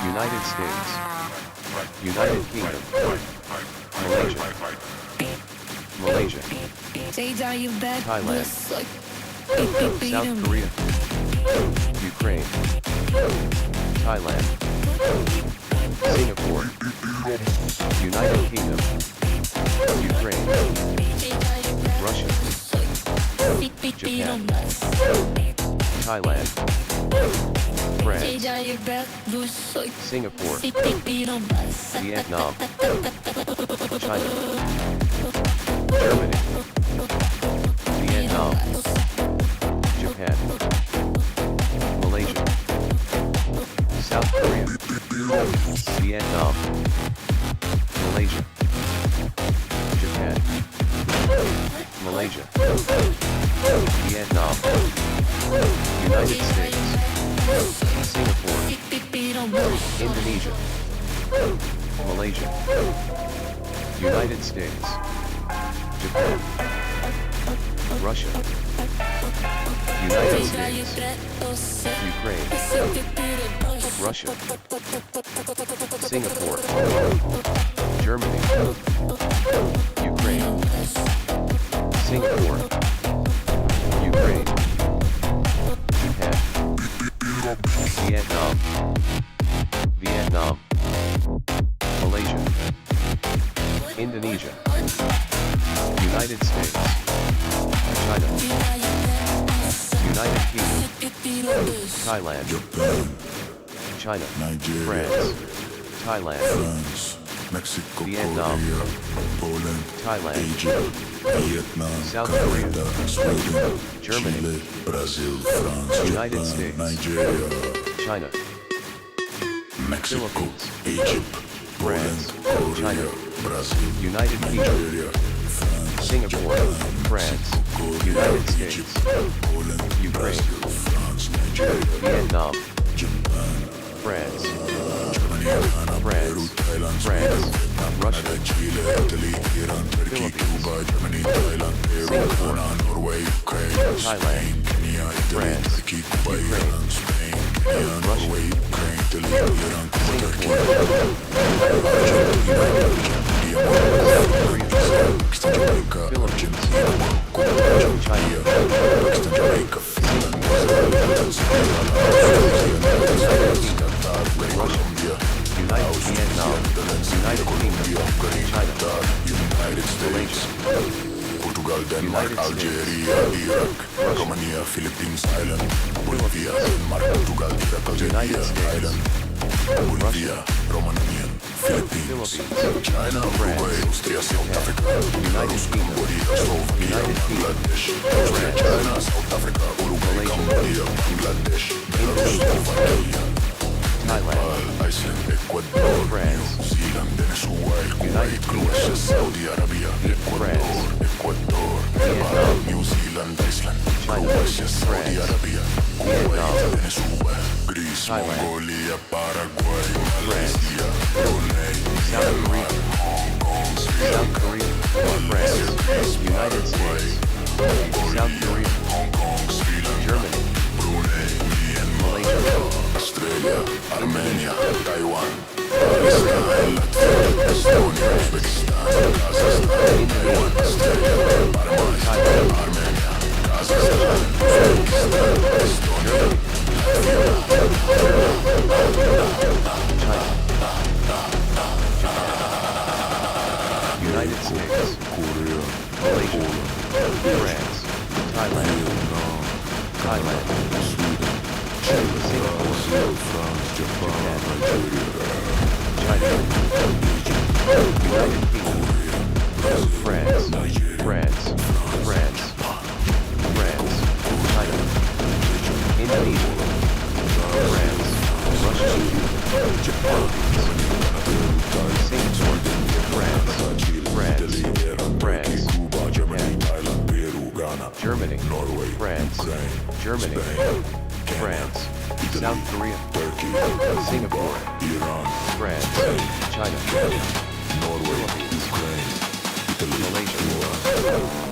United States, United Kingdom, Malaysia, Thailand, South Korea, Ukraine, Thailand, Singapore, United Kingdom, Ukraine, Russia, Japan, Thailand, France, Singapore, Vietnam, China, Germany, Vietnam, Japan, Malaysia, South Korea, Vietnam, Malaysia, Japan, Malaysia, Vietnam, United States, Singapore, Indonesia, Malaysia, United States, Japan, Russia, United States, Ukraine, Russia, Singapore, Germany, Ukraine, Singapore, Ukraine, Japan, Vietnam, Vietnam, Malaysia, Indonesia, United States, China, United Kingdom, Thailand, China, Nigeria, France, Thailand, France, Mexico, Vietnam, Korea, Poland, Thailand, Egypt, Vietnam, South Canada, Korea, Sweden, Germany, Chile, Brazil, France, United Japan, States, Nigeria, China, Mexico, Philippines, Egypt, France, Poland, Korea, China, Brazil, United Kingdom, Nigeria, France, Singapore, Japan, France, Korea, United States, Egypt, Poland, Ukraine, Brazil, France, Nigeria, Vietnam, Japan, France, Germany, Ghana, Peru, France, Thailand, France, Sweden, Russia, Canada, Chile, Italy, Iran, Turkey, Philippines, Cuba, Germany, Thailand, Peru, Singapore, Ghana, Norway, Ukraine, Thailand, Spain, Kenya, Italy, France, Turkey, Cuba, Ukraine, Iran, Spain, Kenya, Russia, Norway, Ukraine, Italy, Iran, Cuba, Turkey, Singapore, Pakistan, Jamaica, Philippines, Argentina, Cuba, China, Pakistan, Jamaica, Finland, Colombia, United Vietnam, United Kingdom, China, United States, Malaysia, Portugal, Denmark, Algeria, Iraq, Romania, Philippines, Thailand, Bolivia, Denmark, Portugal, Iraq, Algeria, Thailand, Bolivia, Romania, Philippines, China, Uruguay, Austria, South Africa, Belarus, Cambodia, Slovenia, Bangladesh, Austria, China, South Africa, Uruguay, Cambodia, Bangladesh, Belarus, Slovenia, Thailand, Iceland, Ecuador, France, New Zealand, Venezuela, Kuwait, Croatia, Saudi Arabia, Ecuador, Nepal, New Zealand, Iceland, Croatia, Saudi Arabia, Kuwait, Venezuela, Greece, Mongolia, Paraguay, Malaysia, Brunei, Myanmar, Hong Kong, Sri Lanka, France, United States, South Korea, Hong Kong, Sri Lanka, Germany, Brunei, Myanmar, Malaysia, Australia, Armenia, Taiwan, Pakistan, Latvia, Estonia, Uzbekistan, Kazakhstan, Taiwan, Australia, Armenia, Armenia, Kazakhstan, Uzbekistan, Estonia, United States, Korea, Malaysia, France, Thailand, Sweden, Brazil, France, Japan, Nigeria, United Kingdom, France, China, Indonesia, France, Russia, Singapore, France, Cuba, Germany, Thailand, Peru, Ghana, Germany, Norway, France, Ukraine, Germany, Spain, France, South Korea, Turkey, Singapore, Iran, France, China, Norway, Ukraine, Italy, Malaysia,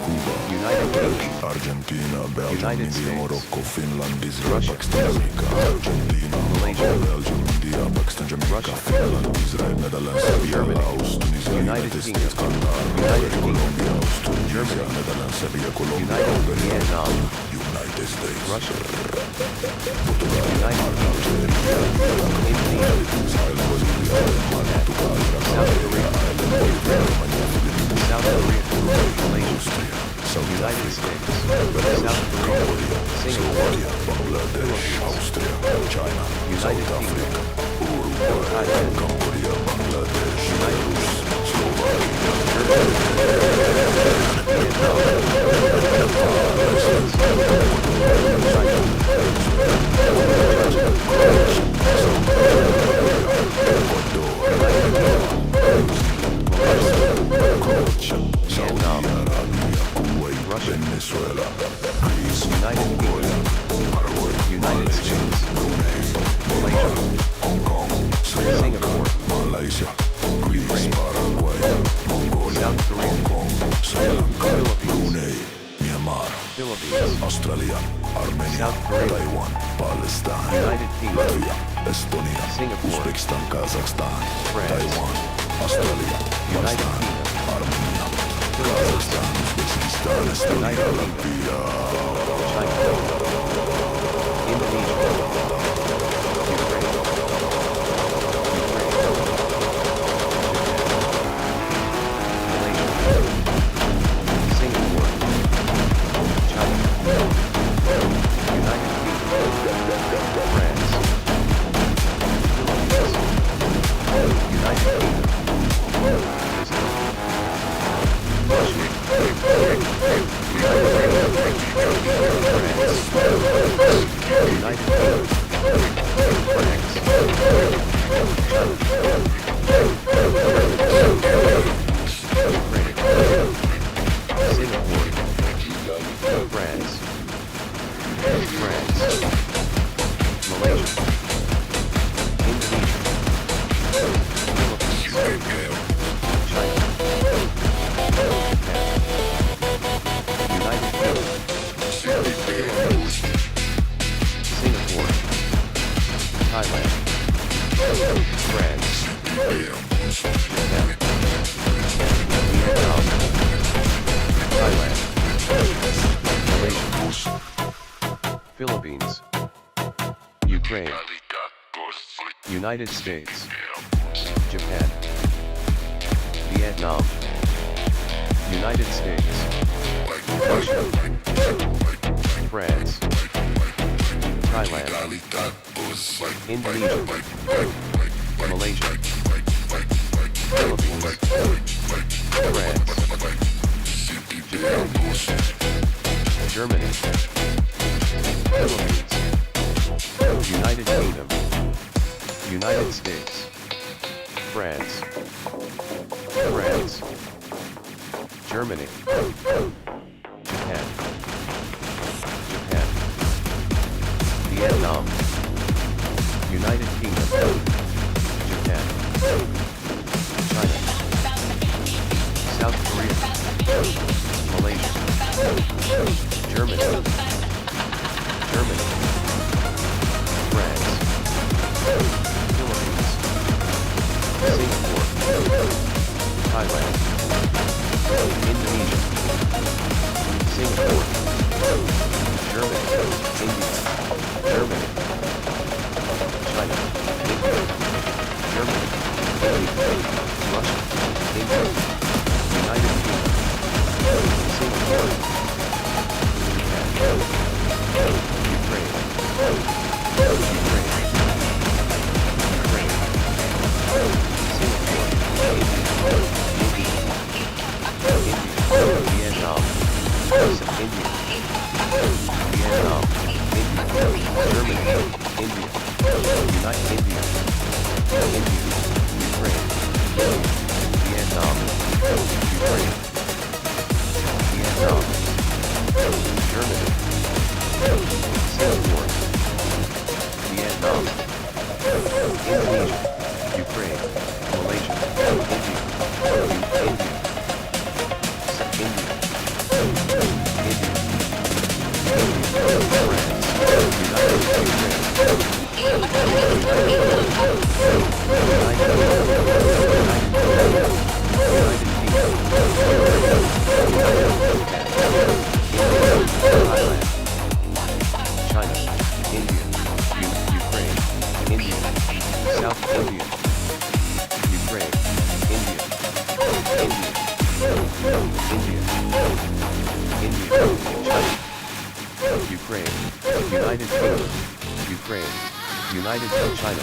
Cuba, United Kingdom, Argentina, Belgium, United India, States, Morocco, Finland, Israel, Russia, Pakistan, Jamaica, Argentina, Malaysia, Belgium, India, Pakistan, Jamaica, Russia, Finland, Israel, Netherlands, Serbia, Germany, Laos, Tunisia, United United Kingdom, States, Canada, United Kingdom, Colombia, Tunisia, Germany, Netherlands, Serbia, Colombia, United Hungary, Vietnam, United States, Russia, Portugal, United Kingdom, Indonesia, South Korea, South Korea, Malaysia, United States, South Korea, Singapore, Bangladesh, Austria, China, United South Kingdom, Africa, Uruguay, Thailand, Cambodia, Bangladesh, United Slovakia, Vietnam, Kuwait, Russia, Venezuela, Greece, United Kingdom, United States, Malaysia, Hong Kong, Singapore, Malaysia, Greece, Paraguay, Mongolia, South Korea, Hong Kong, Sri Lanka, Philippines, Brunei, Myanmar, Philippines, Australia, Armenia, South Korea, Taiwan, Palestine, United Kingdom, Latvia, Estonia, Singapore, Uzbekistan, Kazakhstan, France, Taiwan, Australia, United Pakistan, Kingdom, Armenia, Philippines, Kazakhstan, Uzbekistan, Estonia, United Latvia, China, Indonesia, Singapore, China, United Kingdom, France, Philippines, United Kingdom, Philippines, Ukraine, United States, Japan, Vietnam, United States, Russia, France, Thailand, Indonesia, Malaysia, Philippines, France, Japan, Germany, Philippines, United Kingdom, United States, France, Germany, Japan, Vietnam, United Kingdom, Japan, China, South Korea, Malaysia, Germany, France, Philippines, Singapore, Thailand, Indonesia, Singapore, Germany, India, Germany, China, India, Germany, India, Russia, India, United Kingdom, Singapore, Japan, Ukraine, Vietnam, India, Germany, India, United India, Ukraine, Vietnam, Ukraine, Vietnam, Germany, Singapore, Vietnam, Indonesia, Ukraine, Malaysia, India, China, India, Ukraine, India, South India, Ukraine, India, China, Ukraine, United Kingdom, Ukraine, United China,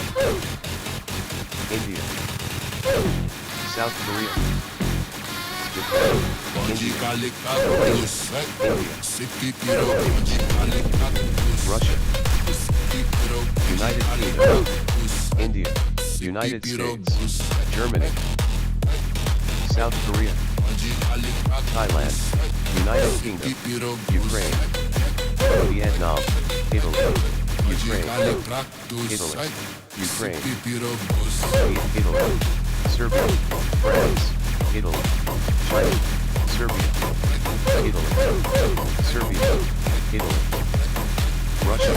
India, South Korea, Japan, India, Russia, United Kingdom, India, United States, Germany, South Korea, Thailand, United Kingdom, Ukraine, Vietnam, Italy, Ukraine, Italy, Ukraine, Italy, Serbia, France, Italy, China, Serbia, Italy, Serbia, Italy, Russia,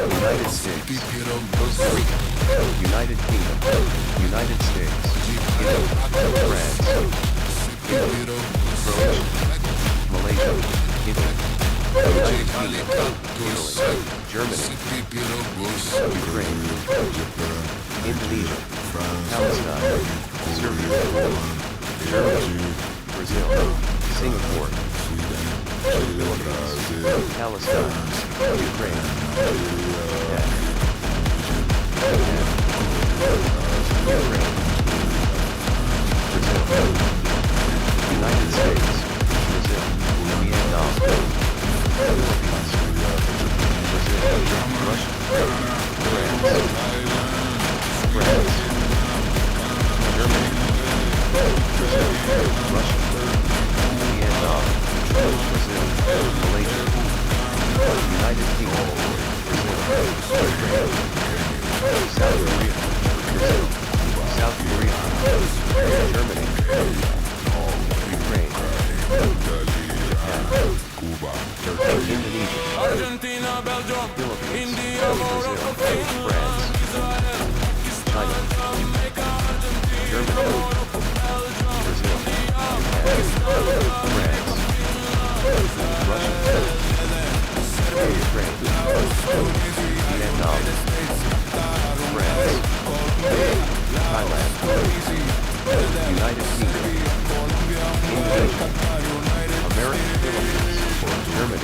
United States, Costa Rica, United Kingdom, United States, Italy, France, Italy, Croatia, Malaysia, Italy, United Kingdom, Italy, Germany, Ukraine, Indonesia, Palestine, Serbia, Germany, Brazil, Singapore, Philippines, Palestine, Ukraine, Japan, Ukraine, Brazil, United States, Brazil, Vietnam, Philippines, Brazil, Russia, France, Germany, Brazil, Russia, Vietnam, Brazil, Malaysia, United Kingdom, Brazil, Ukraine, South Korea, Brazil, South Korea, Germany, Ukraine, Japan, Indonesia, Argentina, Belgium, Philippines, India, Morocco, Brazil, France, China, Germany, Brazil, Japan, France, Russia, Ukraine, Vietnam, France, Thailand, United Kingdom, Indonesia, America, Philippines, Germany,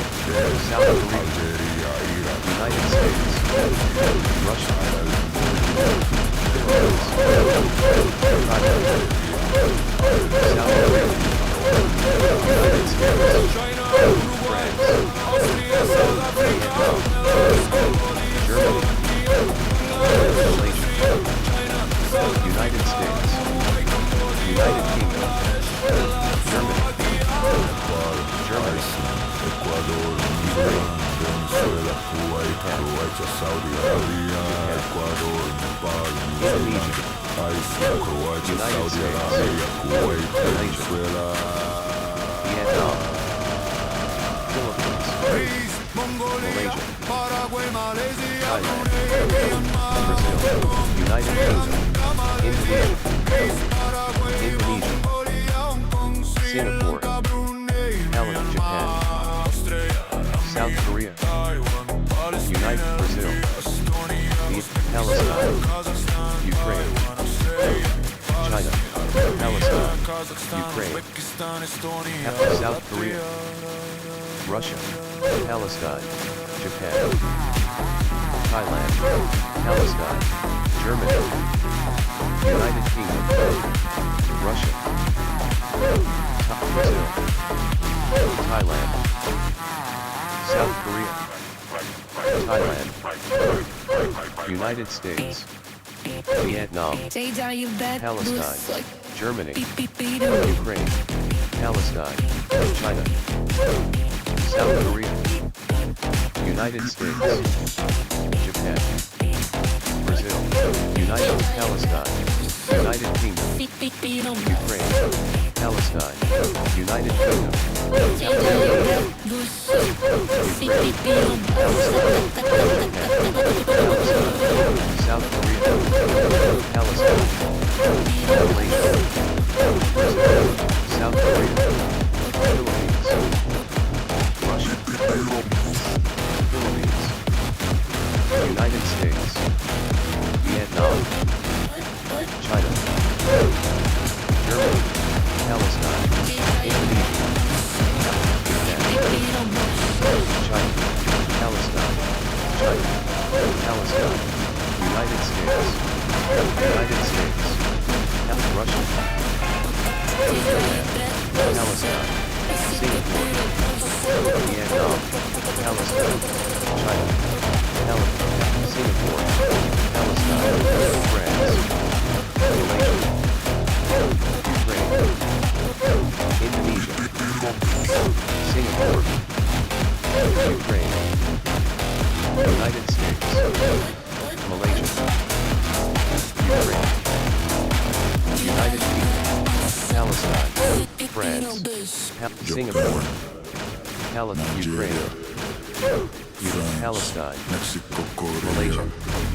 South Korea, United States, Russia, Philippines, South Korea, United States, France, Vietnam, Germany, Malaysia, United States, United Kingdom, Germany, Ecuador, Iran, Venezuela, Kuwait, Croatia, Saudi Arabia, Ecuador, Nepal, Indonesia, Iceland, Croatia, Saudi Arabia, Kuwait, Venezuela, Vietnam, Philippines, Malaysia, Thailand, Brazil, United Kingdom, Indonesia, Singapore, Japan, South Korea, United Brazil, Palestine, Ukraine, China, Palestine, Ukraine, South Korea, Russia, Palestine, Japan, Thailand, Palestine, Germany, United Kingdom, Russia, Brazil, Thailand, South Korea, Thailand, United States, Vietnam, Palestine, Germany, Ukraine, Palestine, China, South Korea, United States, Japan, Brazil, United Palestine, United Kingdom, Ukraine, Palestine, United Kingdom, South Korea, Palestine, Malaysia, South Korea, Philippines, Russia, Philippines, United States, Vietnam, China, Germany, Palestine, Indonesia, China, Palestine, United States, Russia, Palestine, Singapore, Vietnam, Palestine, China, Singapore, Palestine, France, Malaysia, Ukraine, Indonesia, Singapore, Ukraine, United States, Malaysia, Ukraine, United Kingdom, Palestine, France, Singapore, Ukraine, Palestine, Mexico, Malaysia, Korea,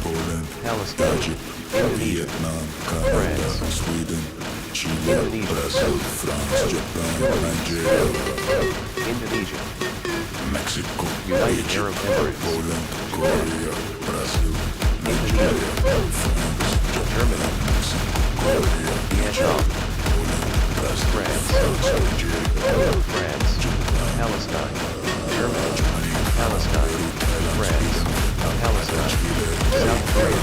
Poland, Palestine, Indonesia, Vietnam, Canada, France, Sweden, Chile, Indonesia, Brazil, France, Japan, Nigeria, Indonesia, Mexico, United Egypt, Arab Emirates, Poland, Korea, Brazil, Indonesia, France, Germany, Korea, Vietnam, France, Nigeria, France, Palestine, Germany, Palestine, France, Palestine, South Korea,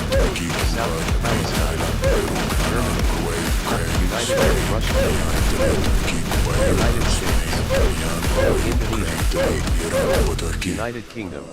South Palestine, Germany, United Arab Russia, United States, Indonesia, United Kingdom,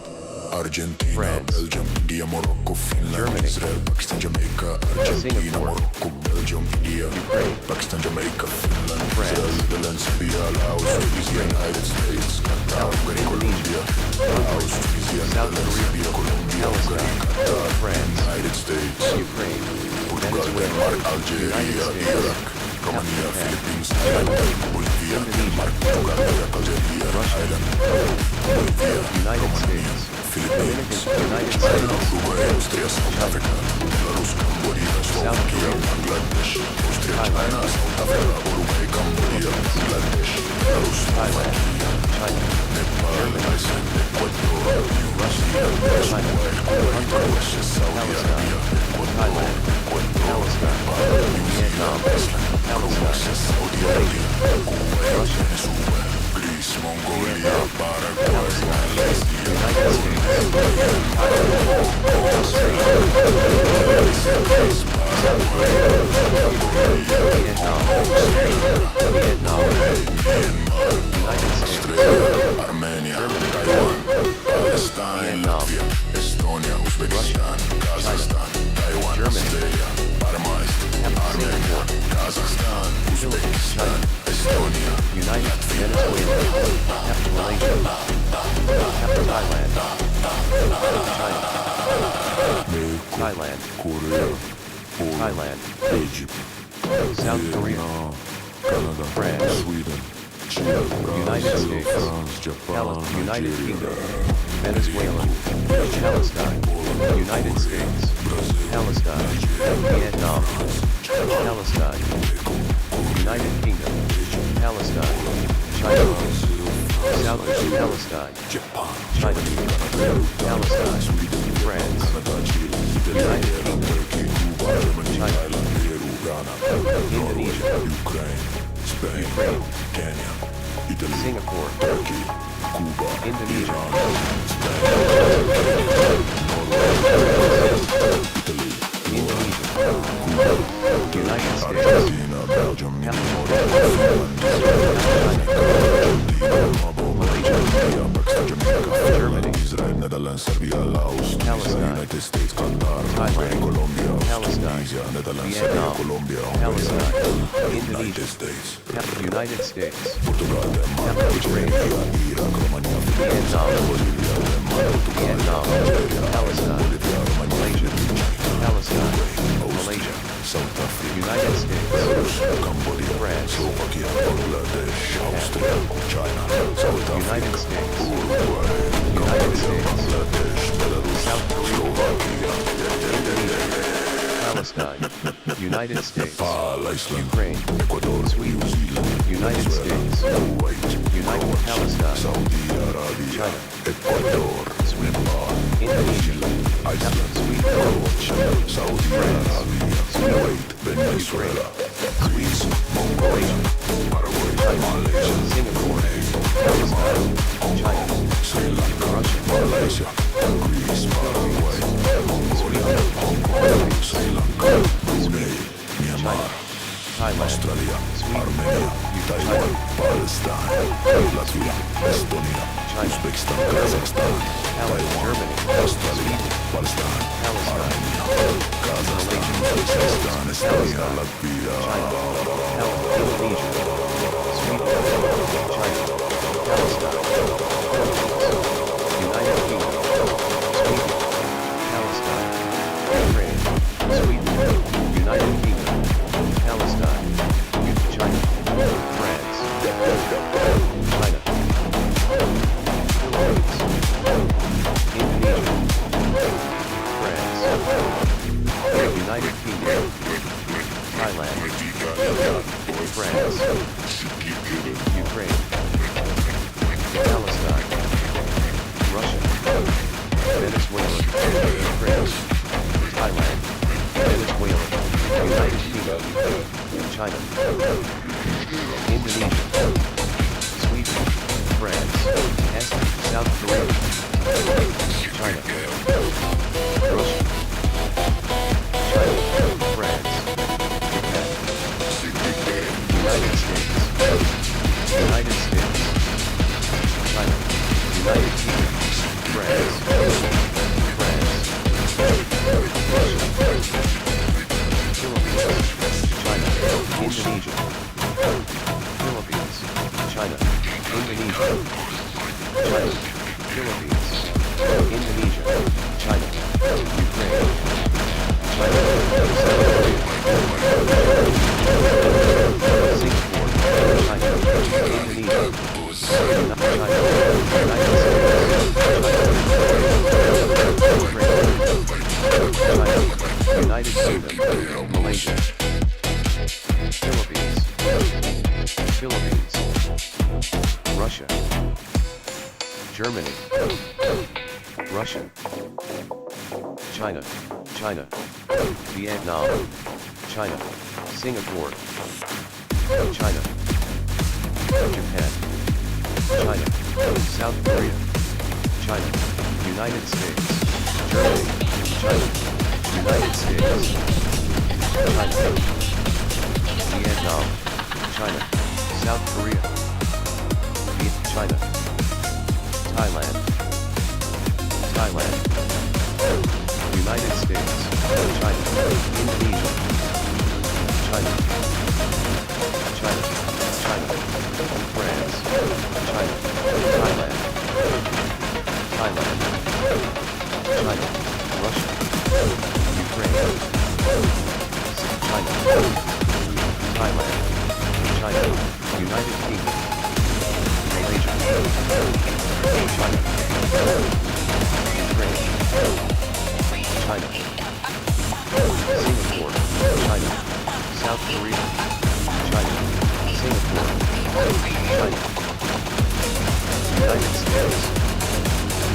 Argentina, France, Belgium, India, Morocco, Finland, Germany, Israel, Pakistan, Jamaica, Argentina, Singapore, Morocco, Belgium, India, Ukraine, Pakistan, Jamaica, Finland, France, Israel, Netherlands, Serbia, Laos, Tunisia, United States, Qatar, Hungary, Colombia, Laos, Tunisia, South Netherlands, Korea, Serbia, Colombia, Hungary, Palestine, Qatar, France, United States, Ukraine, Portugal, Venezuela, Denmark, Algeria, United States, Iraq, Romania, Japan, Philippines, China, Bolivia, Indonesia, Denmark, Portugal, Algeria, Russia, Ireland, Bolivia, United States, Philippines, United States, Uruguay, Austria, South Africa, Belarus, Cambodia, Slovakia, Bangladesh, Austria, China, South Africa, Uruguay, Cambodia, Bangladesh, Belarus, Thailand, China, Nepal, Iceland, Ecuador, Russia, China, Hungary, Palestine, Thailand, Palestine, Vietnam, Palestine, Saudi Arabia, Russia, Greece, Thailand, China, Thailand, Korea, Thailand, Egypt, South Korea, Canada, France, Sweden, Chile, United States, France, Japan, United Nigeria, Kingdom, Venezuela, Palestine, United States, Palestine, Vietnam, Palestine, United Kingdom, Palestine, China, South Palestine, Japan, China, Palestine, France, United Kingdom, China, Indonesia, Ukraine, Spain, Kenya, Italy, Singapore, Turkey, Cuba, Indonesia, Italy, Indonesia, United States, Argentina, Belgium, Malaysia, Germany, Israel, Netherlands, Serbia, Laos, Palestine, United States, Qatar, Thailand, Colombia, Palestine, Tunisia, Netherlands, Vietnam, Serbia, Colombia, Palestine, United Indonesia, States, United States, Portugal, Denmark, Ukraine, Iraq, Romania, Vietnam, Bolivia, Denmark, Vietnam, Palestine, Malaysia, Palestine, Malaysia, South Africa, United States, Cambodia, France, Slovakia, Bangladesh, Austria, China, South Africa, United States, Uruguay, United States, Bangladesh, Belarus, South Korea, Slovakia, Indonesia, Palestine, United States, Iceland, Ukraine, Ecuador, Sweden, New Zealand, United States, Kuwait, United Palestine, Saudi Arabia, China, Ecuador, Nepal, Indonesia, Iceland, Sweden, Croatia, Saudi Arabia, Kuwait, Venezuela, Greece, Mongolia, Paraguay, Malaysia, Singapore, Palestine, China, Sri Lanka, Russia, Malaysia, Greece, Paraguay, Mongolia, Hong Kong, Sri Lanka, Brunei, Myanmar, Thailand, Australia, Sweden, Armenia, Taiwan, Palestine, Latvia, Estonia, China, Uzbekistan, Kazakhstan, Taiwan, Germany, Australia, Palestine, Palestine, Armenia, Kazakhstan, Uzbekistan, Estonia, Latvia, Indonesia, Sweden, China, Palestine, United Kingdom, Sweden, Palestine, Ukraine, Sweden, United Kingdom, Palestine, China, France, China, Philippines, Indonesia, France, United Kingdom, Thailand, France, Ukraine, Palestine, Russia, Venezuela, Ukraine, Thailand, Venezuela, United Kingdom, China, Indonesia, Sweden, France, South Korea, China, Russia, China, France, Japan, United States, United States, China, United Kingdom, France, Russia, Philippines, China, Indonesia, Philippines, China, Indonesia, China, Philippines, Indonesia, China, Ukraine, China, Singapore, China, Indonesia, United Kingdom, Malaysia, Philippines, Russia, Germany, Russia, China, Vietnam, China, Singapore, China, Japan, China, South Korea, China, United States, Germany, China, United States, China, Vietnam, China, South Korea, China, Thailand, United States, China, Indonesia, China, France, China, Thailand,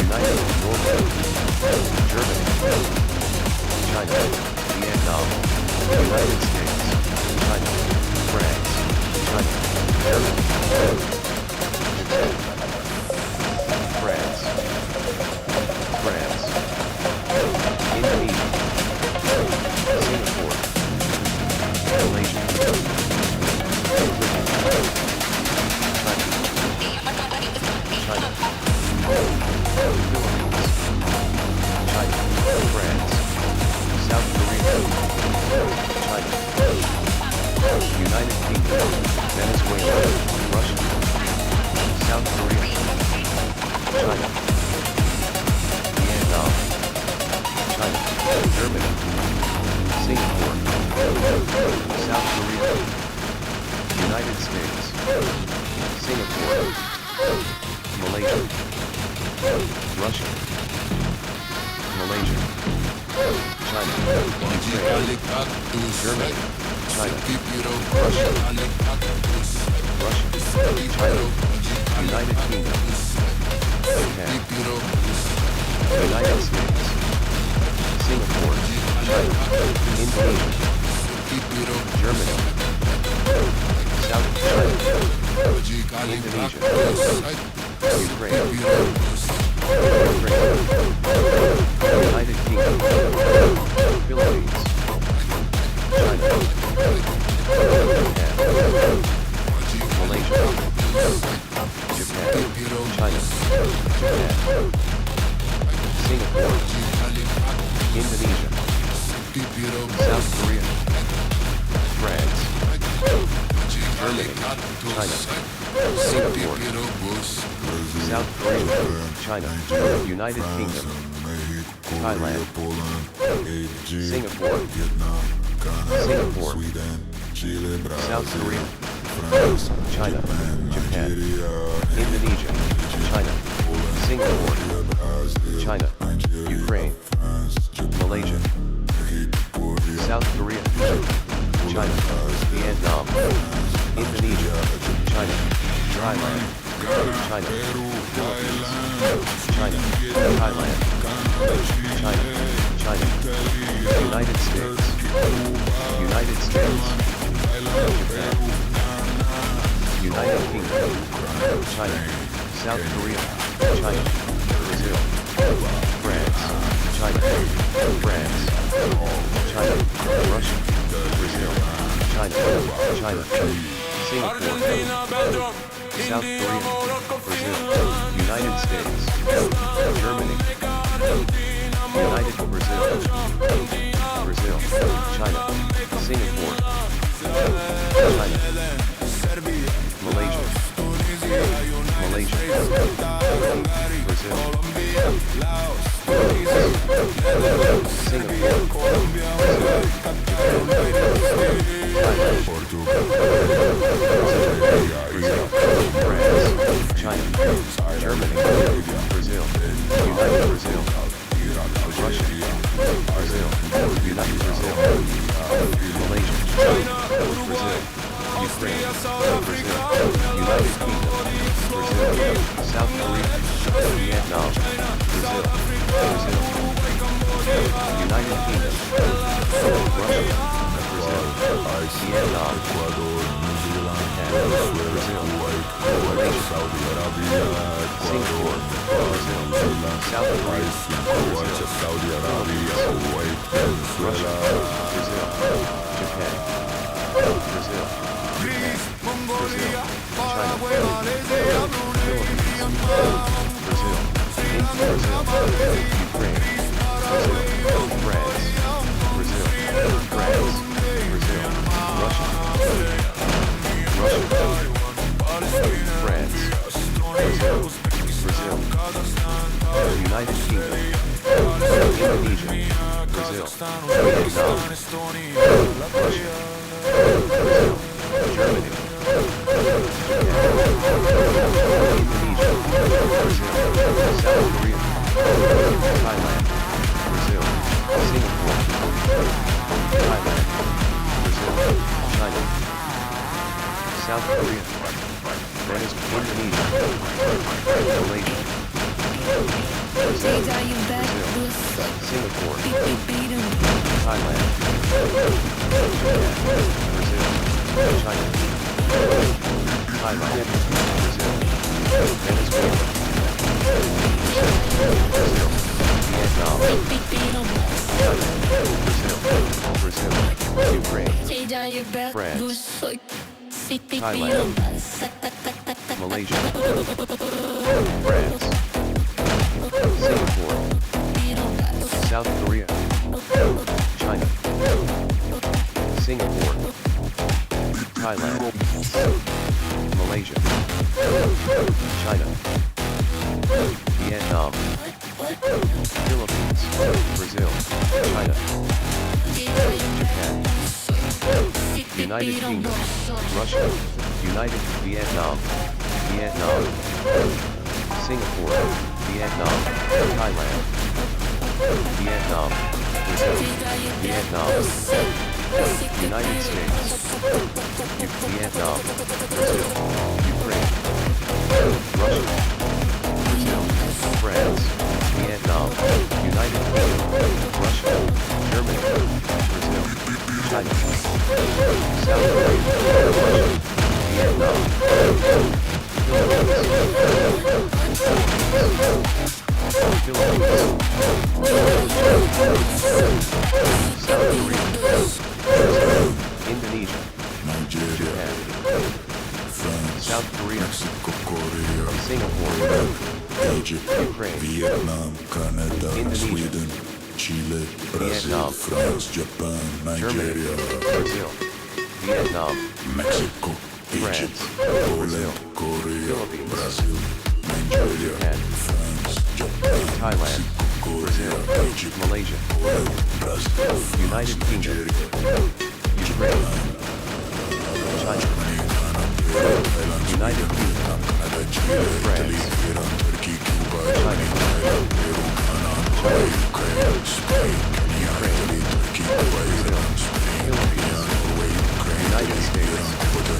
United Norway, Germany, China, Vietnam, United States, China, France, China, Germany, Japan, France, Indonesia, Singapore, Malaysia, China, France, South Korea, China, United Kingdom, Venezuela, Russia, South Korea, China, Vietnam, China, Germany, Singapore, South Korea, United States, Singapore, Malaysia, Russia, Malaysia, China, Ukraine, Germany, China, Russia, China, United Kingdom, Japan, United States, Singapore, China, Indonesia, Germany, South China, Indonesia, Ukraine, United Kingdom, Philippines, China, Japan, Malaysia, Japan, China, Japan, Singapore, Indonesia, South Korea, France, Germany, China, Singapore, South Korea, China, United Kingdom, Thailand, Singapore, South Korea, China, Japan, Indonesia, China, Singapore, China, Ukraine, Malaysia, South Korea, China, Vietnam, Indonesia, China, Thailand, China, Philippines, China, Thailand, China, United States, Japan, United Kingdom, China, South Korea, China, Brazil, France, China, Russia, Brazil, China, Singapore, South Korea, Brazil, United States, Germany, United Brazil, China, Singapore, China, Malaysia, Brazil, Singapore, China, Germany, Brazil, United Brazil, Russia, Brazil, United Brazil, Malaysia, Brazil, Ukraine, Brazil, United Kingdom, Brazil, South Korea, Vietnam, Brazil, United Kingdom, Russia, Brazil, Vietnam, Japan, Brazil, Malaysia, Singapore, Brazil, South Korea, Russia, Brazil, Japan, Brazil, China, Philippines, Brazil, Ukraine, France, Russia, France, Brazil, United Kingdom, Indonesia, Brazil, Vietnam, Russia, Brazil, Germany, Indonesia, Brazil, South Korea, Thailand, Brazil, Singapore, Thailand, Brazil, China, South Korea, Indonesia, Malaysia, Brazil, Singapore, Thailand, Brazil, China, Thailand, Brazil, Venezuela, Brazil, Vietnam, Thailand, Brazil, Ukraine, France, Thailand, Malaysia, France, Singapore, South Korea, China, Singapore, Thailand, Malaysia, China, Vietnam, Philippines, Brazil, China, Japan, United Kingdom, Russia, United Vietnam, Singapore, Vietnam, Thailand, Vietnam, Brazil, Vietnam, United States, Vietnam, Brazil, Ukraine, Russia, Brazil, France, Vietnam, United Kingdom, Russia, Germany, Brazil, China, South Korea, Russia, Vietnam, South Korea, Indonesia, Nigeria, Japan, France, South Korea, Mexico, Korea, Singapore, Egypt, Ukraine, Vietnam, Canada, Indonesia, Sweden, Chile, Brazil, Vietnam, France, Japan, Germany, Nigeria, Brazil, Vietnam, Mexico, France, Egypt, Brazil, Poland, Korea, Philippines, Brazil, Nigeria, Japan, France, Japan, Thailand, Mexico, Brazil, Korea, Egypt, Malaysia, Poland, Brazil, United Kingdom, Nigeria, Ukraine, China, United Kingdom, France, China, United States, Japan,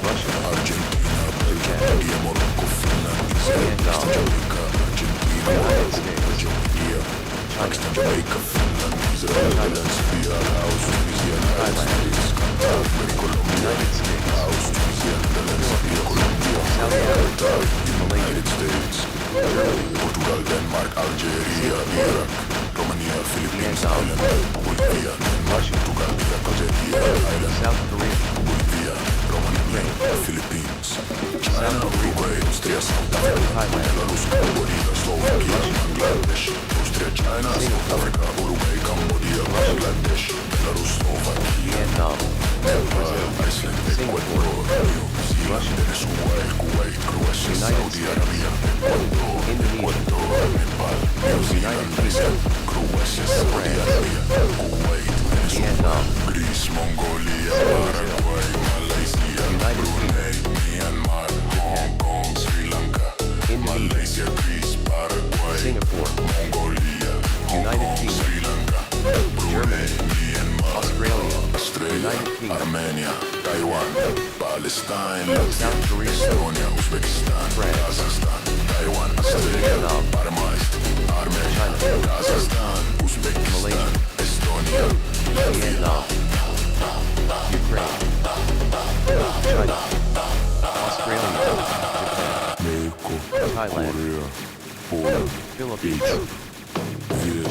Russia, Argentina, Japan, Morocco, Finland, Vietnam, United States, China, Jamaica, Finland, Israel, Serbia, Laos, Tunisia, Thailand, United States, South Africa, Malaysia, United States, Germany, Portugal, Denmark, Algeria, Iraq, Romania, Philippines, Vietnam, Ireland, Bolivia, Russia, Portugal, Algeria, Ireland, South Korea, Bolivia, Romania, Philippines, China, South Korea, Uruguay, Austria, South Africa, Thailand, Belarus, Cambodia, Slovakia, Bangladesh, Austria, China, South Africa, Uruguay, Cambodia, Bangladesh, Belarus, Slovakia, Vietnam, Nepal, Iceland, Ecuador, New Zealand, Venezuela, Kuwait, Croatia, Saudi Arabia, Ecuador, Nepal, New Zealand, Iceland, Croatia, Saudi Arabia, Kuwait, Venezuela, Greece, Mongolia, Paraguay, Malaysia, Brunei, Myanmar, Hong Kong, Sri Lanka, Malaysia, Greece, Paraguay, Singapore, Mongolia, Hong United Kong, Kingdom, Sri Lanka, Brunei, Myanmar, Australia, Australia, United Kingdom, Armenia, Taiwan, Palestine, South Korea, Estonia, Uzbekistan, France, Kazakhstan, Taiwan, Australia, Vietnam, Parmast, Armenia, China, Kazakhstan, Uzbekistan, Malaysia, Estonia, Vietnam, Ukraine, China, Australia, Japan, Mexico, Thailand, Korea, Poland, Philippines,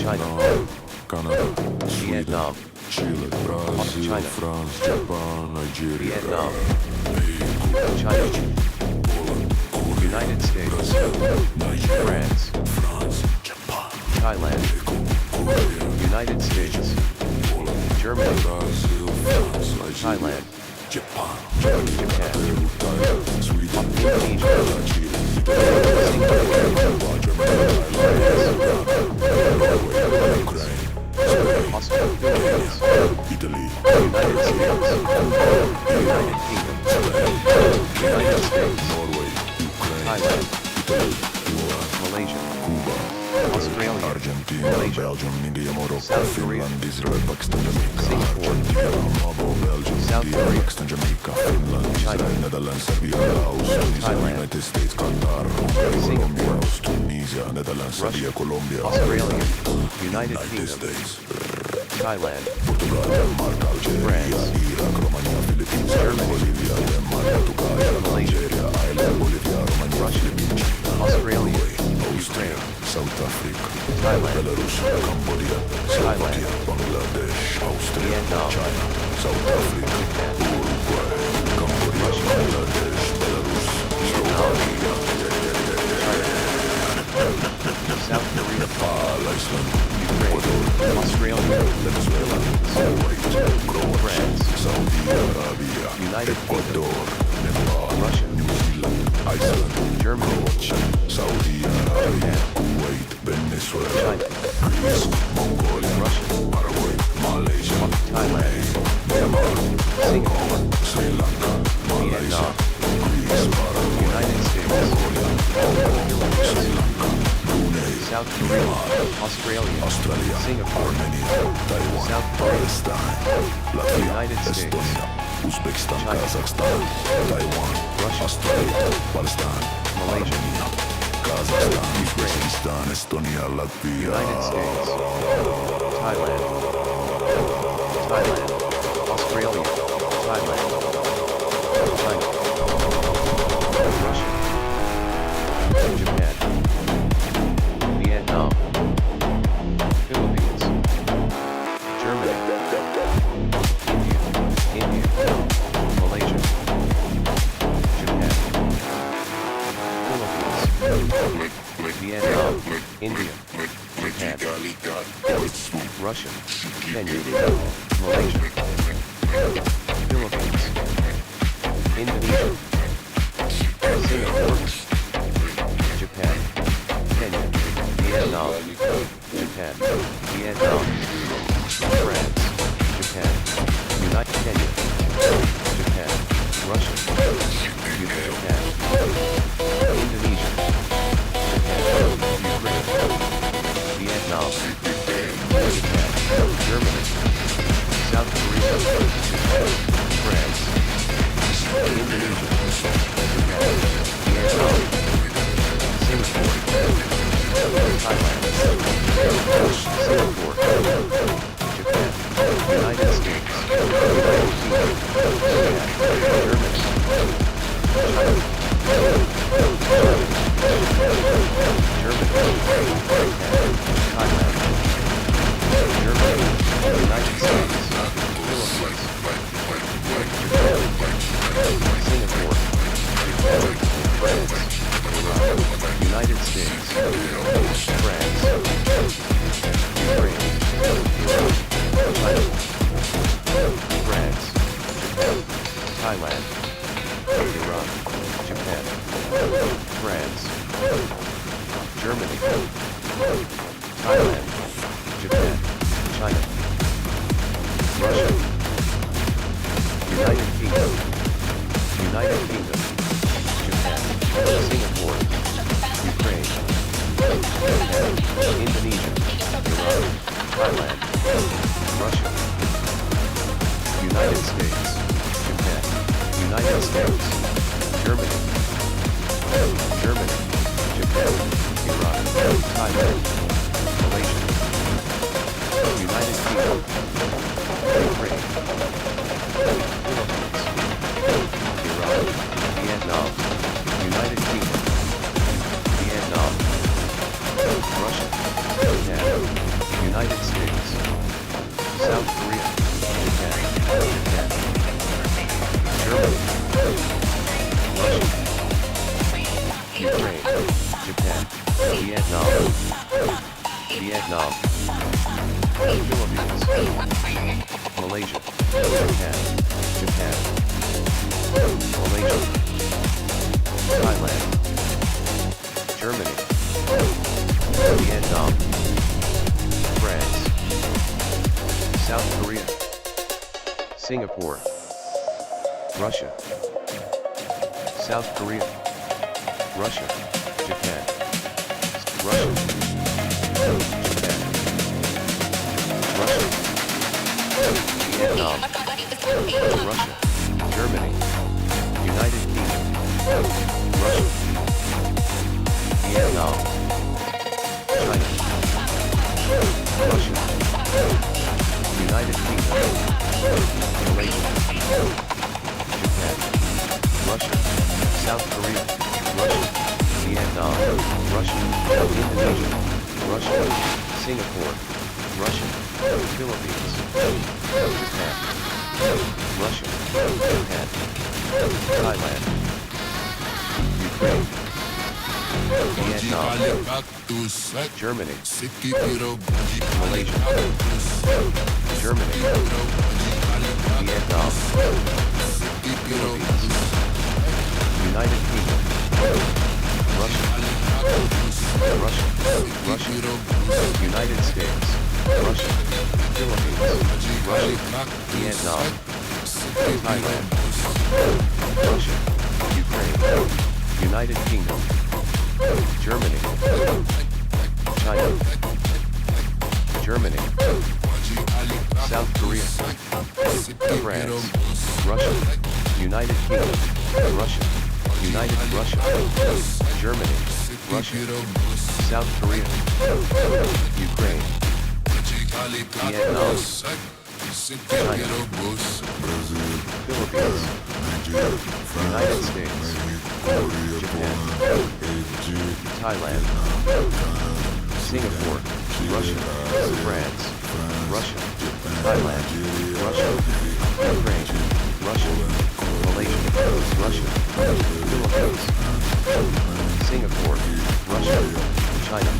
China, Vietnam, Canada, Vietnam, Chile, Brazil, China, France, Japan, Nigeria, Vietnam, Mexico, China, Poland, Korea, United States, Nigeria, France, France, Japan, Thailand, Korea, United States, Poland, Germany, Brazil, France, Nigeria, Thailand, Japan, Japan, Thailand, Sweden, Indonesia, Chile, Ukraine, Australia, Italy, United States, United Kingdom, United States, Norway, Ukraine, Thailand, Italy, US, Malaysia, Cuba, Australia, Argentina, Argentina, Belgium, India, Morocco, South Korea, Finland, Israel, Pakistan, Jamaica, Singapore, Argentina, Morocco, Belgium, South India, Korea, Pakistan, Jamaica, Finland, China, Israel, Netherlands, Serbia, Laos, Thailand, United States, Qatar, Hungary, Colombia, Singapore, Tunisia, Netherlands, Serbia, Colombia, Australia, United Kingdom, States, Thailand, Portugal, Denmark, Algeria, France, Iraq, Romania, Philippines, Bolivia, Denmark, Portugal, Algeria, Ireland, Bolivia, Romania, Philippines, Australia, Austria, South Africa, Thailand, Belarus, Cambodia, Slovakia, Bangladesh, Austria, Vietnam, China, South Africa, Uruguay, Cambodia, Bangladesh, Belarus, Slovakia, South Korea, Nepal, Iceland, Ukraine, Australia, Venezuela, Kuwait, France, Saudi Arabia, United Kingdom, Ecuador, Nepal, Russia, New Zealand, Iceland, Germany, Croatia, Saudi Arabia, Kuwait, Venezuela, China, Greece, Mongolia, Russia, Paraguay, Malaysia, Thailand, Myanmar, Singapore, Sri Lanka, Malaysia, Vietnam, Greece, Paraguay, United States, Mongolia, Sri Lanka, Brunei, South Korea, Australia, Australia, Singapore, Armenia, Taiwan, South Korea, Palestine, Latvia, United States, Estonia, Uzbekistan, China, Kazakhstan, Taiwan, Russia, Australia, Palestine, Malaysia, Armenia, Kazakhstan, Uzbekistan, Estonia, Latvia, United States, Thailand, Australia, Thailand, China, Russia, Japan, Vietnam, Philippines, Germany, India, Malaysia, Japan, Philippines, Vietnam, India, Japan, Russia, Kenya, Malaysia, Philippines, Indonesia, Singapore, Japan, Kenya, Vietnam, Japan, Vietnam, France, Japan, United Kenya, Japan, Russia, Japan, Indonesia, Japan, Ukraine, Vietnam, Japan, Germany, South Korea, France, Indonesia, Japan, Vietnam, Singapore, Thailand, Singapore, Japan, United States, United Kingdom, Japan, Germany, Thailand, Germany, United States, Philippines, Singapore, Japan, France, United States, France, Ukraine, China, France, Japan, Thailand, Iran, Japan, France, Germany, Thailand, Japan, China, Russia, United Kingdom, Japan, Singapore, Ukraine, Japan, Indonesia, Iran, Thailand, Russia, United States, Japan, United States, Germany, Japan, Iran, Thailand, Malaysia, United Kingdom, Ukraine, Philippines, Iran, Vietnam, United Kingdom, Vietnam, Russia, Japan, United States, South Korea, Japan, Germany, Russia, Ukraine, Japan, Vietnam, Philippines, Malaysia, Japan, Malaysia, Thailand, Germany, Vietnam, France, South Korea, Singapore, Russia, South Korea, Russia, Japan, Russia, Japan, Vietnam, Russia, Germany, United Kingdom, Russia, Vietnam, China, Russia, United Kingdom, Malaysia, Japan, Russia, South Korea, Russia, Vietnam, Russia, Indonesia, Russia, Singapore, Russia, Philippines, Japan, Russia, Japan, Thailand, Ukraine, Vietnam, Germany, Malaysia, Germany, Vietnam, Philippines, United Kingdom, Russia, Russia, United States, Russia, Philippines, Russia, Vietnam, Thailand, Russia, Ukraine, United Kingdom, Germany, China, Germany, South Korea, France, Russia, United Kingdom, Russia, United Russia, Germany, Russia, South Korea, Ukraine, Vietnam, China, Philippines, United States, Japan, Thailand, Singapore, Russia, France, Russia, Thailand, Russia, Ukraine, Russia, Malaysia, Russia, Philippines, Singapore, Russia, China,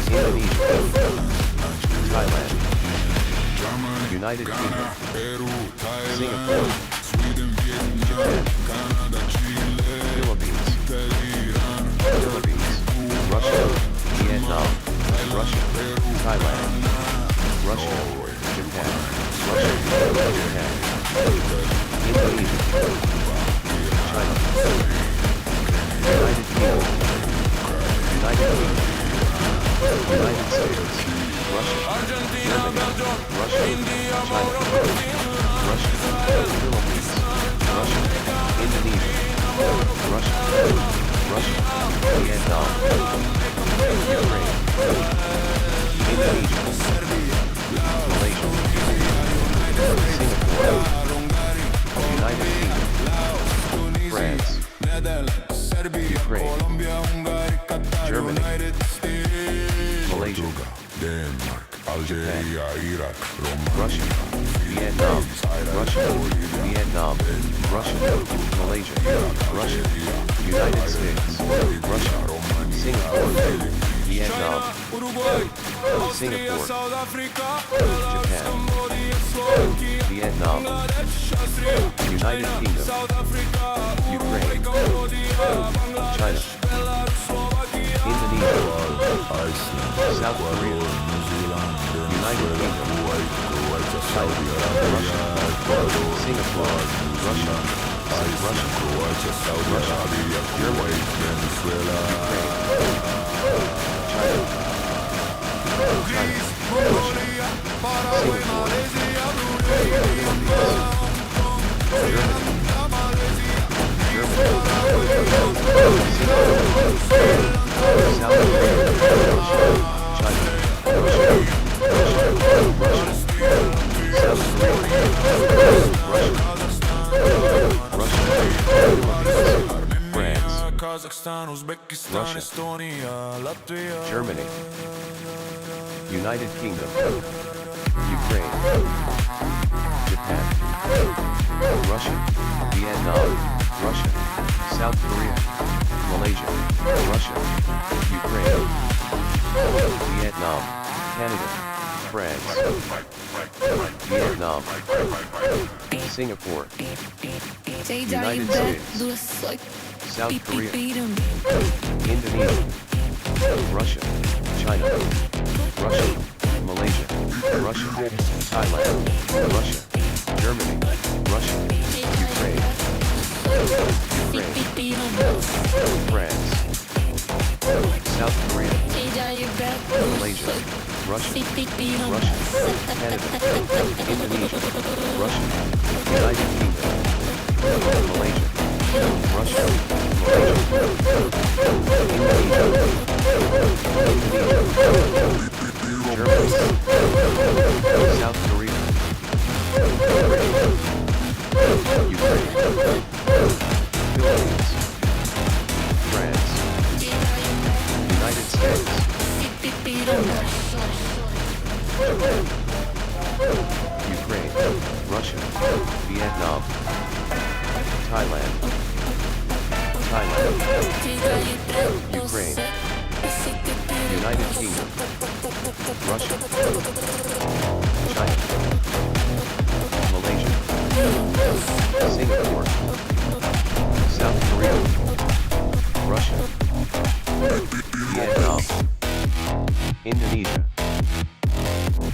Indonesia, Thailand, United Kingdom, Singapore, Japan, Philippines, Russia, Vietnam, Russia, Thailand, Russia, Japan, Russia, Japan, Indonesia, China, United Kingdom, United States, Russia, Germany, Russia, China, Russia, Philippines, Russia, Indonesia, Russia, Vietnam, Ukraine, Indonesia, Malaysia, Singapore, United Kingdom, France, Ukraine, Germany, Malaysia, Denmark, Algeria, Iraq, Russia, Vietnam, Russia, Vietnam, Russia, Malaysia, Russia, United States, Russia, Singapore, Vietnam, Singapore, Japan, Vietnam, United Kingdom, Ukraine, China, Indonesia, South Korea, United Kingdom, China, Russia, Singapore, Russia, Germany, Ukraine, China, Russia, Singapore, Kazakhstan, Uzbekistan, Estonia, Latvia, Germany, United Kingdom, Ukraine, Japan, Russia, Vietnam, Russia, South Korea, Malaysia, Russia, Ukraine, Vietnam, Canada, France, Vietnam, Singapore, United States, South Korea, Indonesia, Russia, China, Russia, Malaysia, Russia, Thailand, Russia, Germany, Russia, Ukraine, France, South Korea, Malaysia, Russia, Canada, Indonesia, Russia, United Kingdom, Malaysia, Russia, Germany, South Korea, Ukraine, Philippines, France, United States, Ukraine, Russia, Vietnam, Thailand, Ukraine, United Kingdom, Russia, China, Malaysia, Singapore, South Korea, Russia, Vietnam, Indonesia,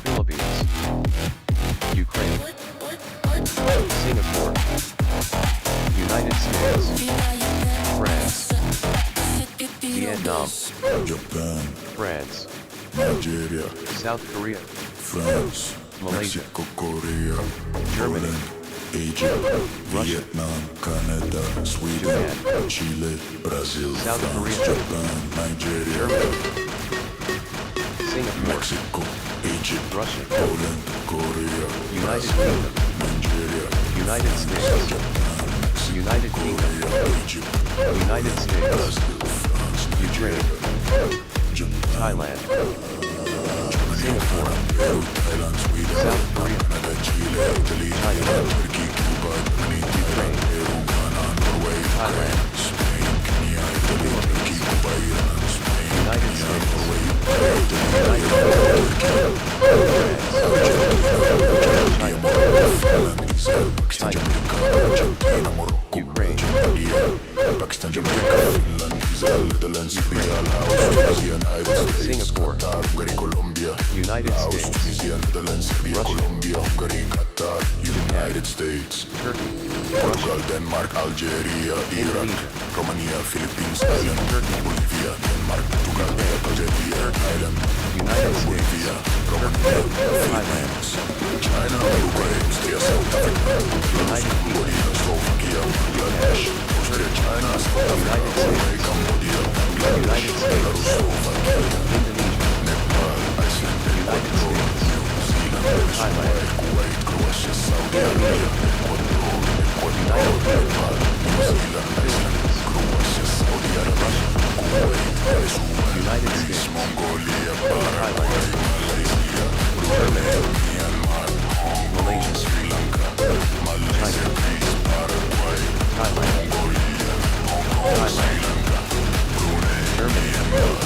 Philippines, Ukraine, Singapore, United States, France, Vietnam, Japan, France, Nigeria, South Korea, France, Malaysia, Mexico, Korea, Germany, Poland, Egypt, Russia, Vietnam, Canada, Sweden, Japan, Chile, Brazil, South France, Korea, Japan, Nigeria, Germany, Singapore, Mexico, Egypt, Russia, Poland, Korea, United Brazil, Kingdom, Nigeria, United States, Japan, Mexico, United Kingdom, Korea, Egypt, United States, Brazil, France, Ukraine, Japan, Thailand, Germany, Singapore, Peru, Thailand, Sweden, South Korea, Canada, Chile, Italy, China, Turkey, Cuba, Germany, Thailand, Peru, Ghana, Norway, Thailand, Spain, Kenya, Italy, Turkey, Cuba, Iran, Spain, United Kenya, States, Norway, United Pakistan, Jamaica, Argentina, Morocco, Ukraine, India, Pakistan, Jamaica, Finland, Israel, Netherlands, Libya, Laos, Tunisia, United States, Singapore, Qatar, Hungary, Colombia, United Laos, States, Tunisia, Netherlands, Serbia, Russia, Colombia, Hungary, Qatar, United States, Turkey, Portugal, Denmark, Algeria, Iraq, Indonesia, Romania, Philippines, Thailand, Turkey, Bolivia, Denmark, Portugal, Algeria, Thailand, United States, Bolivia, Romania, Philippines, China, Uruguay, Austria, South Africa, United Kingdom, Cambodia, Slovakia, Bangladesh, Austria, China, South Africa, United States, Norway, Cambodia, Bangladesh, United States, Belarus, Slovakia, Indonesia, Nepal, Iceland, United Ecuador, States, New Zealand, Thailand, Kuwait, Croatia, Saudi Arabia, Ecuador, United Nepal, New Zealand, Iceland, Croatia, Saudi Arabia, Kuwait, Venezuela, United Greece, States, Mongolia, Paraguay, Thailand, Malaysia, Brunei, Myanmar, Malaysia, Sri Lanka, Malaysia, Greece, Paraguay, Thailand, Mongolia, Sri Lanka, Brunei, Germany, Myanmar,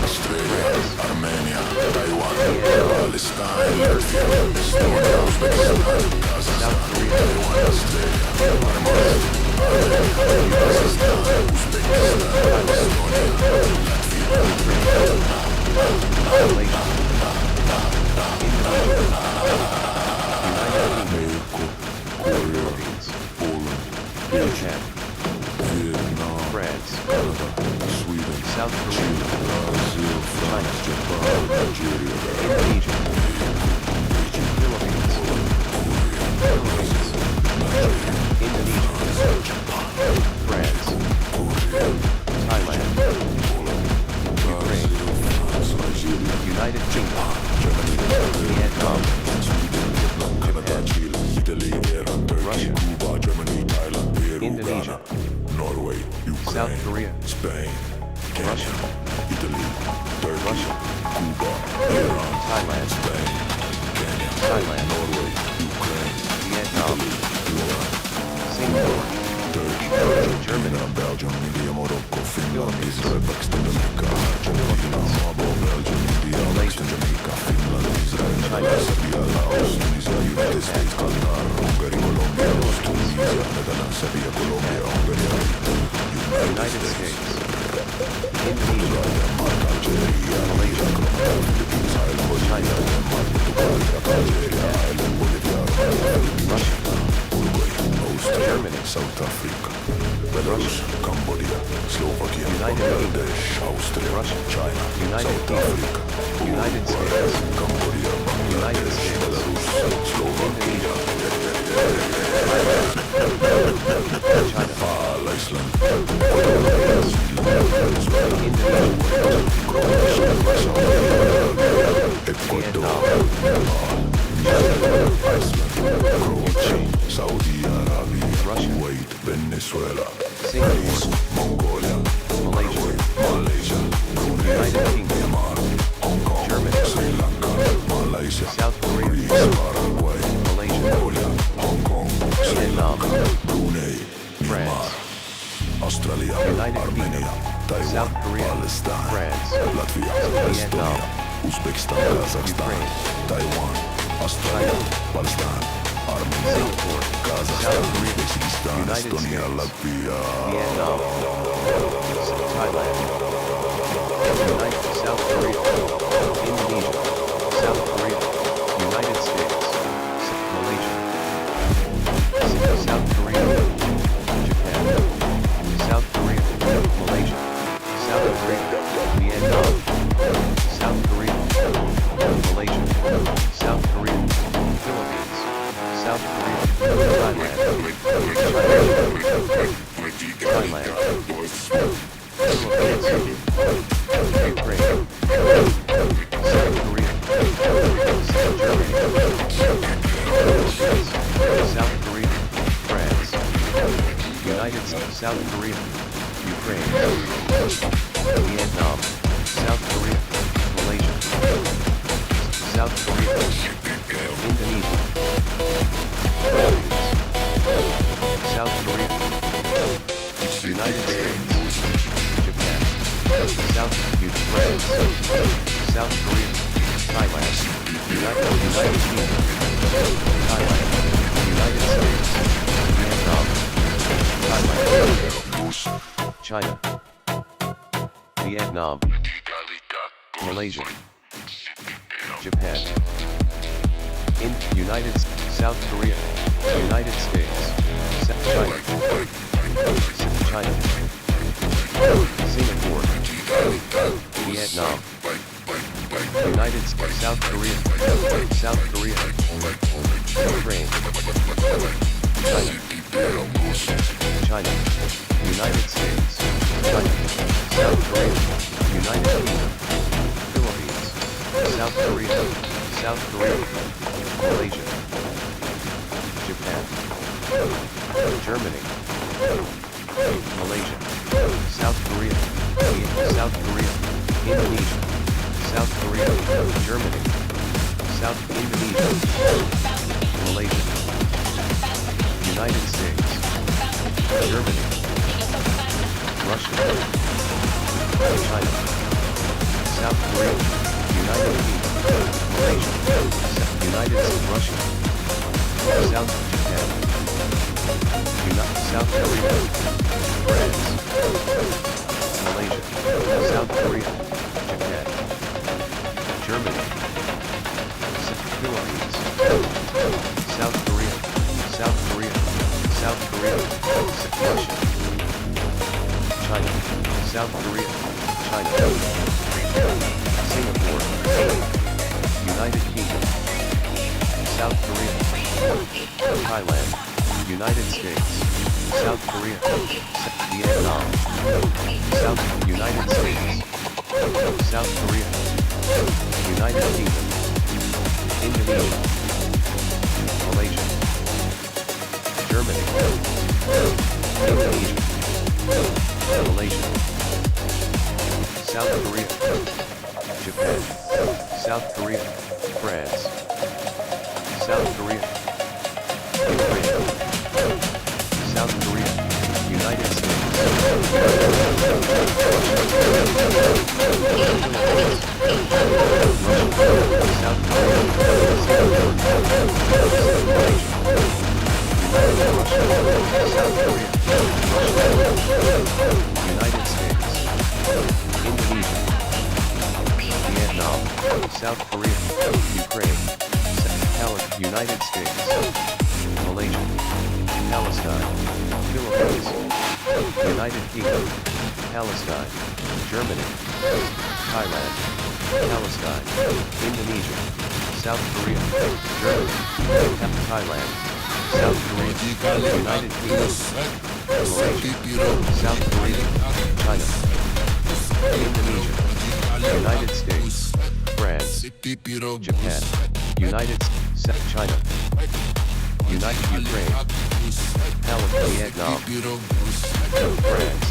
Australia, Armenia, Taiwan, Palestine, Latvia, Estonia, Uzbekistan, Kazakhstan, Taiwan, Australia, Armenia, Kazakhstan, Uzbekistan, Estonia, Latvia, Malaysia, Philippines, Japan, France, Sweden, South Korea, Brazil, China, Japan, Nigeria, Indonesia, Philippines, Indonesia, France, Thailand, Ukraine, United Kingdom, Vietnam, Japan, Italy, Iran, Turkey, Russia, Cuba, Germany, Thailand, Peru, Indonesia, Ghana, Norway, Ukraine, South Korea, Spain, Kenya, Russia, Italy, Turkey, Russia, Cuba, Iran, Thailand, Spain, Kenya, Thailand, Norway, Ukraine, Vietnam, Iran, Singapore, Turkey, Germany, Belgium, India, Morocco, Finland, Israel, Pakistan, Jamaica, Argentina, Mabo, Belgium, India, Pakistan, Jamaica, Finland, Israel, Netherlands, Serbia, Laos, Tunisia, United States, Qatar, Hungary, Colombia, Tunisia, Netherlands, Serbia, Colombia, Hungary, United States, Indonesia, Denmark, Algeria, Malaysia, Philippines, Ireland, China, Denmark, Portugal, Iraq, Algeria, Ireland, Bolivia, Russia, Uruguay, Austria, Germany, South Africa. Belarus, Cambodia, Slovakia, United Bangladesh, Austria, Russia, China, United South Kingdom, Africa, United Uruguay, States, Cambodia, United Bangladesh, States, Belarus, Slovakia, China, Iceland, Ecuador, Iceland, Croatia, Saudi Arabia, Russia, Kuwait, Venezuela, Singapore, Mongolia, Malaysia, Malaysia, United Kingdom, Myanmar, Hong Kong, Germany, Sri Lanka, Malaysia, South Korea, Greece, Paraguay, Malaysia, Mongolia, Hong Kong, Sri Vietnam, Lanka, Brunei, Myanmar, France, Australia, United Armenia, Kingdom, Taiwan, South Korea, Palestine, France, Latvia, Vietnam, Estonia, Uzbekistan, Kazakhstan, Ukraine, Taiwan, Australia, Palestine, Armenia, Singapore, Kazakhstan, South Korea, Uzbekistan, United Estonia, States, Latvia, Vietnam, Thailand, South Korea, Indonesia, South Korea, United States, Malaysia, South Korea, Japan, South Korea, Malaysia, South Korea, Vietnam, South Korea, Malaysia, South Korea, Philippines, South Korea, Thailand, Thailand, Philippines, Ukraine, South Korea, Germany, South Korea, France, United States, South Korea, Ukraine, Vietnam, South Korea, Malaysia, South Korea, Indonesia, South Korea, United States, Japan, South France, South Korea, Thailand, United Kingdom, Thailand, United States, Vietnam, Thailand, China, Vietnam, Malaysia, Japan, United South Korea, United States, China, China, Singapore, Vietnam, United States, South Korea, Ukraine, China, United States, China, South Korea, United Kingdom, Philippines, South Korea, Malaysia, Japan, Germany, Malaysia, South Korea, Indonesia, South Korea, Germany, South Indonesia, Malaysia, United States, Germany, Russia, China, South Korea, United Kingdom, Malaysia, United States, Russia, South Japan, South Korea, France, Malaysia, South Korea, Japan, Germany, Philippines, South Korea, Russia, China, South Korea, China, Singapore, United Kingdom, South Korea, Thailand, United States, South Korea, Vietnam, United States, South Korea, United Kingdom, Indonesia, Malaysia, Germany, Indonesia, Malaysia, South Korea, Japan, South Korea, France, South Korea, Ukraine, South Korea, United States, South Korea, United States, Indonesia, Vietnam, South Korea, Ukraine, United States, Malaysia, Palestine, Philippines, United Kingdom, Palestine, Germany, Thailand, Palestine, Indonesia, South Korea, Germany, Thailand, South Korea, United Kingdom, Malaysia, South Korea, China, Indonesia, United States, France, Japan, United States, China, United Ukraine, Vietnam, France,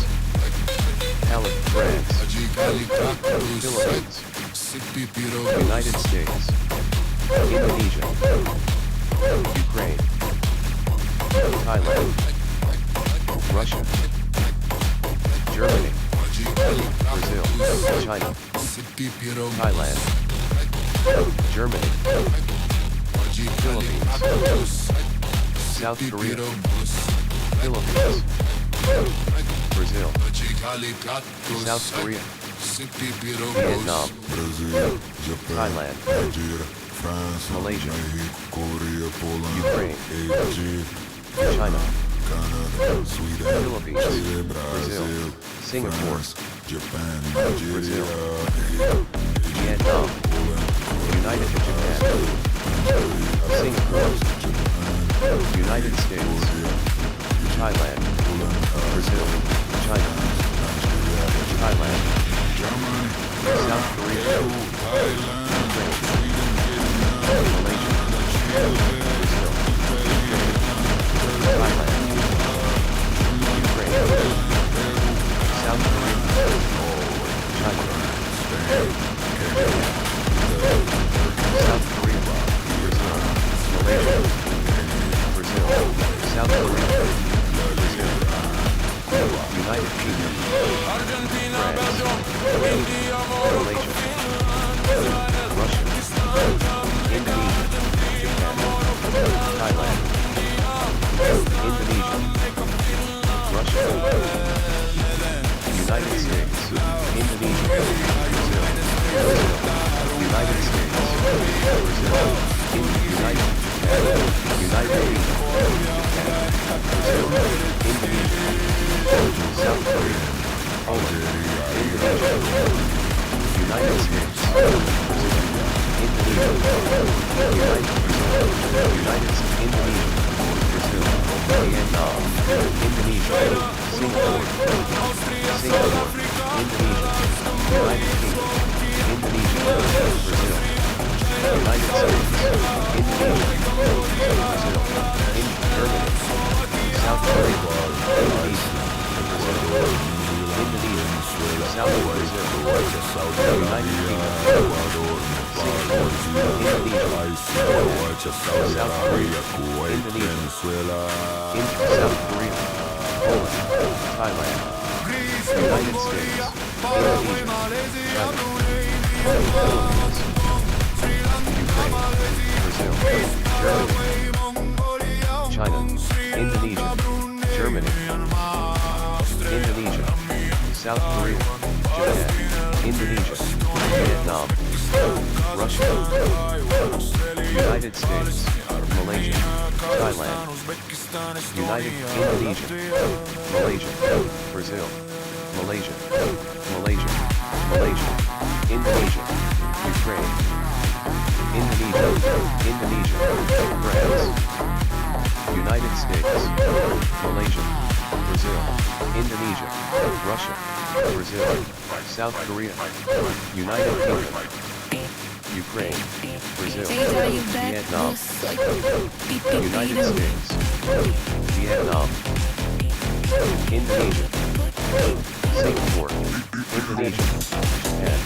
France, Philippines, United States, Indonesia, Ukraine, Thailand, Russia, Germany, Brazil, China, Thailand, Germany, Philippines, South Korea, Philippines, Brazil, South Korea, Vietnam, Thailand, Malaysia, Ukraine, China, Philippines, Brazil, Singapore, Brazil, Vietnam, United Japan, Singapore, United States, Thailand, Brazil, China, Thailand, South Korea, Ukraine, Malaysia, Brazil, Thailand, Ukraine, South Korea, China, South Korea, Brazil, Malaysia, Brazil, South Korea, Brazil, United Kingdom, France, Malaysia, Russia, Indonesia, Japan, Thailand, Indonesia, Russia, United States, Indonesia, Brazil, United States, Brazil, United Japan, United Kingdom, Brazil, Indonesia, South Korea, Poland, Indonesia, United States, Brazil, Indonesia, United States, Indonesia, Brazil, Vietnam, Indonesia, Singapore, Indonesia, United Kingdom, Indonesia, Brazil, United States, Indonesia, Brazil, Germany, South Korea, Indonesia, Brazil, Indonesia, South Brazil, United Kingdom, Singapore, Indonesia, South Korea, Indonesia, South Korea, Poland, Thailand, United States, Indonesia, China, Philippines, Ukraine, Brazil, Germany, China, Indonesia, Germany, Indonesia, South Korea, Japan, Indonesia, Vietnam, Russia, United States, Malaysia, Thailand, United Indonesia, Malaysia, Brazil, Malaysia, Indonesia, Ukraine, Indonesia, France, United States, Malaysia, Brazil, Indonesia, Russia, Brazil, South Korea, United Kingdom, Ukraine, Brazil, Vietnam, United States, Vietnam, Indonesia, Singapore, Indonesia, Japan,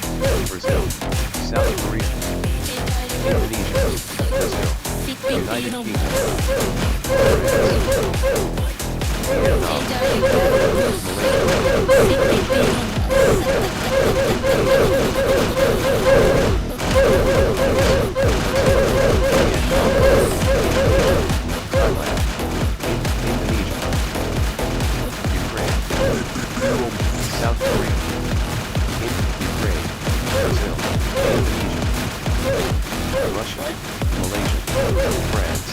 Brazil, South Korea, Indonesia, Brazil, United Kingdom, Vietnam, Thailand, Indonesia, Ukraine, South Korea, Ukraine, Brazil, Indonesia, Russia, Malaysia, France,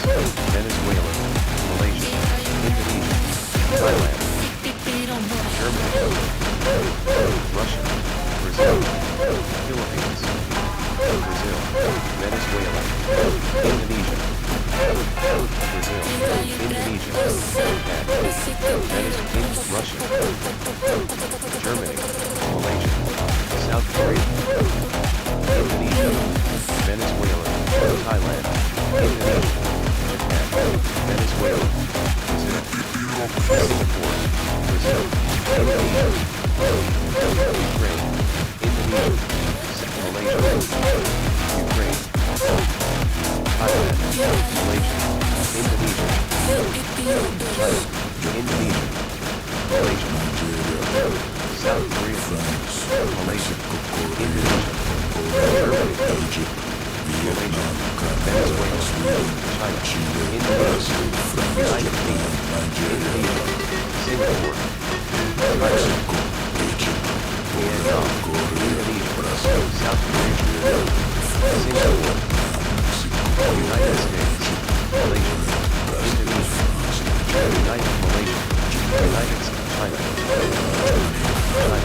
Venezuela, Malaysia, Indonesia, Thailand, Thailand, Indonesia, Japan, Venezuela, Brazil, Singapore, Brazil, Indonesia, Ukraine, Indonesia, Malaysia, Ukraine, Thailand, Malaysia, Indonesia, China, Indonesia, Malaysia, South Korea, Malaysia, Indonesia, Germany, Malaysia, Venezuela, China, Indonesia, United Kingdom, Indonesia, Singapore, Mexico, Vietnam, Indonesia, South Korea, Singapore, United States, Malaysia, Indonesia, United Malaysia, United China, Venezuela,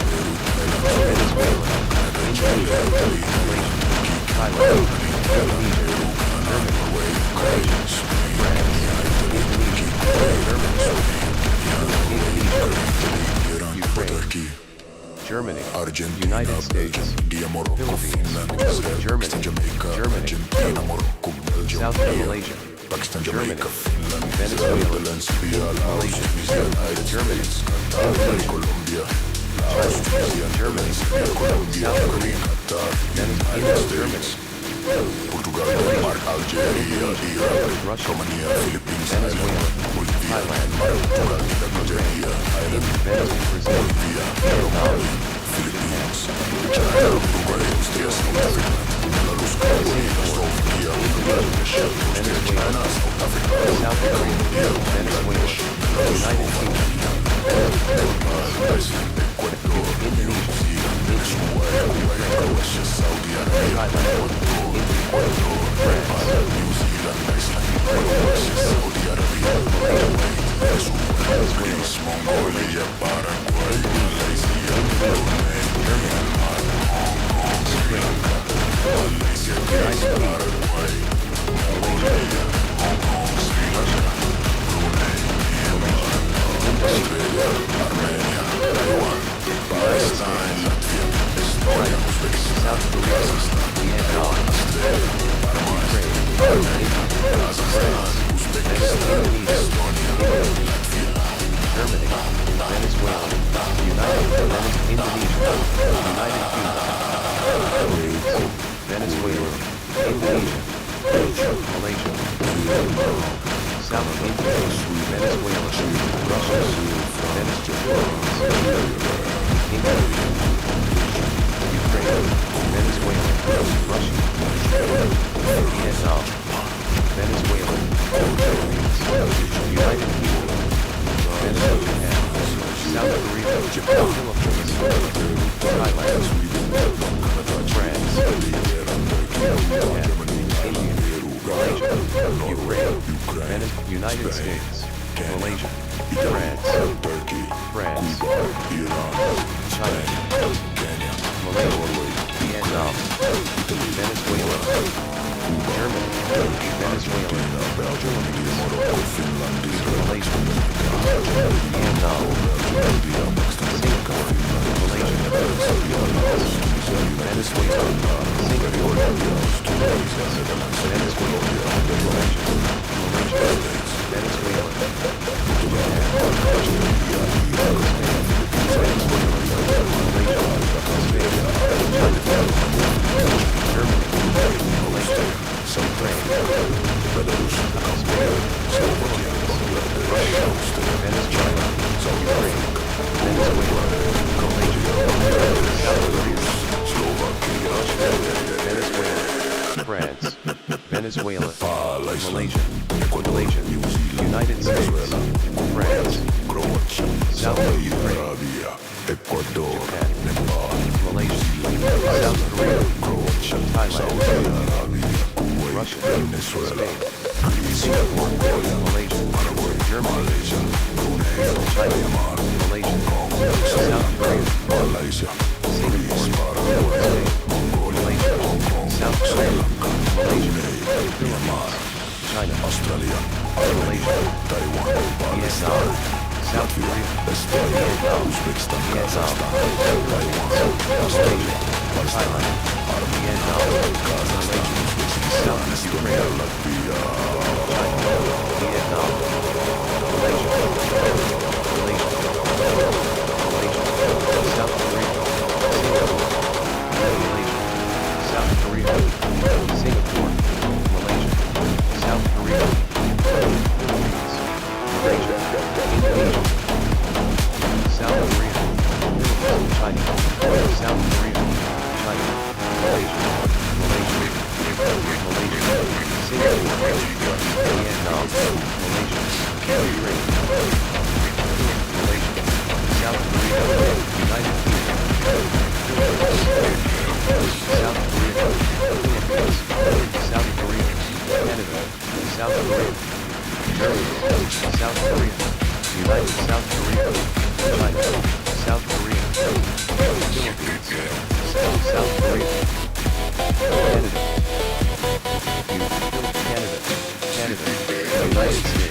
Indonesia, Malaysia, Thailand, Indonesia, Germany, Malaysia, France, Indonesia, Germany, Ukraine, Germany, United States, Philippines, Germany, South Malaysia, Germany, Venezuela, Malaysia, Germany, Indonesia, China, Germany, South Korea, Venezuela, Germany, Portugal, Algeria, Russia, Venezuela, Thailand, Ukraine, Brazil, Vietnam, Philippines, China, Venezuela, South Korea, Venezuela, United Kingdom, Indonesia, Mongolia, Paraguay, Malaysia, Brunei, Myanmar, Hong Kong, Sri Lanka, Malaysia, Paraguay, Mongolia, Hong Kong, Sri Lanka, Brunei, Myanmar, Australia, Armenia, Taiwan, Palestine, Latvia, Estonia, Uzbekistan, South Korea, Vietnam, Australia, Panama, Kazakhstan, Uzbekistan, Estonia, Latvia, Germany, Venezuela, Indonesia, United Kingdom, Venezuela, Indonesia, Malaysia, South India, Venezuela, Russia, Venezuela, India, Ukraine, Venezuela, Russia, Vietnam, Venezuela, United Kingdom, Venezuela, South Korea, Japan, Philippines, Thailand, France, India, Malaysia, Ukraine, United States, Malaysia, France, China, Malaysia, Vietnam, Venezuela, Germany, Venezuela, Belgium, Malaysia, Vietnam, Singapore, Malaysia, Venezuela, Singapore, Venezuela, Venezuela, France, Venezuela, Malaysia, United States, France, South Ukraine, Ecuador, Japan, Nepal, Malaysia, South Korea, Thailand, Russia, Venezuela, Spain, Singapore, Malaysia, Germany, China, Malaysia, South Korea, Malaysia, Singapore, Spain, Malaysia, South Korea, Malaysia, Philippines, China, Australia, Malaysia, Taiwan, Vietnam, South Korea, Vietnam, Uzbekistan, Vietnam, Taiwan, Australia, Thailand, Vietnam, Malaysia, South Korea, Vietnam, Malaysia, Ukraine, Malaysia, South Korea, United Kingdom, South Korea, Philippines, South Korea, Canada, South Korea, Germany, South Korea, United South Korea, China, South Korea, Philippines, South Korea, Canada, Canada, United States, Malaysia,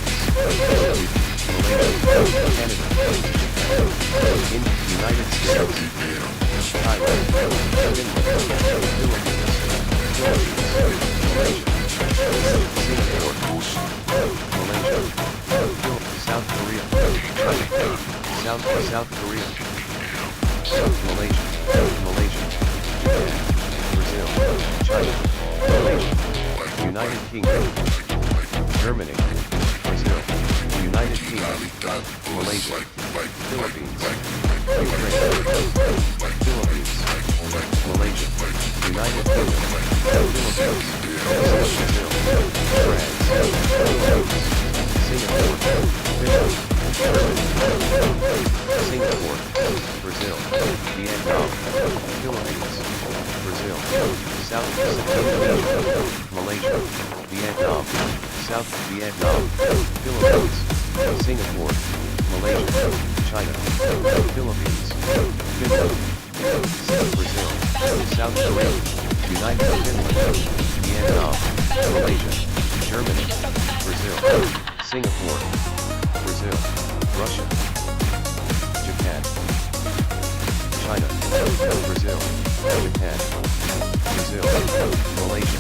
Canada, in United States, Thailand, Finland, Philippines, Singapore, Malaysia, South Korea, South Korea, Malaysia, Japan, Brazil, China, Malaysia, United Kingdom, Germany, Brazil, United Kingdom, Malaysia, Philippines, Ukraine, Philippines, Malaysia, United Kingdom, Philippines, Brazil, France, Philippines, Singapore, Finland, Germany, Singapore, Brazil, Vietnam, Philippines, Brazil, South Indonesia, Malaysia, Vietnam, South Vietnam, Philippines, Singapore, Malaysia, China, Philippines, Finland, Brazil, South Korea, United Finland, Vietnam, Malaysia, Germany, Brazil, Singapore, Brazil, Russia, Japan, China, Brazil, Japan, Brazil, Malaysia,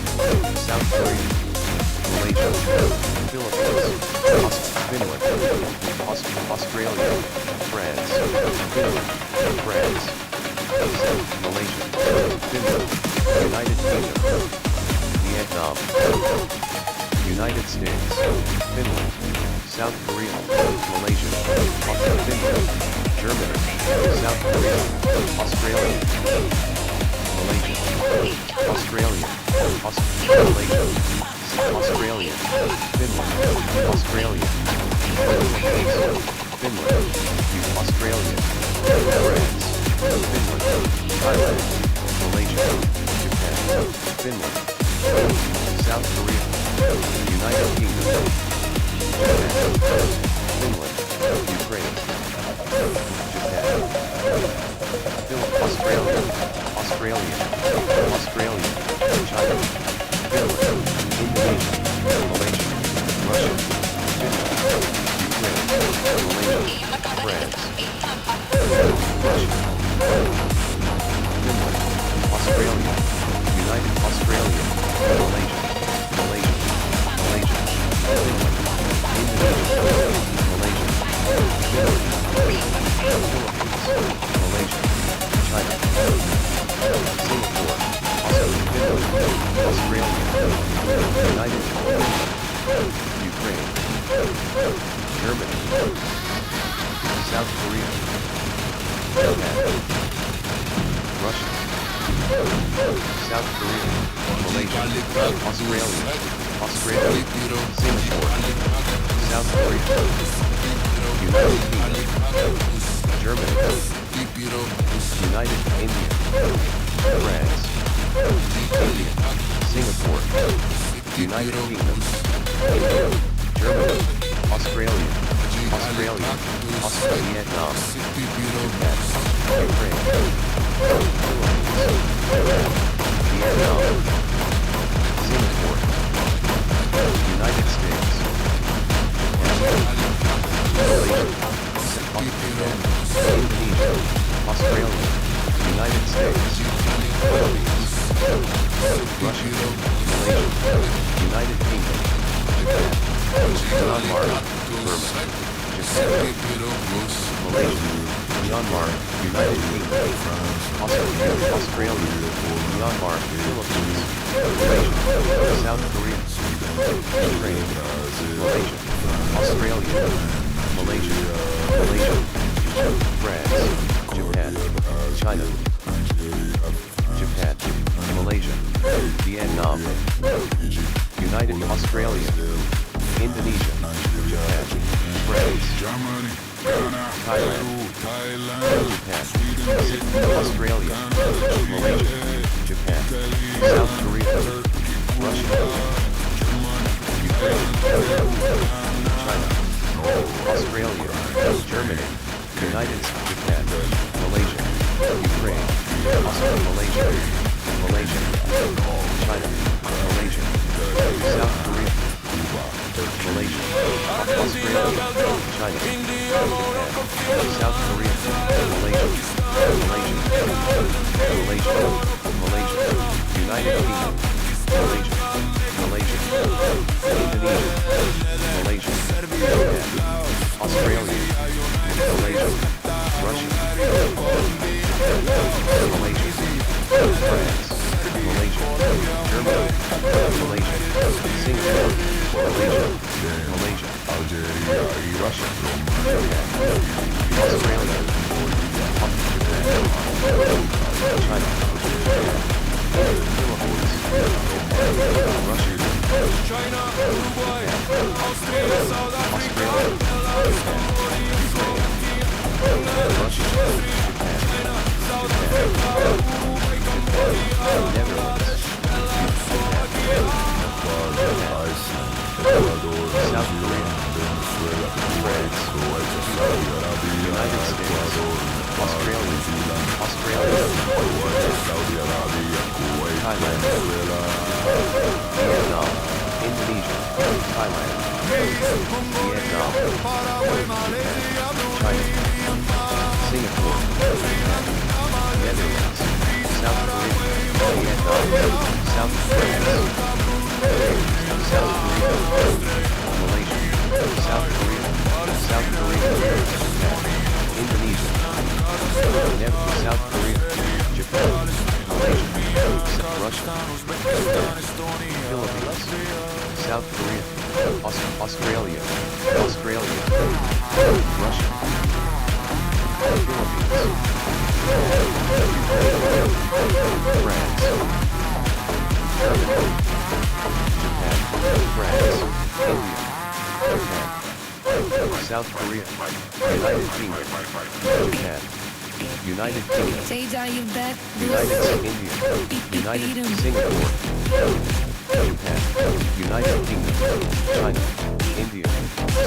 South Korea, Malaysia, Philippines, Finland, Australia, France, Finland, France, Malaysia, Finland, United Kingdom, Vietnam, United States, Finland, South Korea, Malaysia, Finland, Germany, South Korea, Australia, Malaysia, Australia, Malaysia, Australia, Finland, Australia, Finland, Australia, France, Finland, Thailand, Malaysia, Japan, Finland, South Korea, United Kingdom, Japan, Finland, Ukraine, Japan, Australia, China, Finland, Indonesia, Malaysia, Russia, Finland, Ukraine, Malaysia, France, Russia, Finland, Australia, United Australia, Malaysia, Finland, Indonesia, Malaysia, Philippines, Malaysia, China, Singapore, Australia, United Kingdom, Ukraine, Germany, South Korea, Japan, Russia, South Korea, Malaysia, Australia, Singapore, South Korea, United Kingdom, Germany, United India, France, India, Singapore, United Kingdom, Germany, Australia, Vietnam, Japan, Ukraine, Vietnam, Singapore, United States, Malaysia, Indonesia, Australia, United States, Philippines, Russia, Malaysia, United Kingdom, Japan, Myanmar, Burma, Japan, Malaysia, Myanmar, United Kingdom, Australia, Myanmar, Philippines, Malaysia, South Korea, Ukraine, Malaysia, Australia, Malaysia, France, Japan, China, Japan, Malaysia, Vietnam, United Australia, Indonesia, Japan, France, Thailand, Japan, Australia, Malaysia, Japan, South Korea, Russia, Ukraine, China, Australia, Germany, United States, Japan, Malaysia, Ukraine, Malaysia, China, Malaysia, South Korea, Malaysia, Australia, China, Japan, South Korea, Malaysia, United Kingdom, Malaysia, Indonesia, Malaysia, Japan, Australia, Malaysia, Russia, Malaysia, France, Malaysia, Germany, Malaysia, Singapore, Malaysia, Russia, Japan, Australia, Japan, China, Philippines, Russia, China, Uruguay, Austria, South Africa, Russia, Japan, South Africa, Uruguay, Cambodia, Netherlands, South Korea, France, United States, Australia, Thailand, Vietnam, Indonesia, Thailand, Vietnam, China, Singapore, Netherlands, South Korea, Vietnam, South Korea, South Korea, Malaysia, South Korea, Japan, Indonesia, South Korea, Japan, Malaysia, Russia, Philippines, South Korea, Australia, Russia, Philippines, France, Germany, Japan, France, India, Japan, South Korea, United Kingdom, Japan, United Kingdom, United India, United Singapore, Japan, United Kingdom, China, India,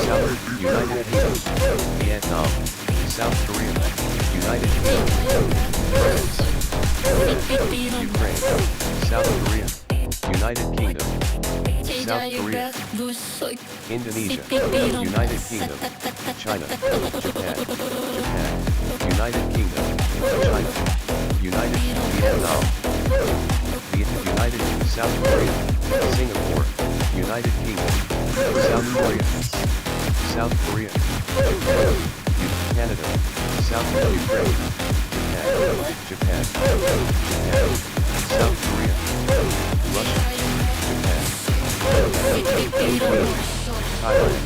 South United Kingdom, Vietnam, South Korea, United Kingdom, France, Ukraine, South Korea, United Kingdom, South Korea, Indonesia, United Kingdom, China, Japan, United Kingdom, China, United Vietnam, United South Korea, Singapore, United Kingdom, South Korea, Japan, Canada, South Ukraine, Japan, South Korea, Russia, Japan, Thailand,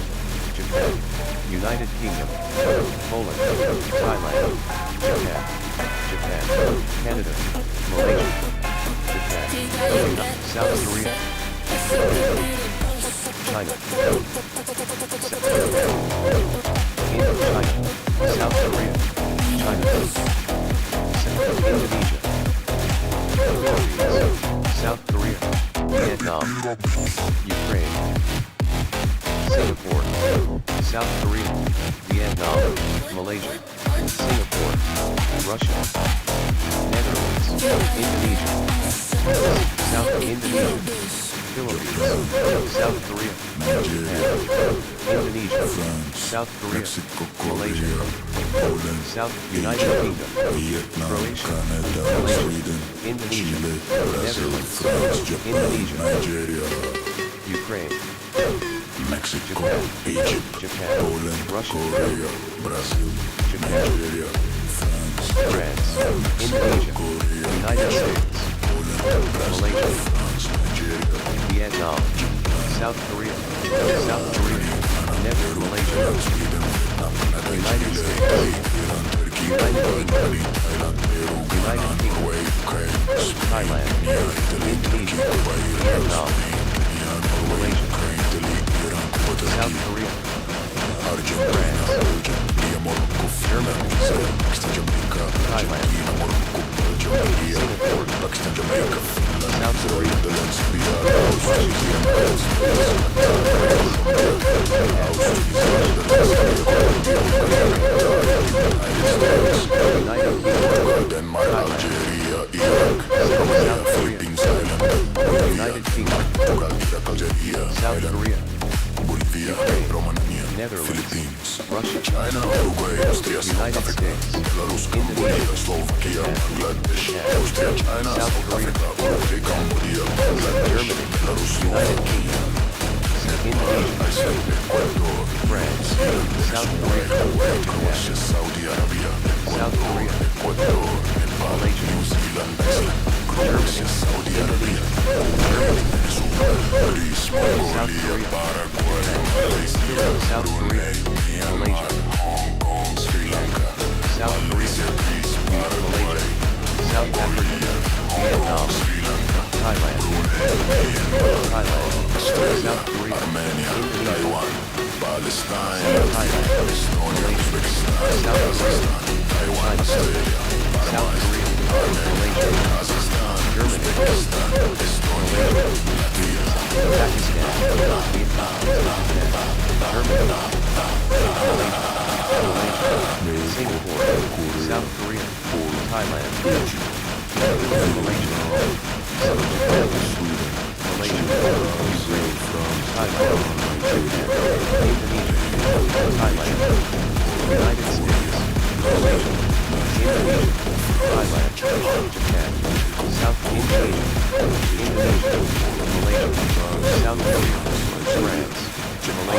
Japan, United Kingdom, Poland, Thailand, Japan, Canada, Malaysia, Japan, South Korea, China, China, South Korea, China, Indonesia, Philippines, South Korea, Vietnam, Ukraine, Singapore, South Korea, Vietnam, Malaysia, Singapore, Russia, Netherlands, Indonesia, South Indonesia, Philippines, South Korea, Japan, Indonesia, South Korea, Malaysia, South United Kingdom, Croatia, Malaysia, Indonesia, Netherlands, Indonesia, Ukraine, Mexico, Japan, Egypt, Japan, Poland, Russia, Korea, Brazil, Japan, Nigeria, France, Indonesia, United States, Malaysia, Vietnam, South Korea, Netherlands, Malaysia, United States, United Kingdom, Thailand, Indonesia, Vietnam, Malaysia, South Korea, France, Germany, Thailand, Singapore, South Korea, United Kingdom, Denmark, Algeria, Iraq, Philippines, Thailand, United Kingdom, Algeria, South Korea, Bolivia, Romania, Netherlands, Philippines, Russia, China, Uruguay, Austria, South United Africa, States, Belarus, Cambodia, Slovakia, Bangladesh, Austria, China, South Africa, Uruguay, Cambodia, Bangladesh, Germany, Belarus, United Kingdom, Indonesia, Iceland, Ecuador, France, South Korea, Croatia, Saudi Arabia, South Korea, Ecuador, Nepal, Malaysia, New Zealand, Iceland, Croatia, Saudi Arabia, Venezuela, Greece, Mongolia, Paraguay, Malaysia, South Korea, Malaysia, Hong Kong, Sri Lanka, South Korea, Greece, Malaysia, South Africa, Vietnam, Thailand, South Korea, Armenia, Taiwan, Palestine, Thailand, Estonia, Uzbekistan, Kazakhstan, Taiwan, Australia, South Korea, Malaysia, Kazakhstan, Germany, Uzbekistan, Estonia, Latvia, Pakistan, Vietnam, Germany, Malaysia, Singapore, South Korea, Thailand, Malaysia, Malaysia, Thailand, Indonesia, Thailand, United States, Malaysia, Indonesia, Thailand, Japan, South Indonesia, Malaysia, South Korea, France, Malaysia,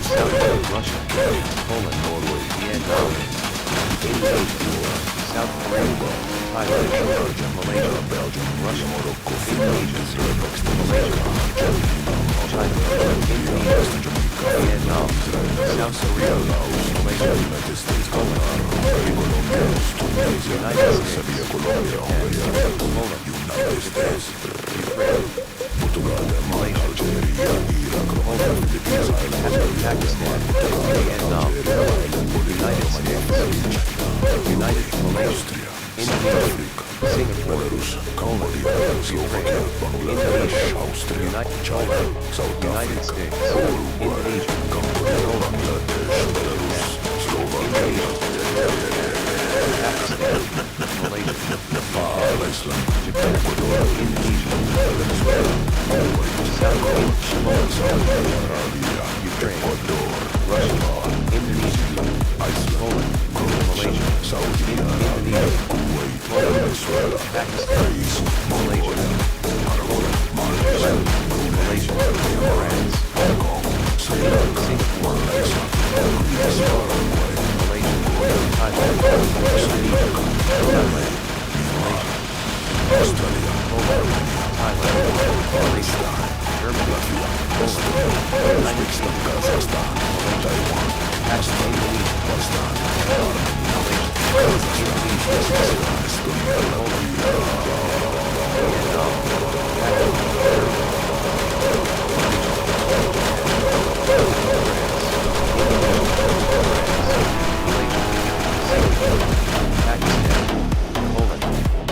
South Russia, Poland, Norway, Vietnam, Indonesia, South Korea, Thailand, Malaysia, Belgium, Russia, Indonesia, Malaysia, China, Indonesia, Vietnam, South Korea, Malaysia, Poland, United States, Japan, Poland, Japan, Ukraine, Malaysia, Poland, Pakistan, Vietnam, United States, United Malaysia, Indonesia, Singapore, Poland, Ukraine, Indonesia, United China, United States, Indonesia, Poland, Pakistan, Malaysia, Japan, Indonesia, Venezuela, South Korea, Ukraine, Russia, Indonesia, Poland, Malaysia, Indonesia, Venezuela, Pakistan, Malaysia, Poland, Malaysia, France, Hong Kong, Singapore, Malaysia, Thailand, Indonesia, Thailand, Malaysia, Australia, Poland, Thailand, Malaysia, Germany, Poland, United States, Kazakhstan, Taiwan, Pakistan, Indonesia, Malaysia, Indonesia, Poland, Vietnam, Pakistan, Poland,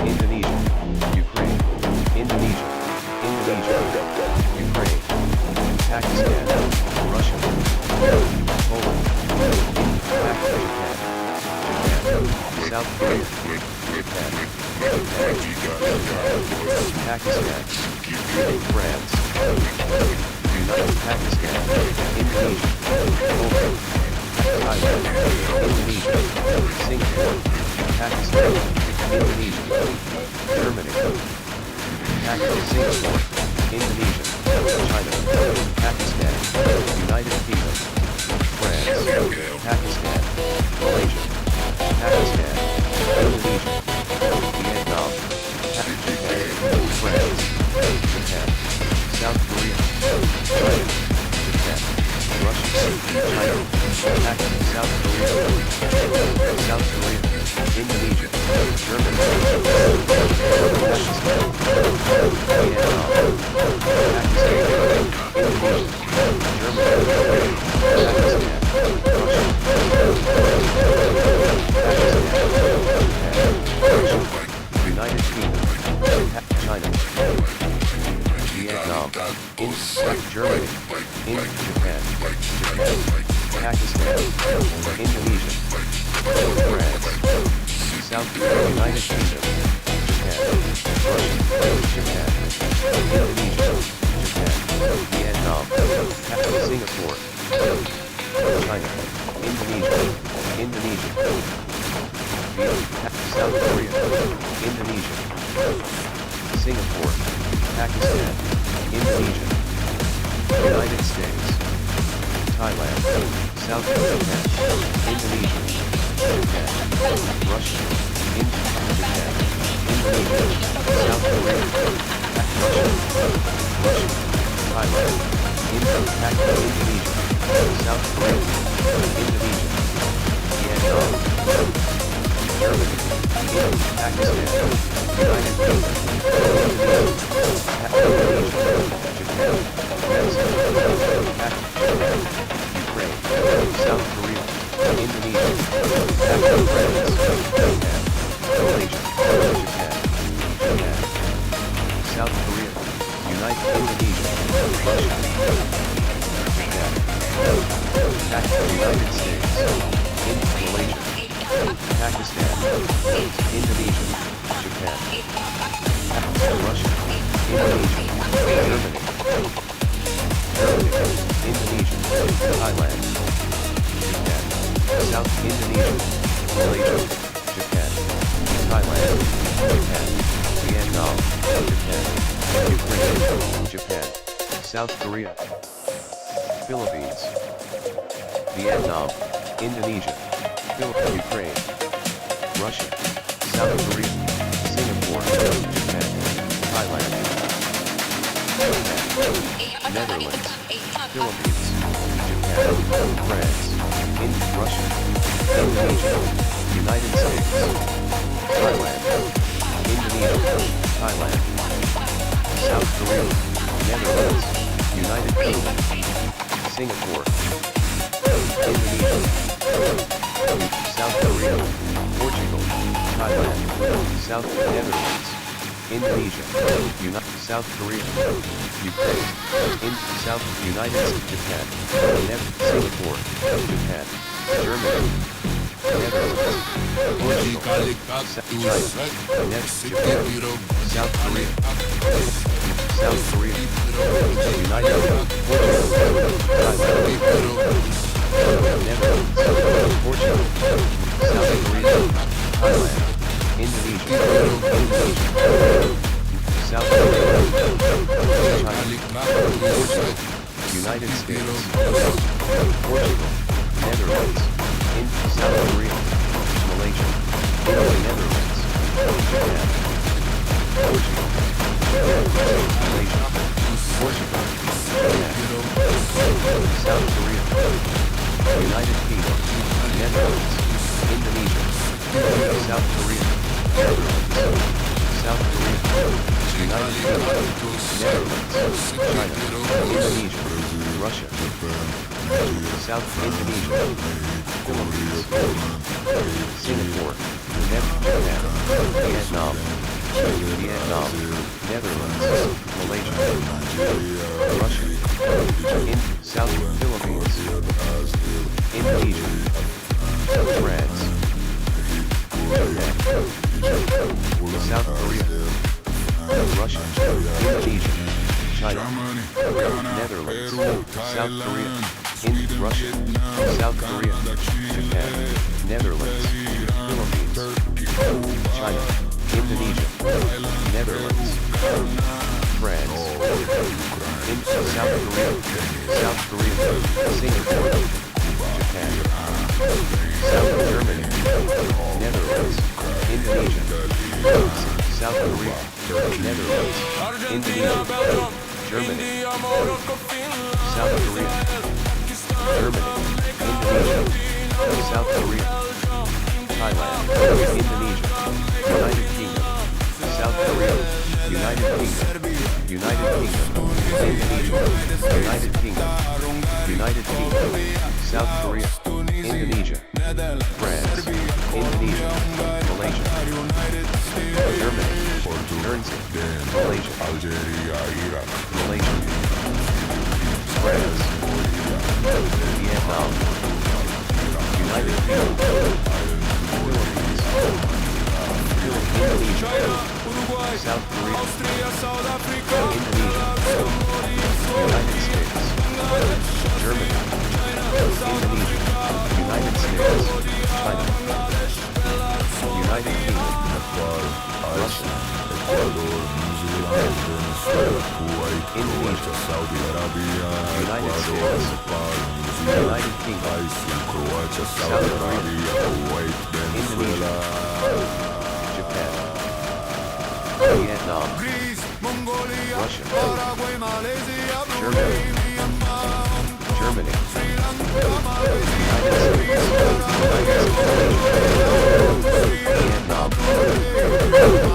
Indonesia, Ukraine, Indonesia, Ukraine, Pakistan, Russia, Poland, Japan, South Korea, Japan, Pakistan, France, United Pakistan, Indonesia, Poland, Thailand, Indonesia, Singapore, Pakistan, Indonesia, Germany, Singapore, Indonesia, China, Pakistan, United Kingdom, France, Pakistan, Malaysia, Pakistan, Indonesia, Vietnam, Pakistan, France, Japan, South Korea, Vietnam, Germany, Japan, Pakistan, Indonesia, France, South Korea, United Kingdom, Japan, Russia, Japan, Indonesia, Japan, Vietnam, Singapore, China, Indonesia, South Korea, Indonesia, Singapore, Pakistan, Indonesia, United States, Thailand, South Japan, Indonesia, Japan, Russia, Japan, Indonesia, South Korea, Russia, Thailand, Indonesia, South Korea, Indonesia, Vietnam, Germany, Pakistan, United Kingdom, Indonesia, Japan, Mexico, Japan, Ukraine, South Korea, Indonesia, France, Japan, Malaysia, Japan, South Korea, United Indonesia, Russia, Japan, United States, Malaysia, Pakistan, Indonesia, Japan, Russia, Indonesia, Germany, Indonesia, Thailand, Japan, South Indonesia, Malaysia, Japan, Thailand, Japan, Vietnam, Japan, Ukraine, Japan, South Korea, Philippines, Vietnam, Indonesia, Ukraine, Russia, South Korea, Singapore, Japan, Thailand, Netherlands, Philippines, Japan, France, Russia, Indonesia, United States, Thailand, Indonesia, Thailand, South Korea, Netherlands, United Kingdom, Singapore, Indonesia, South Korea, Portugal, Thailand, South Netherlands, Indonesia, South Korea, Ukraine, South United States, Japan, Singapore, Japan, Germany, Netherlands, Portugal, China, Japan, South Korea, United Portugal, Thailand, Netherlands, Portugal, South Korea, Thailand, Indonesia, South Korea, China, Portugal, United States, Portugal, Netherlands, South Korea, Malaysia, Netherlands, Japan, Portugal, Malaysia, Portugal, Japan, South Korea, United Kingdom, Netherlands, Indonesia, South Korea, Netherlands, South Korea, United Kingdom, Netherlands, China, Indonesia, Russia, South Indonesia, Philippines, Singapore, Japan, Vietnam, Netherlands, Malaysia, Russia, South Philippines, Indonesia, France, Japan, South Korea, Russia, Indonesia, China, Netherlands, South Korea, Russia, South Korea, Japan, Netherlands, Philippines, China, Indonesia, Netherlands, France, South Korea, Singapore, Japan, South Germany, Netherlands, Indonesia, South Korea, Netherlands, Indonesia, Germany, South Korea, Germany, Indonesia, South Korea, Thailand, Indonesia, United Kingdom, South Korea, United Kingdom, Indonesia, United Kingdom, South Korea, Indonesia, France, Indonesia, Malaysia, Germany, Guernsey, then Malaysia, Algeria, Iraq, Malaysia, France, Vietnam, United Kingdom, Philippines, Indonesia, China, Uruguay, South Korea, Austria, South Africa, Indonesia, United States, Germany, Indonesia, United States, China, United Kingdom, Nepal, Russia, Ecuador, New Zealand, Venezuela, Kuwait, Indonesia, Saudi Arabia, United Ecuador, States, Nepal, New Zealand, United Kingdom, Iceland, Croatia, South Saudi Korea, Arabia, Kuwait, Venezuela, Japan, Vietnam, Greece, Mongolia, Russia, Paraguay, Malaysia, Germany, Germany, Vietnam,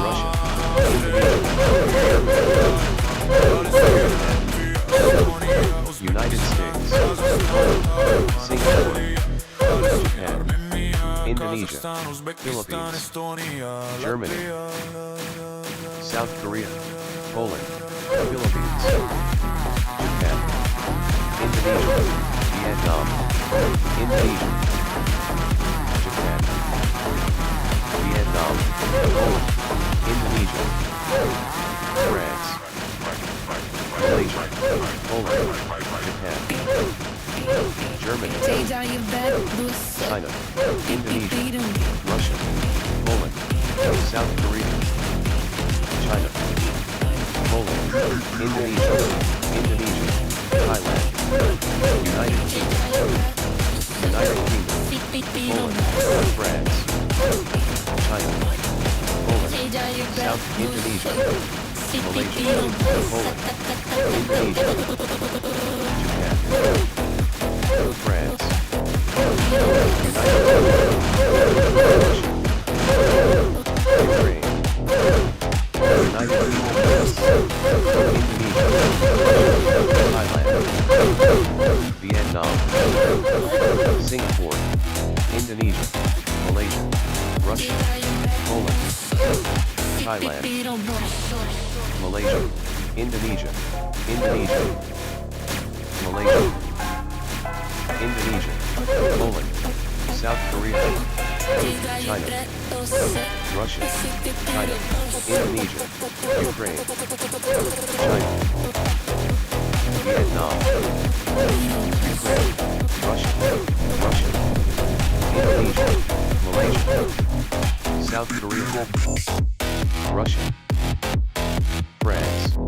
Russia, United States, Singapore, Japan, Indonesia, Philippines, Germany, South Korea, Poland, Philippines, Japan, Indonesia, Vietnam, Indonesia, Japan, Vietnam, Poland, Indonesia, France, Malaysia, Poland, Japan, Germany, China, Indonesia, Russia, Poland, South Korea, China, Poland, Indonesia, Thailand, United Kingdom, Poland, France, China, Poland, South Indonesia, Malaysia, Poland, Indonesia, Japan, France, Ukraine, United Kingdom, Thailand, Vietnam, Singapore, Indonesia, Malaysia, Russia, Poland, Thailand, Malaysia, Indonesia, Malaysia, Indonesia, Poland, South Korea, China, Russia, China, Indonesia, Ukraine, China, Vietnam, Ukraine, Russia, Indonesia, Malaysia, South Korea, Russia, France,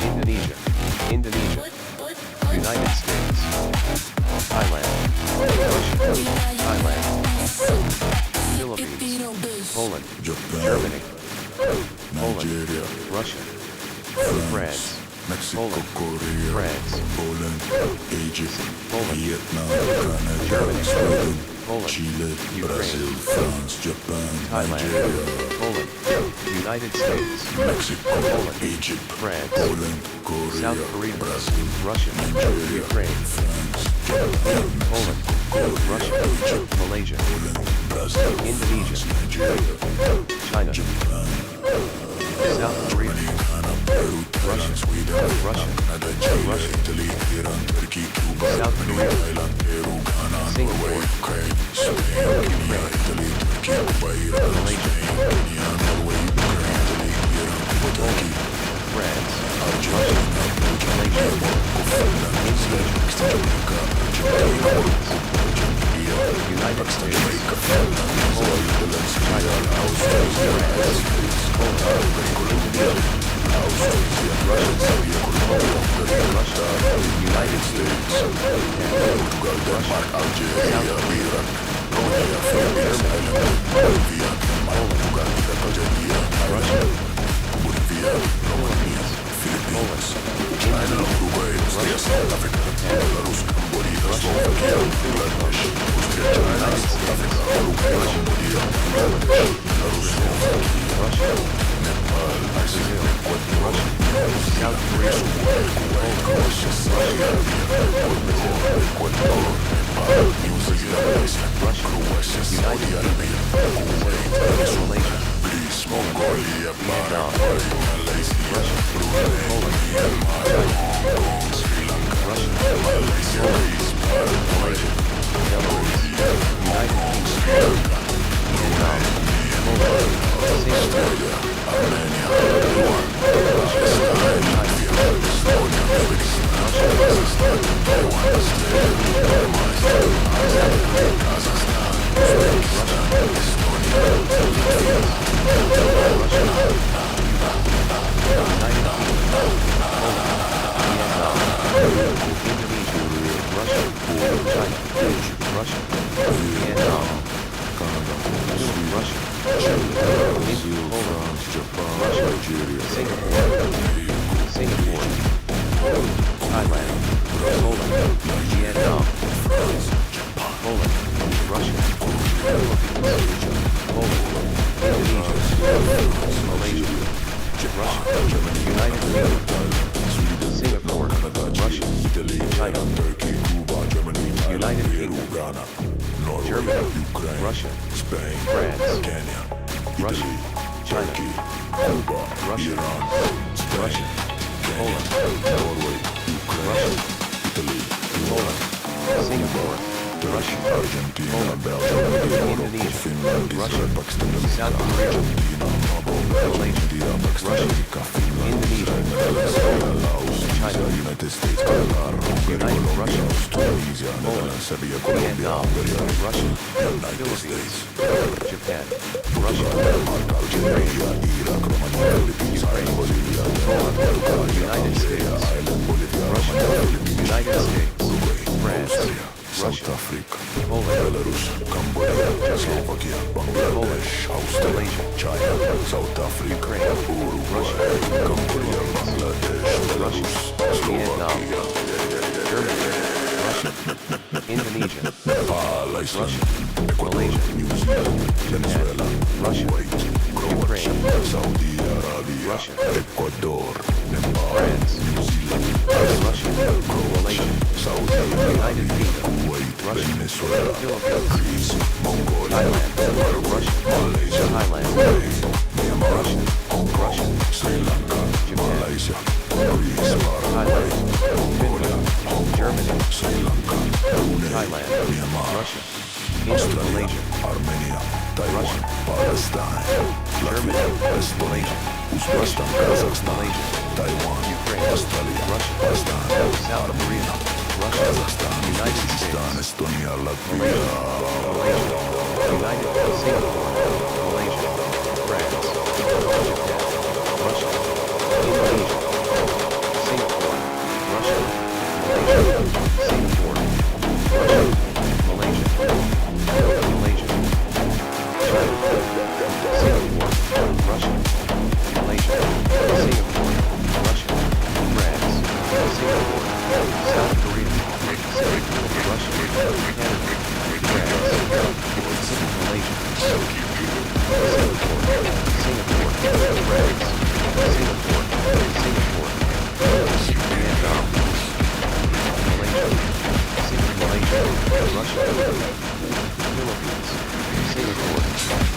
Indonesia, United States, Thailand, Russia, Thailand, Philippines, Poland, Japan, Germany, Poland, Nigeria, Russia, France, Mexico, Poland, Korea, France, Poland, Egypt, Poland, Vietnam, Canada, Germany, Sweden, Poland, Chile, Ukraine, Brazil, France, Japan, Thailand, Nigeria, Poland, United States, Mexico, Poland, Egypt, France, Poland, Korea, South Korea, Brazil, Russia, Nigeria, Ukraine, France, Japan, Poland, Russia, Malaysia, Brazil, Indonesia, Nigeria, China, Japan, South Korea, Peru, Russia, Sweden, Russia, Canada, Chile, Russia, Italy, Iran, Turkey, Cuba, South Korea, Thailand, Peru, Ghana, Singapore, Norway, Ukraine, Spain, Kenya, Italy, Turkey, Cuba, Iran, Malaysia, Spain, Kenya, Norway, Ukraine, Italy, Iran, Cuba, Turkey, France, Argentina, Malaysia, Indonesia, Jamaica, Argentina, Argentina, United States, Jamaica, Poland, Netherlands, China, Australia, United States, Poland, Indonesia, Australia, Russia, Serbia, Colombia, Russia, United States, Portugal, Denmark, Algeria, Iraq, Romania, Philippines, Ireland, Bolivia, Portugal, Algeria, Russia, Bolivia, Romania, Philippines, China, Uruguay, Austria, South Africa, Belarus, Cambodia, Slovakia, Bangladesh, Austria, China, South Africa, Uruguay, Cambodia, Bangladesh, Belarus, Slovakia, Nepal, Brazil, Ecuador, South Korea, Croatia, Saudi Arabia, Ecuador, Nepal, New Zealand, Russia, Croatia, Saudi Arabia, Kuwait, Malaysia, Greece, Mongolia, Vietnam, Malaysia, Poland, Myanmar, Sri Lanka, Malaysia, Greece, Paraguay, Belarus, United Kingdom, Vietnam, Poland, Singapore, Armenia, Pakistan, Estonia, Uzbekistan, Taiwan, Australia, Kazakhstan, Uzbekistan, Estonia, Latvia, Russia, Vietnam, Canada, Russia, Brazil, France, Japan, Nigeria, Singapore, Thailand, Poland, Vietnam, Poland, Russia, Philippines, Poland, Indonesia, Malaysia, Russia, United Kingdom, Singapore, Russia, China, Turkey, Cuba, Germany, United Peru, Kingdom, Ghana, Norway, Germany, Ukraine, Russia, Spain, France, Kenya, Russia, Italy, China, Turkey, Cuba, Russia, Iran, Spain, Russia, Kenya, Poland, Norway, Ukraine, Russia, Italy, Poland, Singapore, Russia, Argentina, Poland, Belgium, Morocco, Indonesia, Finland, Russia, Israel, Pakistan, South Korea, Argentina, Morocco, Malaysia, India, Pakistan, Russia, America, Finland, Indonesia, Netherlands, Poland, Laos, China, United States, Qatar, Hungary, United Colombia, Russia, Tunisia, Poland, Netherlands, Serbia, Colombia, Vietnam, Hungary, Russia, United Philippines, States, Japan, Russia, Denmark, Algeria, Iraq, Romania, Philippines, Ireland, Bolivia, Denmark, Portugal, United States, Ireland, Bolivia, Russia, Romania, Philippines, United States, Uruguay, France, Austria, South Russia, Africa, Poland, Belarus, Cambodia, Slovakia, Bangladesh, Austria, Malaysia, China, South Africa, Uruguay, Cambodia, Bangladesh, Belarus, Vietnam, Slovakia, Germany, Russia, Indonesia, Nepal, Russia, Iceland, Ecuador, Malaysia, New Zealand, Venezuela, Russia, Kuwait, Croatia, Ukraine, Saudi Arabia, Russia, Ecuador, Nepal, France, New Zealand, Russia, Malaysia, Saudi United Arabia, Kingdom, Kuwait, Russia, Venezuela, Philippines, Greece, Mongolia, Thailand, Paraguay, Russia, Malaysia, Thailand, Spain, Myanmar, Russia, Hong Kong, Russia, Sri Lanka, Japan, Malaysia, Greece, Paraguay, Thailand, Mongolia, Hong Kong, Germany, Sri Lanka, Brunei, Thailand, Myanmar, Russia, Australia, Malaysia, Armenia, Taiwan, Palestine, Latvia, Estonia, Uzbekistan, Kazakhstan, Malaysia, Taiwan, Ukraine, Australia, Russia, Palestine, South Korea, Russia, Kazakhstan, United Uzbekistan, States, Estonia, Latvia, Malaysia, United Singapore, Malaysia, France, Japan, Russia, Indonesia, Singapore, Russia, Malaysia, Singapore, Russia, Malaysia, Malaysia, China, Singapore, Russia, Malaysia, Singapore, Russia, France, Singapore, South Korea, Singapore, Russia, Canada, France, Malaysia, Singapore, France, Singapore, Vietnam, Malaysia, Russia,